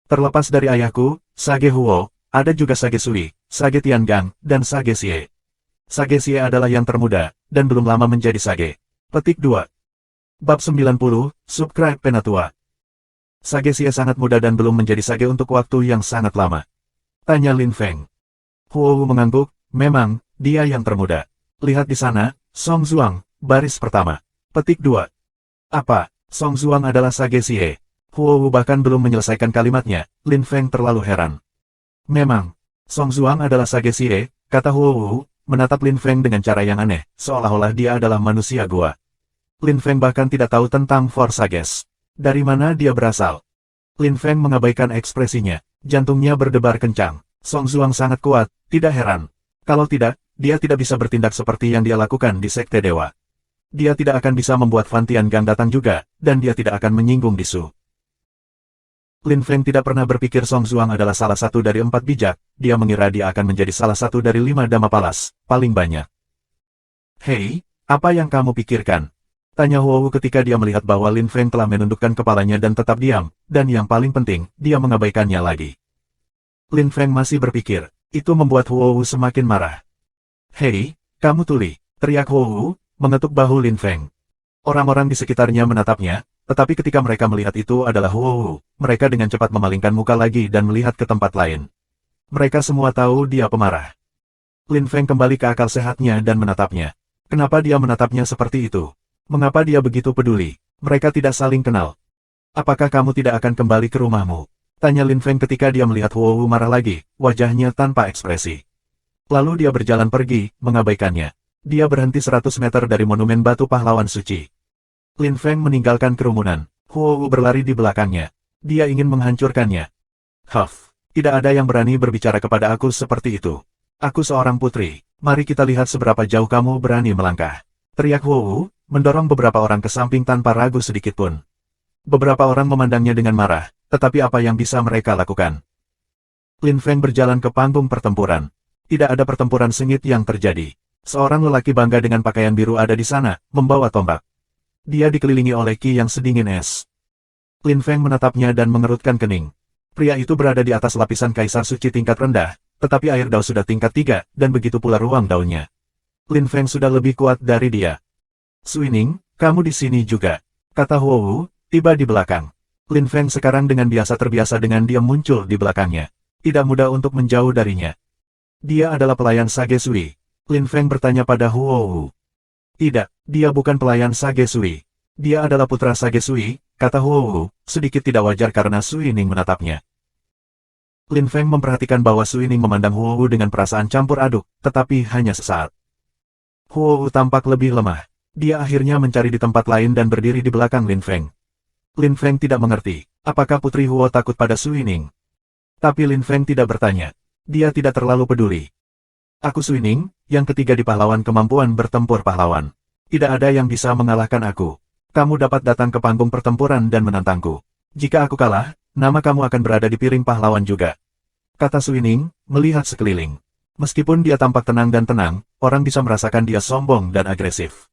Terlepas dari ayahku, Sage Huo, ada juga Sage Sui, Sage Tiangang, dan Sage Xie. Sage Xie adalah yang termuda, dan belum lama menjadi Sage. Petik 2. Bab 90, Subscribe Penatua. Sage Xie sangat muda dan belum menjadi Sage untuk waktu yang sangat lama. Tanya Lin Feng. Huo mengangguk, memang, dia yang termuda. Lihat di sana, Song Zuang, baris pertama. Petik 2. Apa, Song Zuang adalah Sage Xie? Huo bahkan belum menyelesaikan kalimatnya, Lin Feng terlalu heran. Memang, Song Zuang adalah Sage Xie, kata Huo, menatap Lin Feng dengan cara yang aneh, seolah-olah dia adalah manusia gua. Lin Feng bahkan tidak tahu tentang Four Sages. Dari mana dia berasal? Lin Feng mengabaikan ekspresinya, jantungnya berdebar kencang. Song Zuang sangat kuat, tidak heran. Kalau tidak, dia tidak bisa bertindak seperti yang dia lakukan di Sekte Dewa. Dia tidak akan bisa membuat Fan Tiangang datang juga, dan dia tidak akan menyinggung Disu. Lin Feng tidak pernah berpikir Song Zuang adalah salah satu dari 4 bijak, dia mengira dia akan menjadi salah satu dari 5 Dhamma Palas, paling banyak. Hei, apa yang kamu pikirkan? Tanya Huo ketika dia melihat bahwa Lin Feng telah menundukkan kepalanya dan tetap diam, dan yang paling penting, dia mengabaikannya lagi. Lin Feng masih berpikir, itu membuat Huo semakin marah. Hei, kamu tuli, teriak Huo, mengetuk bahu Lin Feng. Orang-orang di sekitarnya menatapnya, tetapi ketika mereka melihat itu adalah Huo, mereka dengan cepat memalingkan muka lagi dan melihat ke tempat lain. Mereka semua tahu dia pemarah. Lin Feng kembali ke akal sehatnya dan menatapnya. Kenapa dia menatapnya seperti itu? Mengapa dia begitu peduli? Mereka tidak saling kenal. Apakah kamu tidak akan kembali ke rumahmu? Tanya Lin Feng ketika dia melihat Huo marah lagi, wajahnya tanpa ekspresi. Lalu dia berjalan pergi, mengabaikannya. Dia berhenti 100 meter dari monumen batu pahlawan suci. Lin Feng meninggalkan kerumunan. Huo berlari di belakangnya. Dia ingin menghancurkannya. Huff, tidak ada yang berani berbicara kepada aku seperti itu. Aku seorang putri. Mari kita lihat seberapa jauh kamu berani melangkah. Teriak Huo, mendorong beberapa orang ke samping tanpa ragu sedikitpun. Beberapa orang memandangnya dengan marah, tetapi apa yang bisa mereka lakukan? Lin Feng berjalan ke panggung pertempuran. Tidak ada pertempuran sengit yang terjadi. Seorang lelaki bangga dengan pakaian biru ada di sana, membawa tombak. Dia dikelilingi oleh ki yang sedingin es. Lin Feng menatapnya dan mengerutkan kening. Pria itu berada di atas lapisan kaisar suci tingkat rendah, tetapi air dao sudah tingkat 3, dan begitu pula ruang daunnya. Lin Feng sudah lebih kuat dari dia. Suining, kamu di sini juga, kata Huo, tiba di belakang. Lin Feng sekarang dengan terbiasa dengan dia muncul di belakangnya. Tidak mudah untuk menjauh darinya. Dia adalah pelayan Sage Sui. Lin Feng bertanya pada Huo. Tidak, dia bukan pelayan Sage Sui. Dia adalah putra Sage Sui, kata Huo Wu, sedikit tidak wajar karena Sui Ning menatapnya. Lin Feng memperhatikan bahwa Sui Ning memandang Huo Wu dengan perasaan campur aduk, tetapi hanya sesaat. Huo Wu tampak lebih lemah. Dia akhirnya mencari di tempat lain dan berdiri di belakang Lin Feng. Lin Feng tidak mengerti, apakah Putri Huo takut pada Sui Ning. Tapi Lin Feng tidak bertanya. Dia tidak terlalu peduli. Aku Sui Ning, yang ketiga di pahlawan kemampuan bertempur pahlawan. Tidak ada yang bisa mengalahkan aku. Kamu dapat datang ke panggung pertempuran dan menantangku. Jika aku kalah, nama kamu akan berada di piring pahlawan juga. Kata Sui Ning, melihat sekeliling. Meskipun dia tampak tenang dan tenang, orang bisa merasakan dia sombong dan agresif.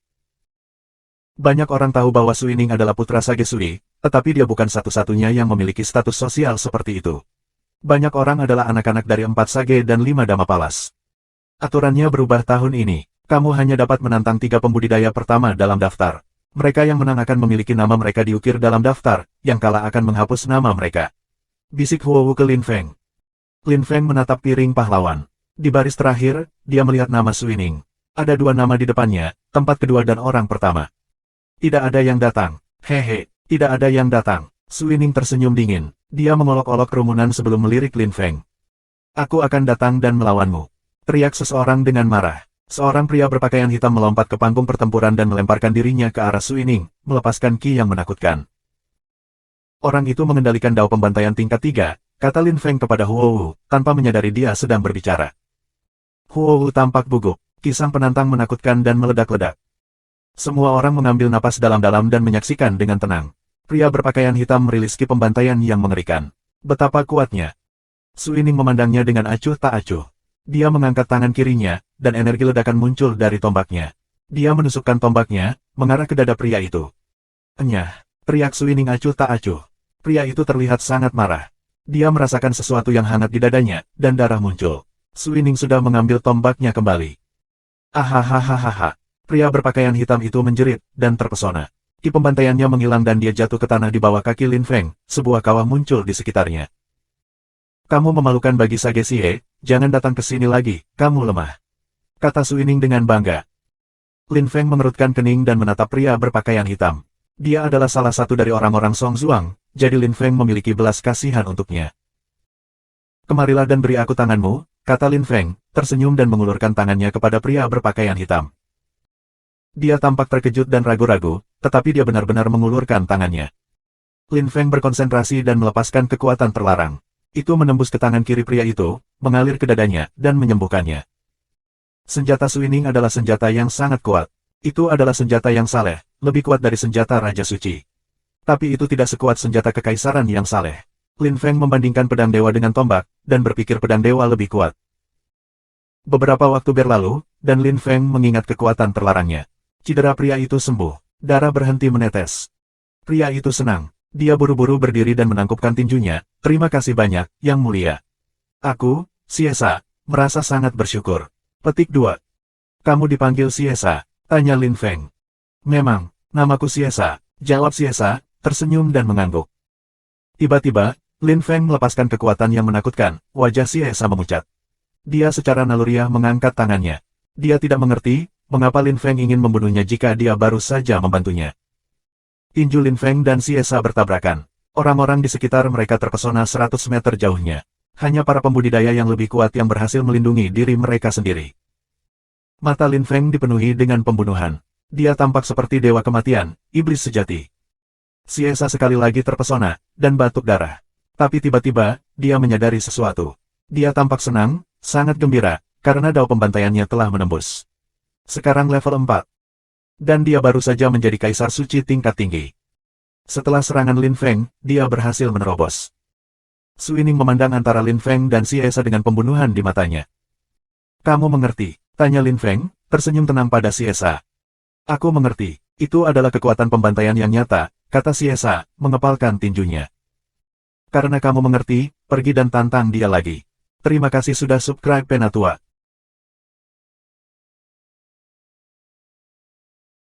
Banyak orang tahu bahwa Sui Ning adalah putra Sage Sui, tetapi dia bukan satu-satunya yang memiliki status sosial seperti itu. Banyak orang adalah anak-anak dari 4 Sage dan 5 Dama Palas. Aturannya berubah tahun ini. Kamu hanya dapat menantang 3 pembudidaya pertama dalam daftar. Mereka yang menang akan memiliki nama mereka diukir dalam daftar, yang kalah akan menghapus nama mereka. Bisik Huo Wu ke Lin Feng. Lin Feng menatap piring pahlawan. Di baris terakhir, dia melihat nama Sui Ning. Ada 2 nama di depannya, tempat kedua dan orang pertama. Tidak ada yang datang. Hehe, tidak ada yang datang. Sui Ning tersenyum dingin. Dia mengolok-olok kerumunan sebelum melirik Lin Feng. Aku akan datang dan melawanmu. Teriak seseorang dengan marah. Seorang pria berpakaian hitam melompat ke panggung pertempuran dan melemparkan dirinya ke arah Sui Ning, melepaskan ki yang menakutkan. Orang itu mengendalikan dao pembantaian tingkat 3, kata Lin Feng kepada Huo Wu, tanpa menyadari dia sedang berbicara. Huo Wu tampak gugup, ki sang penantang menakutkan dan meledak-ledak. Semua orang mengambil napas dalam-dalam dan menyaksikan dengan tenang. Pria berpakaian hitam merilis ki pembantaian yang mengerikan. Betapa kuatnya. Sui Ning memandangnya dengan acuh tak acuh. Dia mengangkat tangan kirinya, dan energi ledakan muncul dari tombaknya. Dia menusukkan tombaknya, mengarah ke dada pria itu. Enyah, teriak Sui Ning acuh tak acuh. Pria itu terlihat sangat marah. Dia merasakan sesuatu yang hangat di dadanya, dan darah muncul. Sui Ning sudah mengambil tombaknya kembali. Ahahaha. Pria berpakaian hitam itu menjerit, dan terpesona. Ki pembantaiannya menghilang dan dia jatuh ke tanah di bawah kaki Lin Feng, sebuah kawah muncul di sekitarnya. Kamu memalukan bagi Sage Xie, jangan datang ke sini lagi, kamu lemah. Kata Sui Ning dengan bangga. Lin Feng mengerutkan kening dan menatap pria berpakaian hitam. Dia adalah salah satu dari orang-orang Song Zhuang, jadi Lin Feng memiliki belas kasihan untuknya. Kemarilah dan beri aku tanganmu, kata Lin Feng, tersenyum dan mengulurkan tangannya kepada pria berpakaian hitam. Dia tampak terkejut dan ragu-ragu, tetapi dia benar-benar mengulurkan tangannya. Lin Feng berkonsentrasi dan melepaskan kekuatan terlarang. Itu menembus ke tangan kiri pria itu, mengalir ke dadanya, dan menyembuhkannya. Senjata Sui Ning adalah senjata yang sangat kuat. Itu adalah senjata yang saleh, lebih kuat dari senjata Raja Suci. Tapi itu tidak sekuat senjata kekaisaran yang saleh. Lin Feng membandingkan pedang dewa dengan tombak, dan berpikir pedang dewa lebih kuat. Beberapa waktu berlalu, dan Lin Feng mengingat kekuatan terlarangnya. Cedera pria itu sembuh, darah berhenti menetes. Pria itu senang. Dia buru-buru berdiri dan menangkupkan tinjunya. Terima kasih banyak, Yang Mulia. Aku, Siesa, merasa sangat bersyukur. Petik 2. Kamu dipanggil Siesa, tanya Lin Feng. Memang, namaku Siesa, jawab Siesa, tersenyum dan mengangguk. Tiba-tiba, Lin Feng melepaskan kekuatan yang menakutkan, wajah Siesa memucat. Dia secara naluriah mengangkat tangannya. Dia tidak mengerti, mengapa Lin Feng ingin membunuhnya jika dia baru saja membantunya. Tinju Lin Feng dan Siesa bertabrakan. Orang-orang di sekitar mereka terpesona 100 meter jauhnya. Hanya para pembudidaya yang lebih kuat yang berhasil melindungi diri mereka sendiri. Mata Lin Feng dipenuhi dengan pembunuhan. Dia tampak seperti dewa kematian, iblis sejati. Siesa sekali lagi terpesona, dan batuk darah. Tapi tiba-tiba, dia menyadari sesuatu. Dia tampak senang, sangat gembira, karena dao pembantaiannya telah menembus. Sekarang level 4. Dan dia baru saja menjadi kaisar suci tingkat tinggi. Setelah serangan Lin Feng, dia berhasil menerobos. Sui Ning memandang antara Lin Feng dan Siesa dengan pembunuhan di matanya. Kamu mengerti? Tanya Lin Feng, tersenyum tenang pada Siesa. Aku mengerti, itu adalah kekuatan pembantaian yang nyata, kata Siesa, mengepalkan tinjunya. Karena kamu mengerti, pergi dan tantang dia lagi. Terima kasih sudah subscribe Penatua.